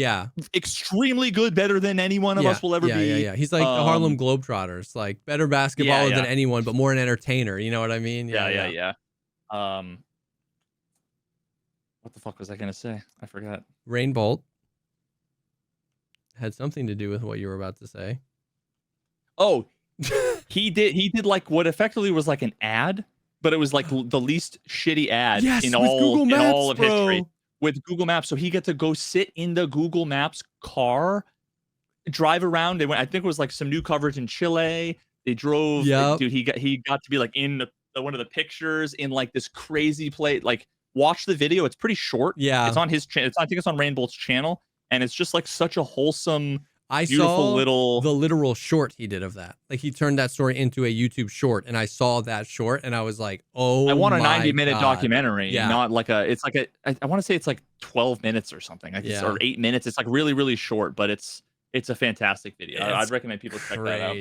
extremely good, better than any one of us will ever be. Yeah. He's like the Harlem Globetrotters, like better basketballer than anyone, but more an entertainer. You know what I mean? Yeah. What the fuck was I gonna say? I forgot. Rainbolt had something to do with what you were about to say. Oh, he did like what effectively was like an ad, but it was like the least shitty ad in all of history with Google Maps. So he got to go sit in the Google Maps car, drive around. They went. I think it was like some new coverage in Chile. They drove. Dude, he got to be like in one of the pictures in like this crazy plate. Like, watch the video. It's pretty short. Yeah, it's on his channel. I think it's on Rainbolt's channel, and it's just like such a wholesome. I saw the literal short he did of that. Like, he turned that story into a YouTube short, and I saw that short, and I was like, "Oh, I want a my 90-minute documentary, yeah. not like a." It's like I want to say it's like 12 minutes or something, like or 8 minutes. It's like really, really short, but it's a fantastic video. I'd recommend people check that out.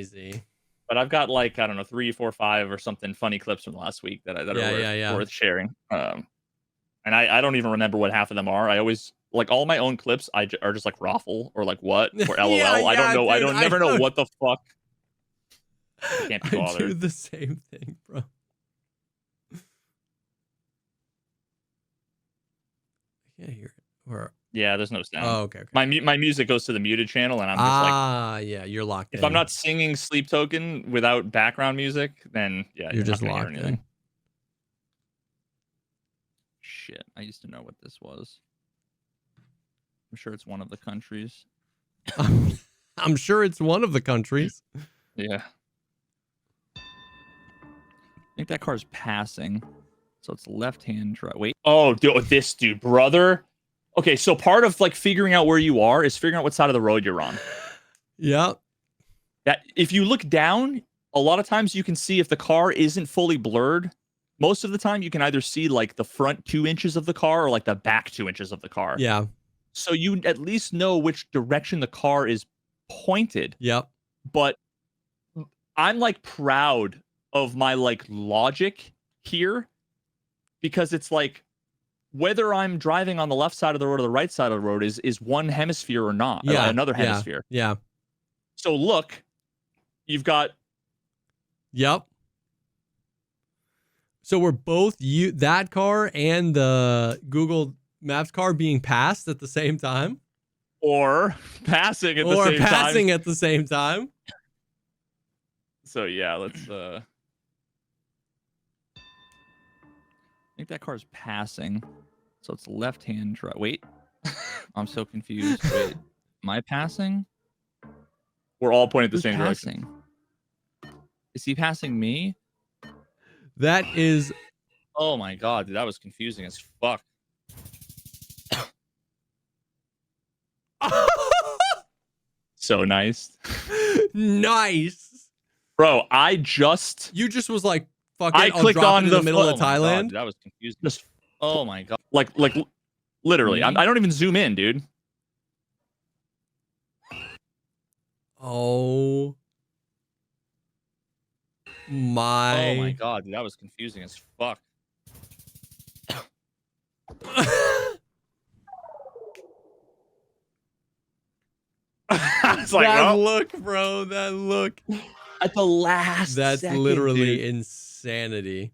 But I've got like, I don't know, 3, 4, 5 or something funny clips from last week that are worth sharing. And I don't even remember what half of them are. I always like all my own clips. Are just like raffle or like what or LOL. I don't know. Dude, I never know what the fuck. I can't be bothered. I do the same thing, bro. I can't hear it. Yeah, there's no sound. Oh, okay. My music goes to the muted channel, and I'm just like, yeah, you're locked in. If I'm not singing Sleep Token without background music, then you're just locked in. Shit, I used to know what this was. I'm sure it's one of the countries. I'm sure it's one of the countries. Yeah. I think that car's passing. So it's left-hand drive. Wait. Oh, this dude, brother. Okay, so part of like figuring out where you are is figuring out what side of the road you're on. Yeah. That if you look down, a lot of times you can see if the car isn't fully blurred. Most of the time, you can either see like the front 2 inches of the car or like the back 2 inches of the car. Yeah. So you at least know which direction the car is pointed. Yep. But I'm like proud of my like logic here, because it's like whether I'm driving on the left side of the road or the right side of the road is one hemisphere or not. Yeah. Another hemisphere. Yeah. So look, you've got. Yep. So we're both that car and the Google Maps car being passed at the same time, or passing at the same time. Or passing at the same time. So yeah, let's. I think that car's passing, so it's left-hand drive. Wait, I'm so confused. Wait, am I passing? We're all pointing the same direction. Is he passing me? That is. Oh my god, dude, that was confusing as fuck. So nice. Nice. Bro, I just You just was like, fuck it, I I'll clicked drop on it in the middle of my God, Thailand. dude, I was confused. Just oh my God, like literally, Me? I don't even zoom in, dude. Oh my. Oh my God, dude, that was confusing as fuck. It's like, that well, look, bro. That look. at the last That's second, literally dude. insanity.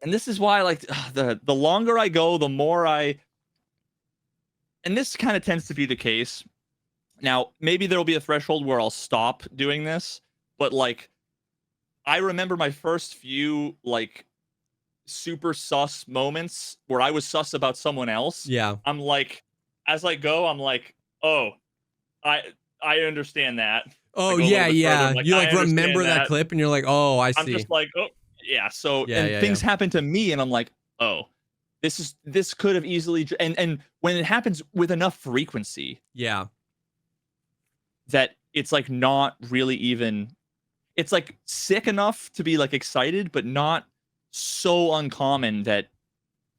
And this is why, like, the longer I go, the more I. And this kind of tends to be the case. Now, maybe there will be a threshold where I'll stop doing this, but like, I remember my first few like super sus moments where I was sus about someone else. Yeah. I'm like, as I go, I'm like, oh, I understand that. Oh I go a yeah, little bit further, yeah. I'm like, You I like remember understand that clip and you're like, oh, I I'm see. just like, oh yeah. So Yeah, and yeah, things yeah. happen to me, and I'm like, oh, this could have easily and when it happens with enough frequency Yeah. that it's like not really even, it's like sick enough to be like excited, but not so uncommon that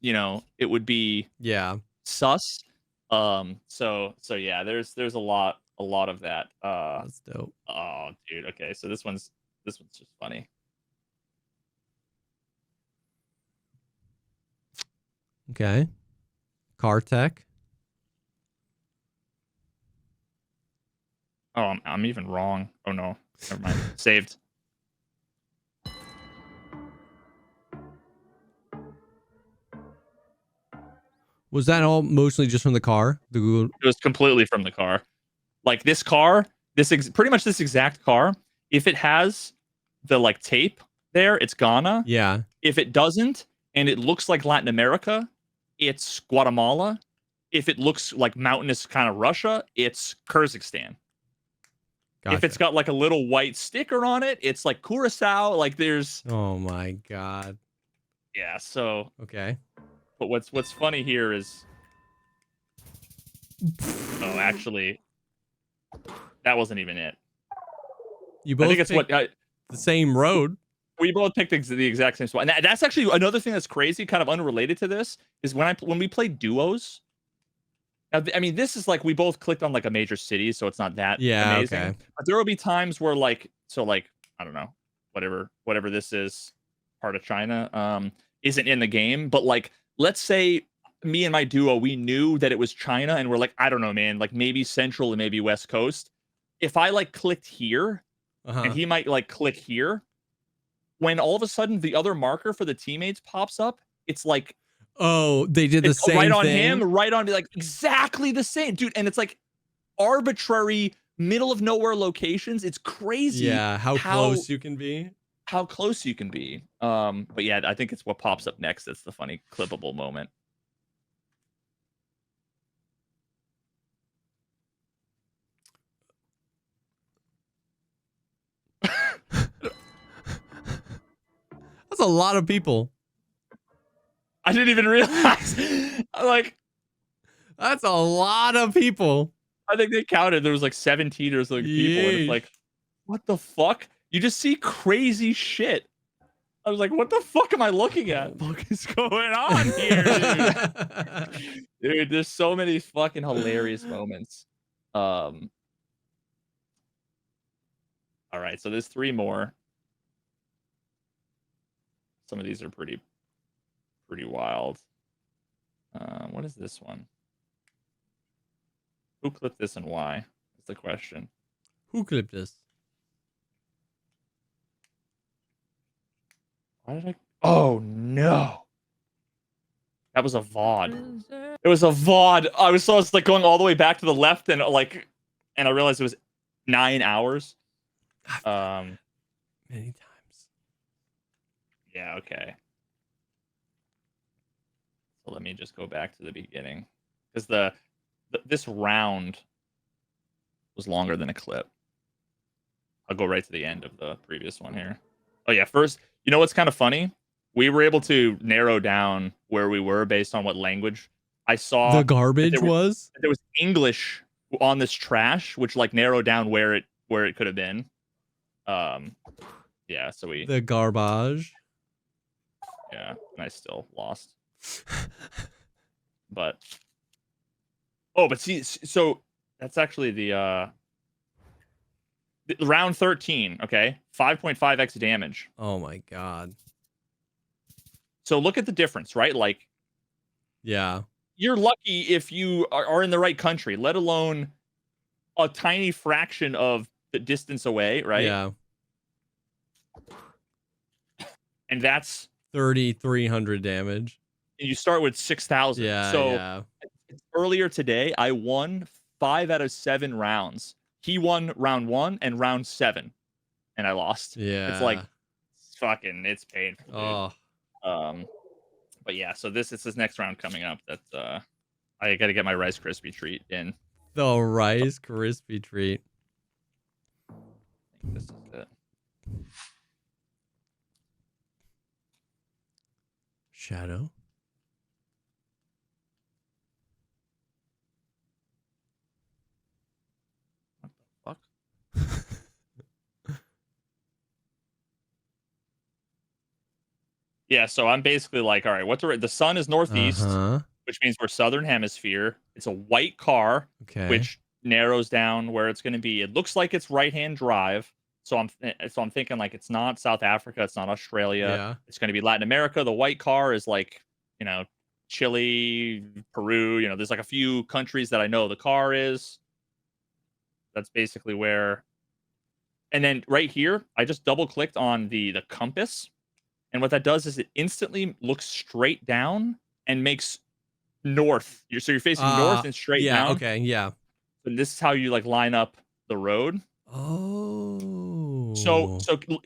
it would be Yeah. sus. So yeah, there's a lot of that. That's dope. Oh dude, okay, so this one's just funny. Okay. Car tech. Oh, I'm even wrong. Oh no, never mind. Saved. Was that all mostly just from the car? The Google. It was completely from the car. Like this car, pretty much this exact car. If it has the like tape there, it's Ghana. Yeah. If it doesn't, and it looks like Latin America, it's Guatemala. If it looks like mountainous kind of Russia, it's Kyrgyzstan. Gotcha. If it's got like a little white sticker on it, it's like Curacao. Like there's. Oh my God. Yeah. So. Okay. But what's funny here is. Oh, actually, that wasn't even it. You both I think it's what the same road. We both picked the exact same spot, and that's actually another thing that's crazy, kind of unrelated to this, is when we play duos. Now, I mean, this is like we both clicked on like a major city, so it's not that amazing. Okay. But there will be times where like I don't know, whatever this is, part of China, isn't in the game. But like, let's say me and my duo, we knew that it was China, and we're like, I don't know, man, like maybe Central and maybe West Coast. If I like clicked here, and he might like click here. When all of a sudden the other marker for the teammates pops up, it's like, oh, they did the same right on thing? him, right on me, like exactly the same, dude. And it's like arbitrary, middle of nowhere locations. It's crazy. Yeah, how close you can be. How close you can be. But yeah, I think it's what pops up next. That's the funny clippable moment. That's a lot of people. I didn't even realize. Like, that's a lot of people. I think they counted. There was like 17 or so people, and it's like, what the fuck? You just see crazy shit. I was like, what the fuck am I looking at? What is going on here, dude? Dude, there's so many fucking hilarious moments. All right, so there's 3 more. Some of these are pretty wild. What is this one? Who clipped this and why? That's the question. Who clipped this? Why did I? Oh no! That was a VOD. It was a VOD. I was like going all the way back to the left, and I realized it was 9 hours. Many times. Yeah. Okay. So let me just go back to the beginning, because this round was longer than a clip. I'll go right to the end of the previous one here. Oh yeah, first, you know what's kind of funny? We were able to narrow down where we were based on what language I saw. The garbage was? There was English on this trash, which like narrowed down where it could have been. Yeah, so we The garbage. yeah, and I still lost. But but see, so that's actually the round 13, okay? 5.5x damage. Oh my god. So look at the difference, right? Like, yeah, you're lucky if you are in the right country, let alone a tiny fraction of the distance away, right? Yeah. And that's 3,300 damage. And you start with 6,000. Yeah, so yeah. Earlier today, I won 5 out of 7 rounds. He won round 1 and round 7, and I lost. Yeah. It's like it's painful. Dude. Oh. But yeah, so it's this next round coming up that I got to get my Rice Krispie treat in. The Rice Krispie treat. I think this is it. Shadow. What the fuck? Yeah, so I'm basically like, all right, the sun is northeast, which means we're southern hemisphere. It's a white car, which narrows down where it's going to be. It looks like it's right-hand drive, so I'm thinking like it's not South Africa, it's not Australia. Yeah. It's going to be Latin America. The white car is like, Chile, Peru. There's like a few countries that I know the car is. That's basically where. And then right here, I just double-clicked on the compass. And what that does is it instantly looks straight down and makes north. So you're facing north and straight down. Okay, yeah. And this is how you like line up the road. Oh. So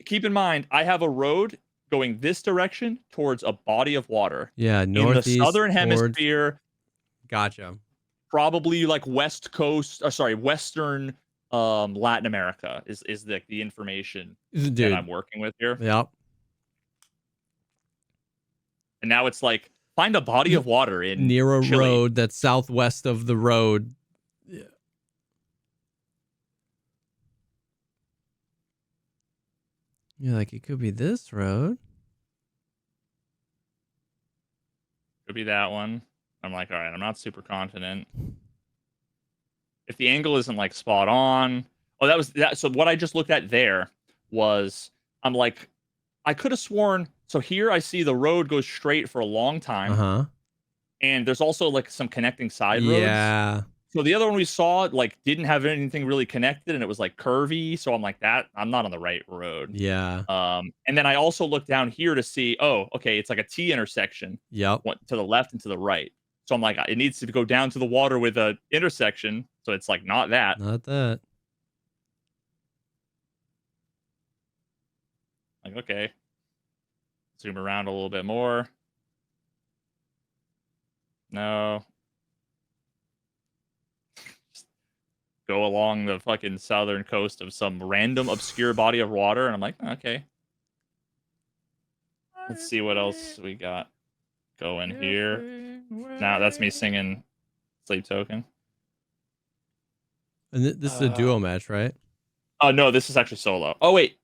keep in mind, I have a road going this direction towards a body of water. Yeah, northeast. In the southern hemisphere. Gotcha. Probably like western Latin America is the information that I'm working with here. Yep. And now it's like, find a body of water in near a Chile. road that's southwest of the road. Yeah. Yeah, like it could be this road. Could be that one. I'm like, all right, I'm not super confident. If the angle isn't like spot on. Oh, that was that. So what I just looked at there was, I'm like, I could have sworn. So here I see the road goes straight for a long time. And there's also like some connecting side roads. Yeah. So the other one we saw like didn't have anything really connected, and it was like curvy. So I'm like, I'm not on the right road. Yeah. And then I also looked down here to see, it's like a T intersection. Yep. To the left and to the right. So I'm like, it needs to go down to the water with a intersection. So it's like not that. Not that. Like, okay. Zoom around a little bit more. No. Just go along the fucking southern coast of some random obscure body of water. And I'm like, okay. Let's see what else we got going here. Now that's me singing Sleep Token. And this is a duo match, right? Oh, no, this is actually solo. Oh, wait.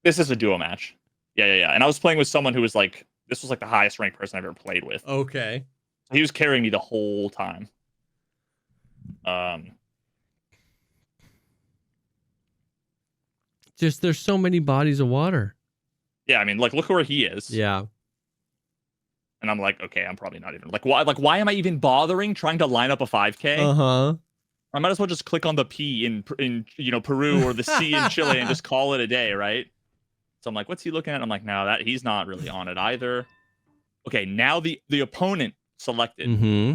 This is a duo match. Yeah. And I was playing with someone who was like, this was like the highest ranked person I've ever played with. Okay. He was carrying me the whole time. Just there's so many bodies of water. Yeah, I mean, like, look where he is. Yeah. And I'm like, okay, I'm probably not even like, why am I even bothering trying to line up a 5K? I might as well just click on the P in Peru or the C in Chile and just call it a day, right? So I'm like, what's he looking at? I'm like, no, he's not really on it either. Okay, now the opponent selected. Mm-hmm.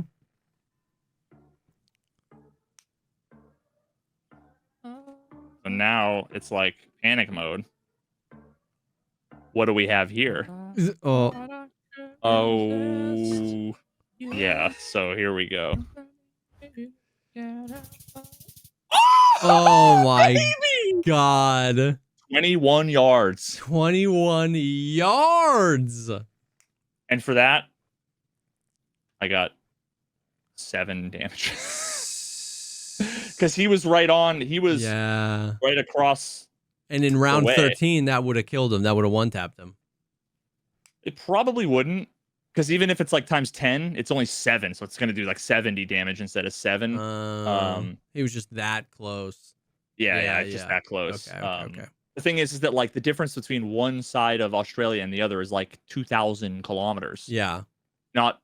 So now it's like panic mode. What do we have here? Oh, yeah. So here we go. Oh my god. 21 yards. 21 yards. And for that, I got 7 damage. Because he was right on. He was right across And in round away. 13, that would have killed him. That would have one-tapped him. It probably wouldn't, because even if it's like times 10, it's only 7, so it's gonna do like 70 damage instead of 7. He was just that close. Yeah, just that close. Okay. The thing is that like the difference between one side of Australia and the other is like 2,000 kilometers. Yeah. Not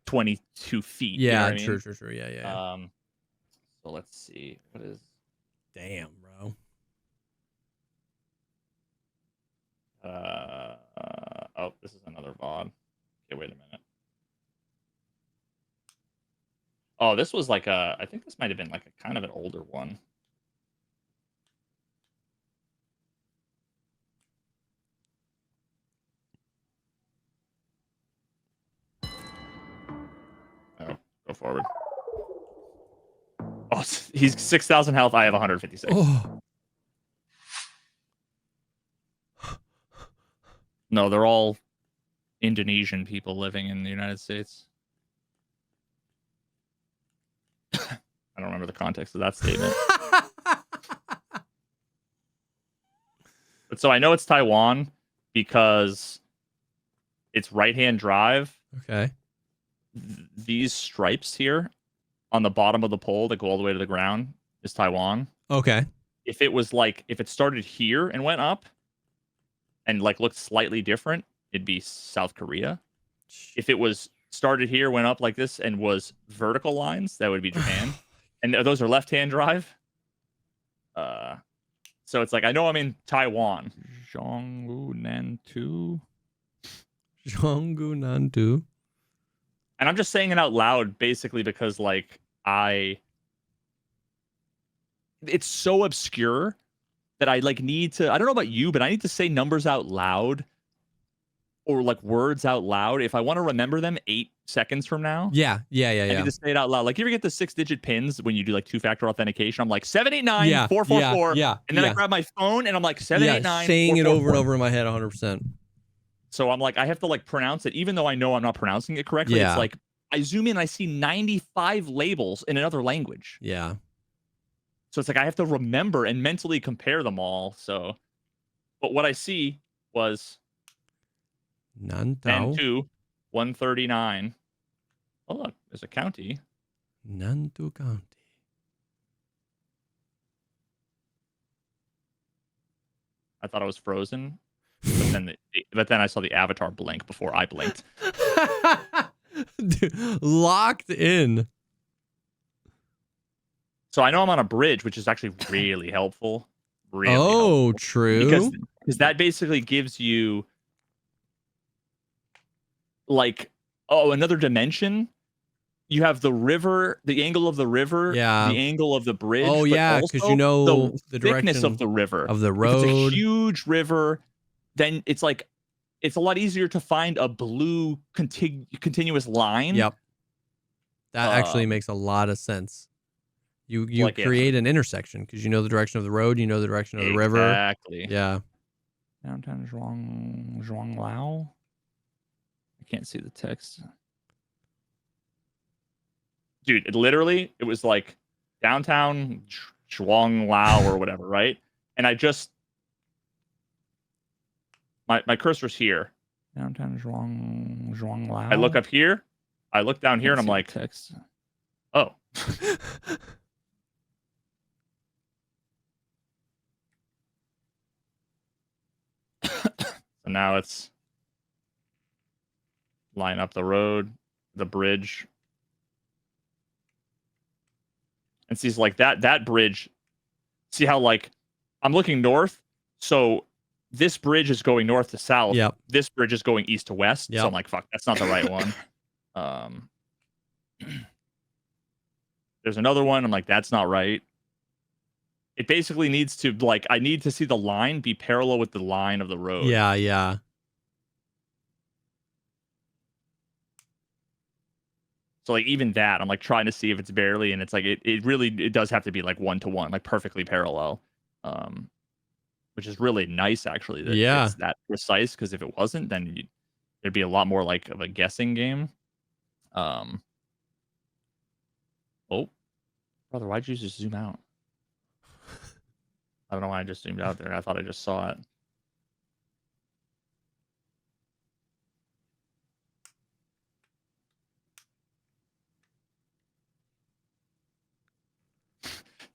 22 feet. Yeah, you know what I mean? true. Yeah. So let's see. What is... Damn, bro. Oh, this is another VOD. Okay, wait a minute. Oh, this was like I think this might have been like a kind of an older one. Oh, go forward. Oh, he's 6,000 health. I have 156. Oh. No, they're all Indonesian people living in the United States. I don't remember the context of that statement. But so I know it's Taiwan because it's right-hand drive. Okay. These stripes here on the bottom of the pole that go all the way to the ground is Taiwan. Okay. If it started here and went up and like looked slightly different, it'd be South Korea. If it was started here, went up like this, and was vertical lines, that would be Japan. And those are left-hand drive. So it's like, I know I'm in Taiwan. Zhongguo Zhongguo. And I'm just saying it out loud basically because like it's so obscure that I like need to, I don't know about you, but I need to say numbers out loud or like words out loud if I want to remember them 8 seconds from now. Yeah. I need to say it out loud. Like, you ever get the 6-digit pins when you do like 2-factor authentication? I'm like 789 444. Yeah. And then I grab my phone and I'm like 789. Saying it over and over in my head 100%. So I'm like, I have to like pronounce it, even though I know I'm not pronouncing it correctly. Yeah. It's like I zoom in, I see 95 labels in another language. Yeah. So it's like I have to remember and mentally compare them all. So, but what I see was Nantao. 10-2, 139. Oh, look, there's a county. Nantu County. I thought I was frozen, but then I saw the avatar blink before I blinked. Dude, locked in. So I know I'm on a bridge, which is actually really helpful. Really helpful. True. Because that basically gives you like, another dimension. You have the river, the angle of the river, the angle of the bridge. Oh, yeah, because you know the thickness of the river. Of the road. If it's a huge river, then it's like, it's a lot easier to find a blue continuous line. Yep. That actually makes a lot of sense. You like, create an intersection because you know the direction of the road, you know the direction of the river. Exactly. Yeah. Downtown Zhuanglao. I can't see the text. Dude, it was like downtown Zhuanglao or whatever, right? And I just my cursor's here. Downtown Zhuanglao. I look up here, I look down here, and I'm like, text. Oh. So now it's line up the road, the bridge. And sees like that bridge. See how like I'm looking north, so this bridge is going north to south. Yep. This bridge is going east to west. Yep. So I'm like, fuck, that's not the right one. There's another one. I'm like, that's not right. It basically needs to like, I need to see the line be parallel with the line of the road. Yeah. So like even that, I'm like trying to see if it's barely, and it's like it does have to be like 1-to-1, like perfectly parallel, which is really nice actually. That it's that precise, because if it wasn't, then there'd be a lot more like of a guessing game. Oh, brother, why'd you just zoom out? I don't know why I just zoomed out there. I thought I just saw it.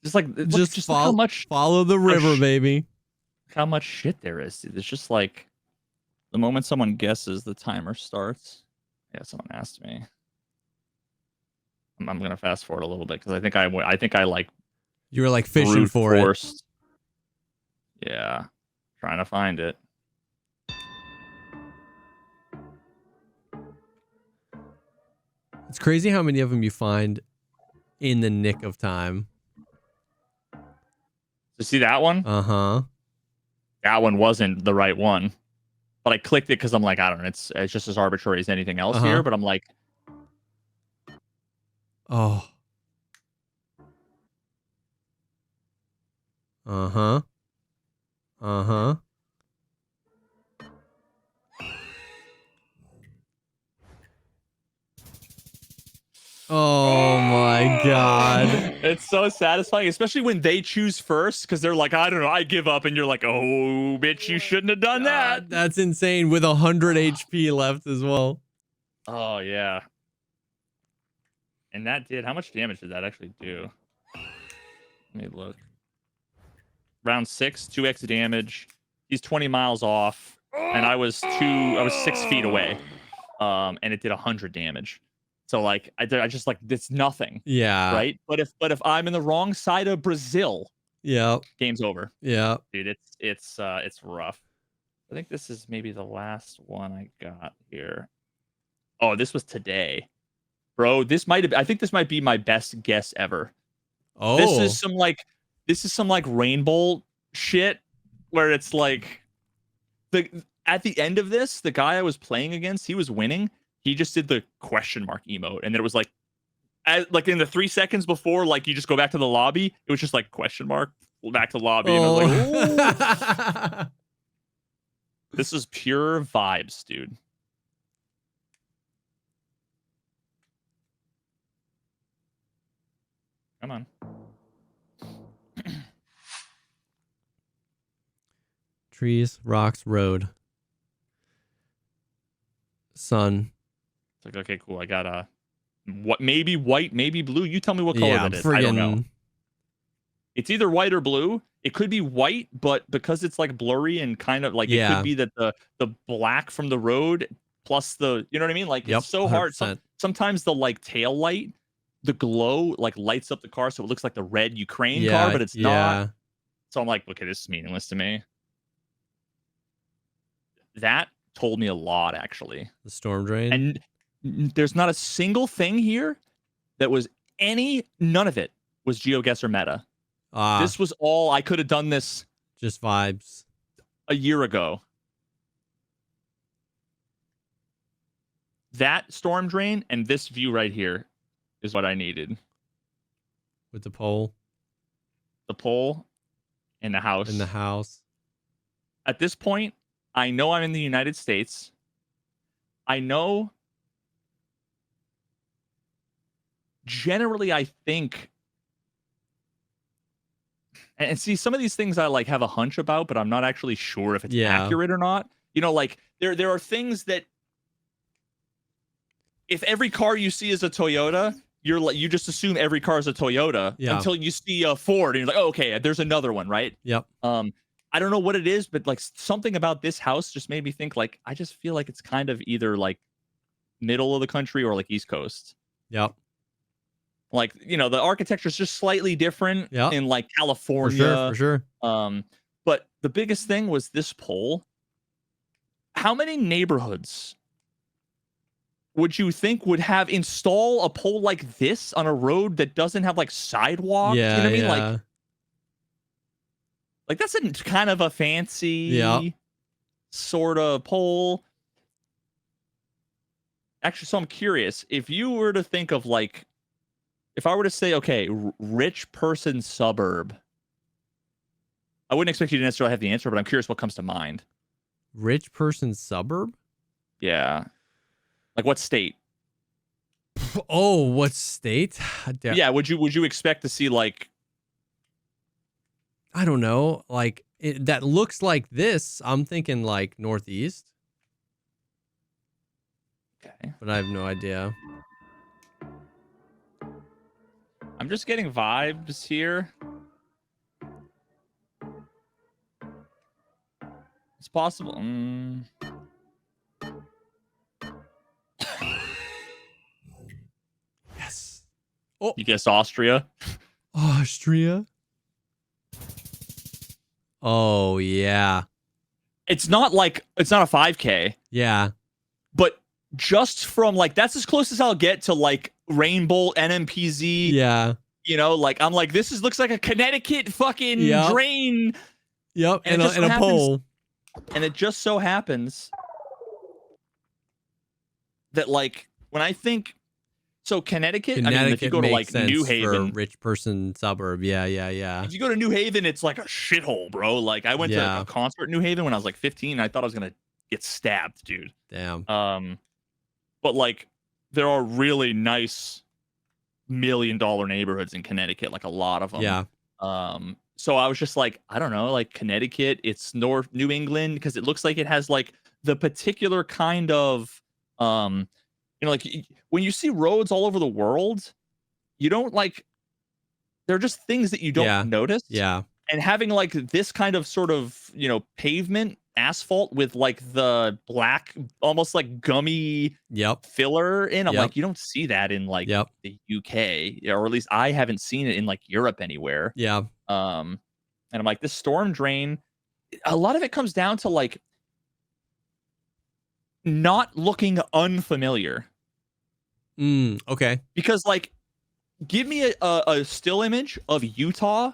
Just like just how much follow the river, baby. How much shit there is. Dude. It's just like the moment someone guesses, the timer starts. Yeah, someone asked me. I'm gonna fast forward a little bit because I think I like. You were like fishing for it. Yeah, trying to find it. It's crazy how many of them you find in the nick of time. So see that one? Uh-huh. That one wasn't the right one. But I clicked it because I'm like, I don't know, it's just as arbitrary as anything else here, but I'm like, oh. Uh-huh. Uh-huh. Oh my god. It's so satisfying, especially when they choose first, because they're like, I don't know, I give up, and you're like, oh, bitch, you shouldn't have done that. That's insane, with 100 HP left as well. Oh, yeah. And that did, how much damage did that actually do? Let me look. Round 6, 2x damage. He's 20 miles off, and I was 6 feet away. And it did 100 damage. So like I just like it's nothing. Yeah. Right. But if I'm in the wrong side of Brazil, yeah, game's over. Yeah. Dude, it's rough. I think this is maybe the last one I got here. Oh, this was today. Bro, I think this might be my best guess ever. Oh. This is some like rainbow shit where it's like at the end of this, the guy I was playing against, he was winning. He just did the question mark emote, and then it was like in the 3 seconds before, like you just go back to the lobby, it was just like question mark back to lobby, and I was like, ooh. This is pure vibes, dude. Come on. Trees, rocks, road, sun. It's like, okay, cool. I got what? Maybe white, maybe blue. You tell me what color that is. I don't know. It's either white or blue. It could be white, but because it's like blurry and kind of like it could be that the black from the road plus the, you know what I mean? Like it's so 100%. Hard. Sometimes the like tail light, the glow like lights up the car so it looks like the red Ukraine car, but it's not. So I'm like, okay, this is meaningless to me. That told me a lot, actually. The storm drain. And there's not a single thing here that was none of it was GeoGuessr meta. This was all, I could have done this just vibes a year ago. That storm drain and this view right here is what I needed. With the pole. The pole and the house. In the house. At this point, I know I'm in the United States. I know generally I think, and see, some of these things I like have a hunch about, but I'm not actually sure if it's accurate or not. You know, like there are things that if every car you see is a Toyota, you just assume every car is a Toyota until you see a Ford and you're like, oh, okay, there's another one, right? Yep. I don't know what it is, but like something about this house just made me think like I just feel like it's kind of either like middle of the country or like East Coast. Yep. Like, you know, the architecture is just slightly different in like California. For sure. But the biggest thing was this pole. How many neighborhoods would you think would have install a pole like this on a road that doesn't have like sidewalk? Yeah, you know what I mean? Like that's a kind of a fancy sort of pole. Actually, so I'm curious, if you were to think of like, if I were to say, okay, rich person suburb, I wouldn't expect you to necessarily have the answer, but I'm curious what comes to mind. Rich person suburb? Yeah. Like what state? Oh, what state? Yeah, would you expect to see like I don't know, like that looks like this. I'm thinking like northeast. Okay. But I have no idea. I'm just getting vibes here. It's possible. Yes. Oh, You guess Austria? Austria. Oh, yeah. It's not a 5K. Yeah. But just from like, that's as close as I'll get to like Rainbow NMPZ. Yeah. You know, like I'm like, looks like a Connecticut fucking drain. Yep. And a pole. And it just so happens that like when I think Connecticut, I mean, if you go to like New Haven, for a rich person suburb. Yeah. if you go to New Haven, it's like a shithole, bro. Like I went to a concert in New Haven when I was like 15. And I thought I was gonna get stabbed, dude. Damn. But like there are really nice $1 million neighborhoods in Connecticut, like a lot of them. Yeah. So I was just like, I don't know, like Connecticut, it's North New England because it looks like it has like the particular kind of like when you see roads all over the world, you don't like, they're just things that you don't notice. Yeah. And having like this kind of sort of, pavement asphalt with like the black, almost like gummy filler in, I'm like, you don't see that in like the UK, or at least I haven't seen it in like Europe anywhere. Yeah. And I'm like, this storm drain, a lot of it comes down to like not looking unfamiliar. Okay. Because like, give me a still image of Utah,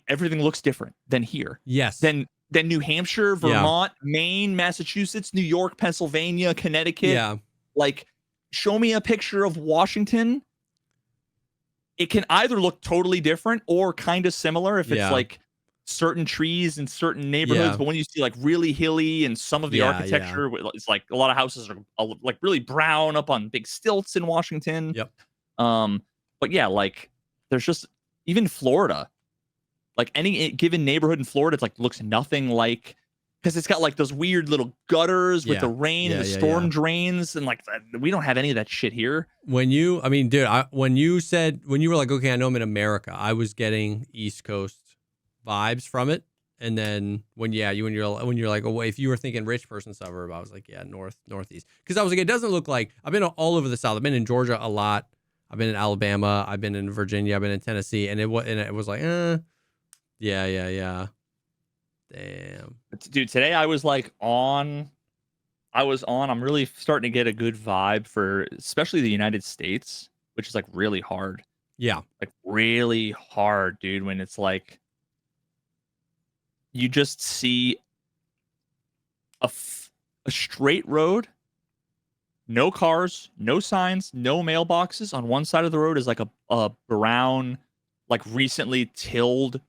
everything looks different than here. Yes. Than New Hampshire, Vermont, Maine, Massachusetts, New York, Pennsylvania, Connecticut. Yeah. Like, show me a picture of Washington. It can either look totally different or kind of similar if it's like certain trees in certain neighborhoods. But when you see like really hilly and some of the architecture, it's like a lot of houses are like really brown up on big stilts in Washington. Yep. But yeah, like there's just even Florida, like any given neighborhood in Florida, it's like looks nothing like, because it's got like those weird little gutters with the rain and the storm drains, and like we don't have any of that shit here. When you were like, okay, I know I'm in America, I was getting East Coast vibes from it. And then when you're like, oh, if you were thinking rich person suburb, I was like, yeah, northeast. Because I was like, it doesn't look like, I've been all over the South. I've been in Georgia a lot. I've been in Alabama. I've been in Virginia. I've been in Tennessee. And it was like, yeah. Damn. Dude, today I was on, I'm really starting to get a good vibe for especially the United States, which is like really hard. Yeah. Like really hard, dude, when it's like, you just see a straight road, no cars, no signs, no mailboxes. On one side of the road is like a brown, like recently tilled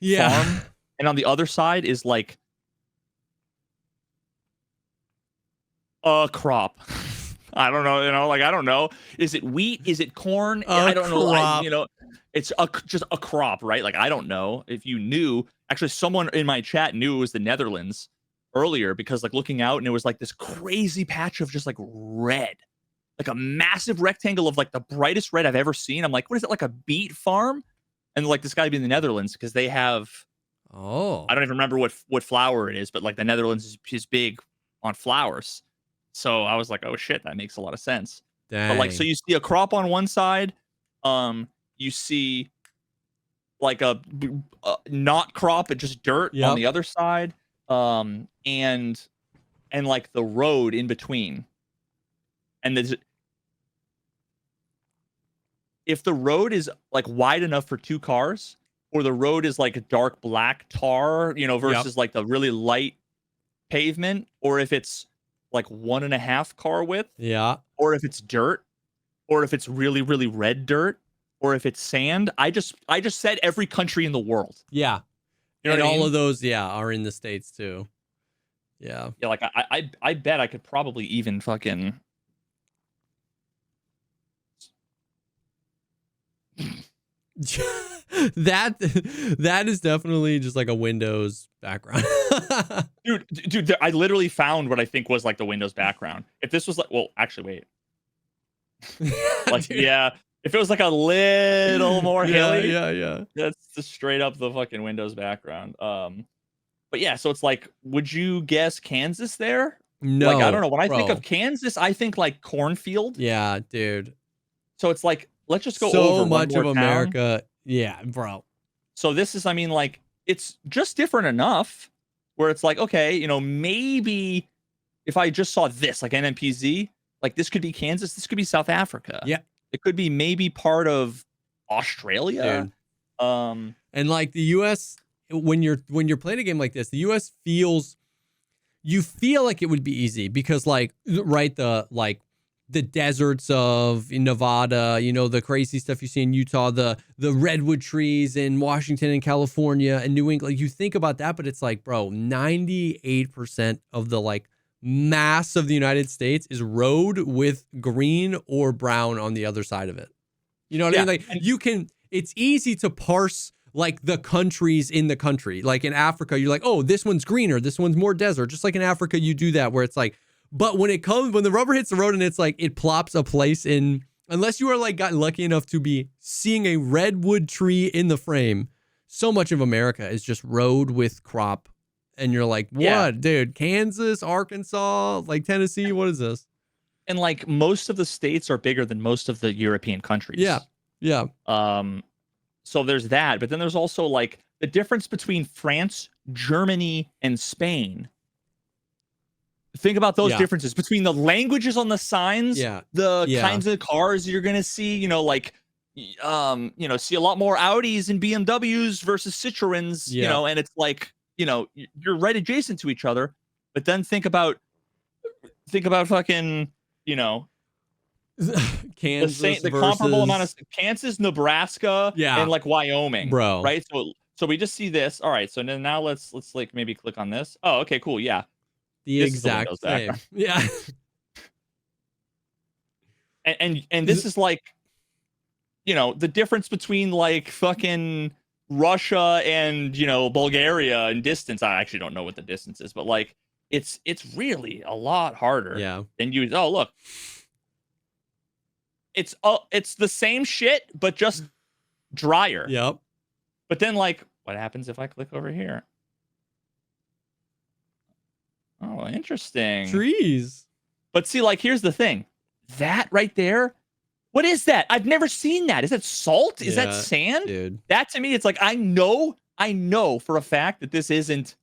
farm. And on the other side is like a crop. I don't know, like, I don't know. Is it wheat? Is it corn? I don't know. It's just a crop, right? Like, I don't know if you knew. Actually, someone in my chat knew it was the Netherlands earlier, because like looking out and it was like this crazy patch of just like red, like a massive rectangle of like the brightest red I've ever seen. I'm like, what is it, like a beet farm? And like this guy be in the Netherlands because they have, I don't even remember what flower it is, but like the Netherlands is big on flowers. So I was like, oh shit, that makes a lot of sense. Dang. But like, so you see a crop on one side, you see like a not crop, but just dirt on the other side, and like the road in between. And if the road is like wide enough for two cars, or the road is like a dark black tar, versus like the really light pavement, or if it's like 1.5 car width, or if it's dirt, or if it's really, really red dirt, or if it's sand. I just said every country in the world. Yeah. You know and what I mean? all of those, are in the States too. Yeah. Yeah, like I bet I could probably even fucking that is definitely just like a Windows background. dude, I literally found what I think was like the Windows background. If this was like, well, actually, wait. Like, Dude. yeah, if it was like a little more hilly, yeah. that's just straight up the fucking Windows background. But yeah, so it's like, would you guess Kansas there? No, like, I don't know. When I think bro. of Kansas, I think like cornfield. Yeah, dude. So it's like, let's just go so over much one more of town. America. Yeah, bro. So this is, I mean, like, it's just different enough where it's like, okay, you know, maybe if I just saw this, like NMPZ, like this could be Kansas, this could be South Africa. Yeah. It could be maybe part of Australia. Dude. And like the US, when you're playing a game like this, the US you feel like it would be easy because like, right, the deserts of Nevada, you know, the crazy stuff you see in Utah, the redwood trees in Washington and California and New England. Like, you think about that, but it's like, bro, 98% of the like mass of the United States is road with green or brown on the other side of it. You know what I mean? Like, it's easy to parse like the countries in the country. Like in Africa, you're like, oh, this one's greener, this one's more desert. Just like in Africa, you do that where it's like, but when the rubber hits the road and it's like, it plops a place in, unless you are like gotten lucky enough to be seeing a redwood tree in the frame, so much of America is just road with crop. And you're like, what, dude? Kansas, Arkansas, like Tennessee, what is this? And like most of the states are bigger than most of the European countries. Yeah. So there's that, but then there's also like the difference between France, Germany, and Spain. Think about those differences between the languages on the signs, the kinds of cars you're gonna see. You know, like, see a lot more Audis and BMWs versus Citroens. You know, and it's like, you know, you're right adjacent to each other. But then think about fucking, you know, Kansas, the comparable amount of Kansas, Nebraska, and like Wyoming, bro. Right. So we just see this. All right. So then now let's like maybe click on this. Oh, okay, cool. Yeah. The exact same. Yeah. and this is like, you know, the difference between like fucking Russia and, you know, Bulgaria in distance. I actually don't know what the distance is, but like it's really a lot harder. Yeah. Than you. Oh, look. It's the same shit, but just drier. Yep. But then like, what happens if I click over here? Oh, interesting. Trees. But see, like, here's the thing. That right there, what is that? I've never seen that. Is that salt? Is that sand? Dude. That to me, it's like, I know for a fact that this isn't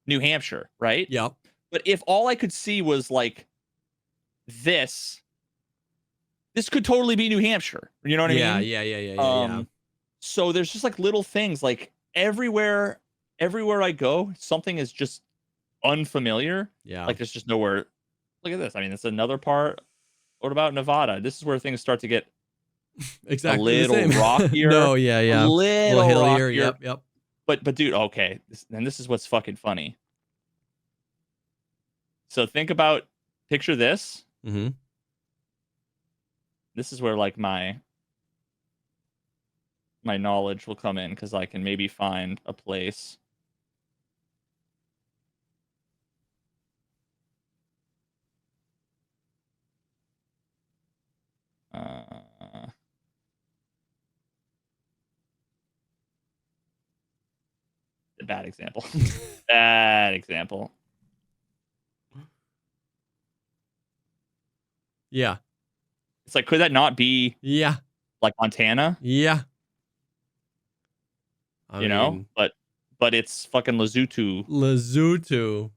New Hampshire, right? Yep. But if all I could see was like this could totally be New Hampshire. You know what I mean? Yeah. So there's just like little things, like everywhere I go, something is just unfamiliar. Yeah. Like there's just nowhere. Look at this. I mean, it's another part. What about Nevada? This is where things start to get exactly a little rockier. No, yeah. A little hillier. rockier. Yep. But dude, okay. This is what's fucking funny. So picture this. Mm-hmm. This is where like my knowledge will come in, because I can maybe find a place. Bad example. Bad example. Yeah. It's like, could that not be like Montana? Yeah. You know? But it's fucking Lesotho.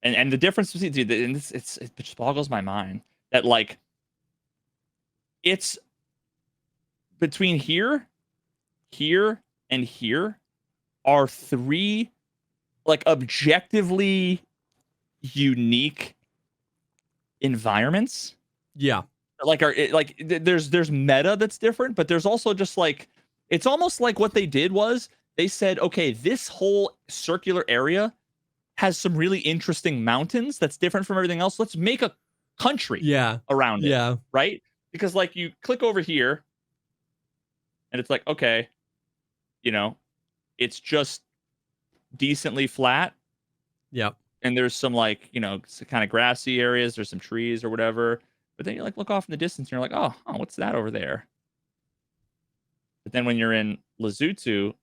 And the difference between, dude, and it just boggles my mind that like it's between here, and here are three like objectively unique environments. Yeah. Like there's meta that's different, but there's also just like, it's almost like what they did was they said, okay, this whole circular area has some really interesting mountains that's different from everything else. Let's make a country around it. Yeah. Right? Because like you click over here And it's like, okay, it's just decently flat. Yep. And there's some like, kind of grassy areas. There's some trees or whatever. But then you like look off in the distance and you're like, oh, what's that over there? But then when you're in Lesotho,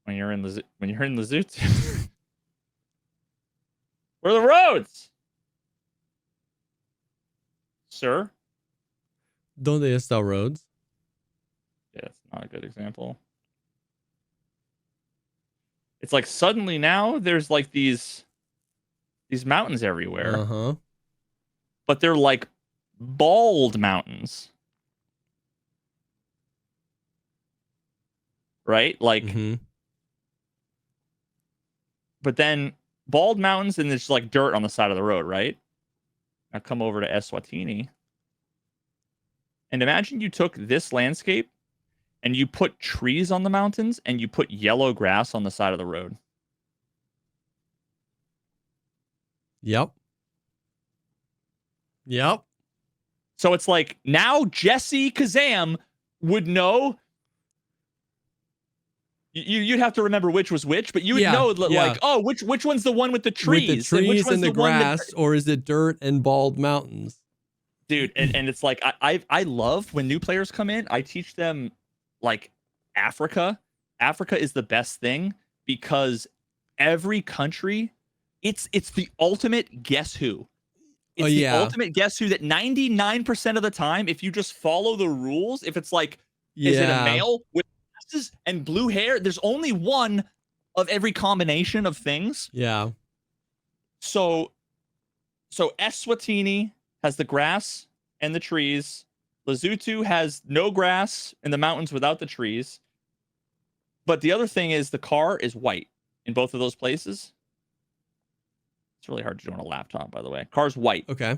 where are the roads? Sir? Donde está roads? Yeah, that's not a good example. It's like suddenly now there's like these mountains everywhere. Uh-huh. But they're like bald mountains. Right? Like, but then bald mountains and there's like dirt on the side of the road, right? Now come over to Eswatini. And imagine you took this landscape and you put trees on the mountains and you put yellow grass on the side of the road. Yep. So it's like now JesseKazam would know. You'd have to remember which was which, but you would know like, oh, which one's the one with the trees? With the trees and the grass, or is it dirt and bald mountains? Dude, and it's like I love when new players come in, I teach them like Africa. Africa is the best thing because every country, it's the ultimate guess who. It's the ultimate guess who that 99% of the time, if you just follow the rules, if it's like, is it a male with glasses and blue hair? There's only one of every combination of things. Yeah. So Eswatini has the grass and the trees. Lesotho has no grass and the mountains without the trees. But the other thing is the car is white in both of those places. It's really hard to do on a laptop, by the way. Car's white. Okay.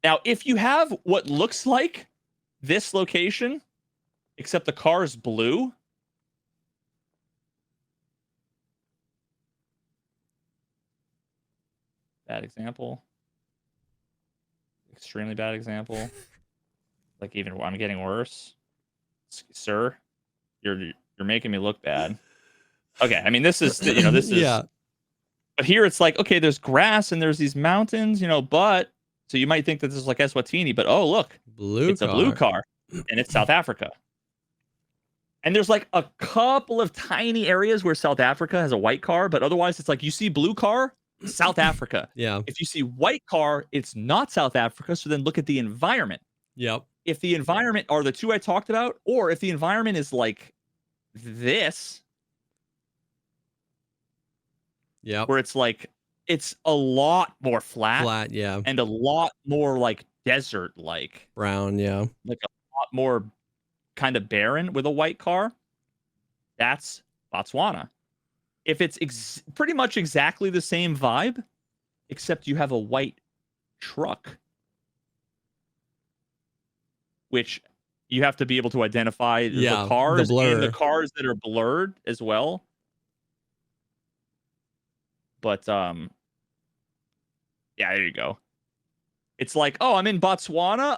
Now, if you have what looks like this location, except the car is blue, bad example. Extremely bad example. Like even I'm getting worse. Sir, you're making me look bad. Okay, I mean this is this is yeah. But here it's like, okay, there's grass and there's these mountains, but so you might think that this is like Eswatini, but oh look, it's a blue car and it's South Africa. And there's like a couple of tiny areas where South Africa has a white car, but otherwise it's like you see blue car, South Africa. Yeah. If you see white car, it's not South Africa. So then look at the environment. Yep. If the environment are the two I talked about, or if the environment is like this, where it's like it's a lot more flat, yeah, and a lot more like desert, like brown, yeah, like a lot more kind of barren with a white car. That's Botswana. If it's pretty much exactly the same vibe, except you have a white truck, which you have to be able to identify the cars and the cars that are blurred as well. But yeah, there you go. It's like, oh, I'm in Botswana.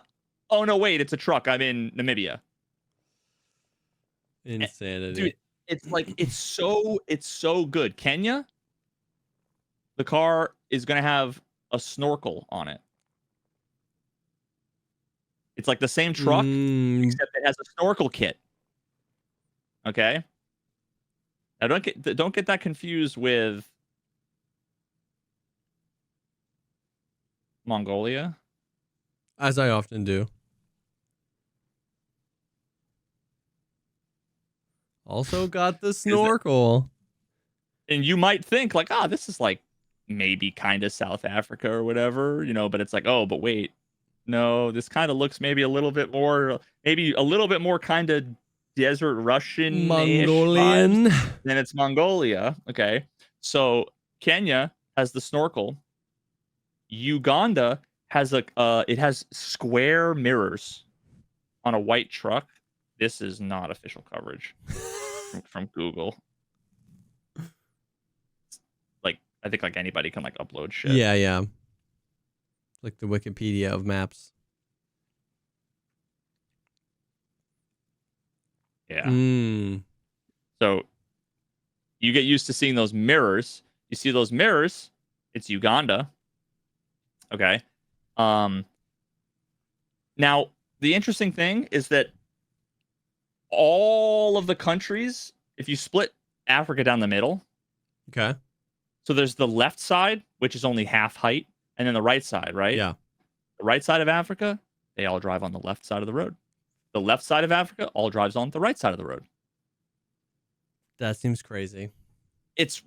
Oh no, wait, it's a truck. I'm in Namibia. Insanity. Dude, it's like it's so good. Kenya, the car is gonna have a snorkel on it. It's like the same truck, except it has a snorkel kit. Okay. Now don't get that confused with Mongolia, as I often do. Also got the snorkel. And you might think like, this is like maybe kind of South Africa or whatever, but it's like, oh, but wait, no, this kind of looks maybe a little bit more kind of desert Russian Mongolian than it's Mongolia. Okay. So Kenya has the snorkel. Uganda has it has square mirrors on a white truck. This is not official coverage from Google. Like I think like anybody can like upload shit. Yeah. Like the Wikipedia of maps. Yeah. Mm. So you get used to seeing those mirrors. You see those mirrors, it's Uganda. Okay. Now the interesting thing is that all of the countries, if you split Africa down the middle, Okay. so there's the left side, which is only half height, and then the right side, right? Yeah. The right side of Africa, they all drive on the left side of the road. The left side of Africa all drives on the right side of the road. That seems crazy. It's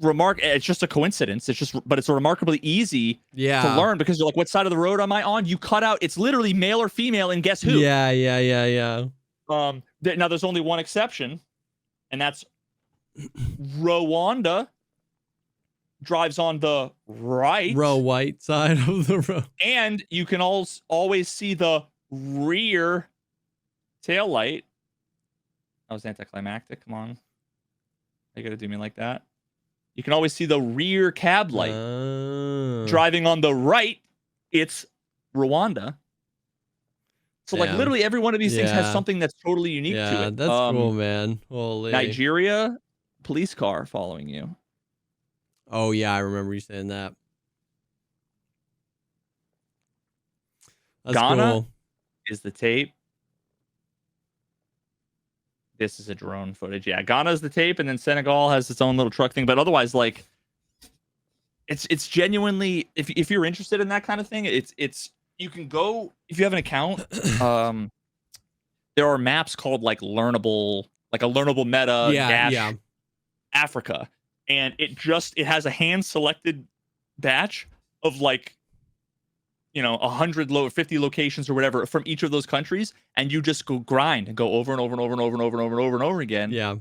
just a coincidence. But it's remarkably easy Yeah. to learn because you're like, what side of the road am I on? You cut out, it's literally male or female, and guess who? Yeah. Now there's only one exception, and that's Rwanda drives on the right. White side of the road. And you can always see the rear tail light. That was anticlimactic. Come on. You gotta do me like that. You can always see the rear cab light. Driving on the right, it's Rwanda. So like literally every one of these things has something that's totally unique to it. Yeah, that's cool, man. Holy. Nigeria, police car following you. Oh yeah, I remember you saying that. That's Ghana cool. is the tape. This is a drone footage. Yeah, Ghana is the tape, and then Senegal has its own little truck thing. But otherwise, like, it's genuinely, if you're interested in that kind of thing, it's you can go if you have an account. There are maps called like learnable meta dash Africa, and it has a hand selected batch of like 150 locations or whatever from each of those countries, and you just go grind and go over and over and over and over and over and over and over and over again. Yeah.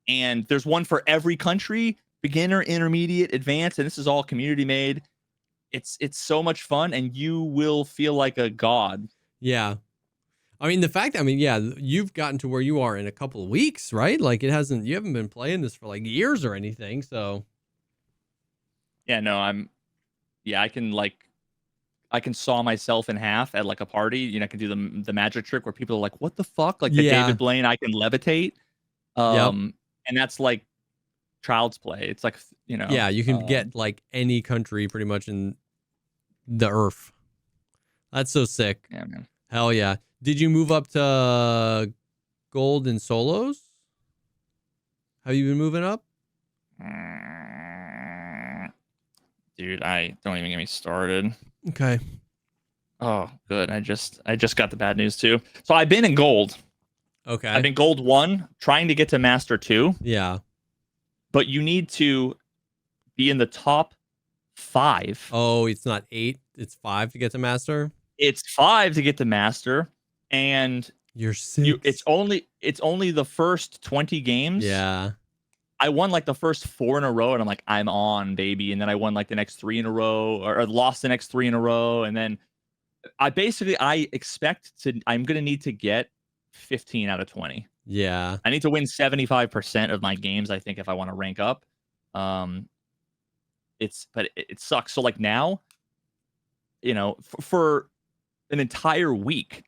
And there's one for every country, beginner, intermediate, advanced, and this is all community made. It's so much fun, and you will feel like a god. Yeah. I mean, you've gotten to where you are in a couple of weeks, right? Like you haven't been playing this for like years or anything. So yeah, no, I can saw myself in half at like a party. I can do the magic trick where people are like, what the fuck? Like the David Blaine, I can levitate. And that's like child's play. It's like, yeah, you can get like any country pretty much in the earth. That's so sick. Yeah, man. Hell yeah. Did you move up to gold in solos? Have you been moving up? Dude, don't even get me started. Okay. Oh, good. I just got the bad news too. So I've been in gold. Okay. I've been gold 1, trying to get to master 2. Yeah. But you need to be in the top 5. Oh, it's not 8, it's 5 to get to master? It's 5 to get to master, and you're 6. It's only the first 20 games. Yeah. I won like the first 4 in a row, and I'm like, I'm on, baby. And then I won like the next 3 in a row, or lost the next 3 in a row. And then I'm gonna need to get 15 out of 20. Yeah. I need to win 75% of my games, I think, if I want to rank up. It sucks. So like now, for an entire week,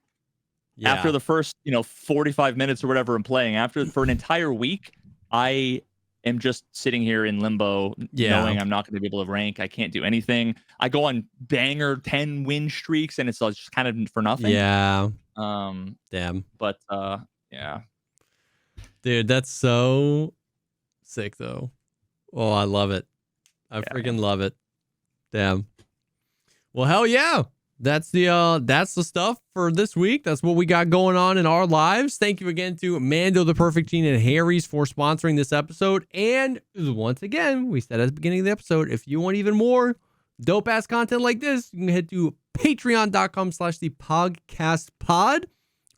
after the first 45 minutes or whatever I'm playing, for an entire week, I am just sitting here in limbo, knowing I'm not going to be able to rank. I can't do anything. I go on banger 10 win streaks, and it's just kind of for nothing. Yeah. Damn. But yeah. Dude, that's so sick though. Oh, I love it. I freaking love it. Damn. Well, hell yeah. That's the stuff for this week. That's what we got going on in our lives. Thank you again to Mando, the Perfect Teen, and Harry's for sponsoring this episode. And once again, we said at the beginning of the episode, if you want even more dope ass content like this, you can head to patreon.com/thepogcastpod.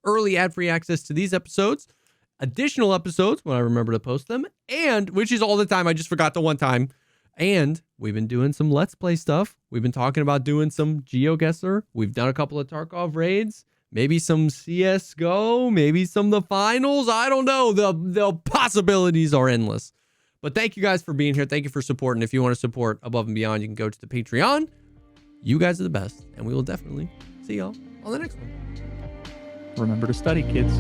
Early ad-free access to these episodes, additional episodes when I remember to post them, and which is all the time. I just forgot the one time. And we've been doing some Let's Play stuff. We've been talking about doing some GeoGuessr. We've done a couple of Tarkov raids, maybe some CSGO, maybe some of the finals. I don't know. The possibilities are endless. But thank you guys for being here. Thank you for supporting. If you want to support Above and Beyond, you can go to the Patreon. You guys are the best, and we will definitely see y'all on the next one. Remember to study, kids.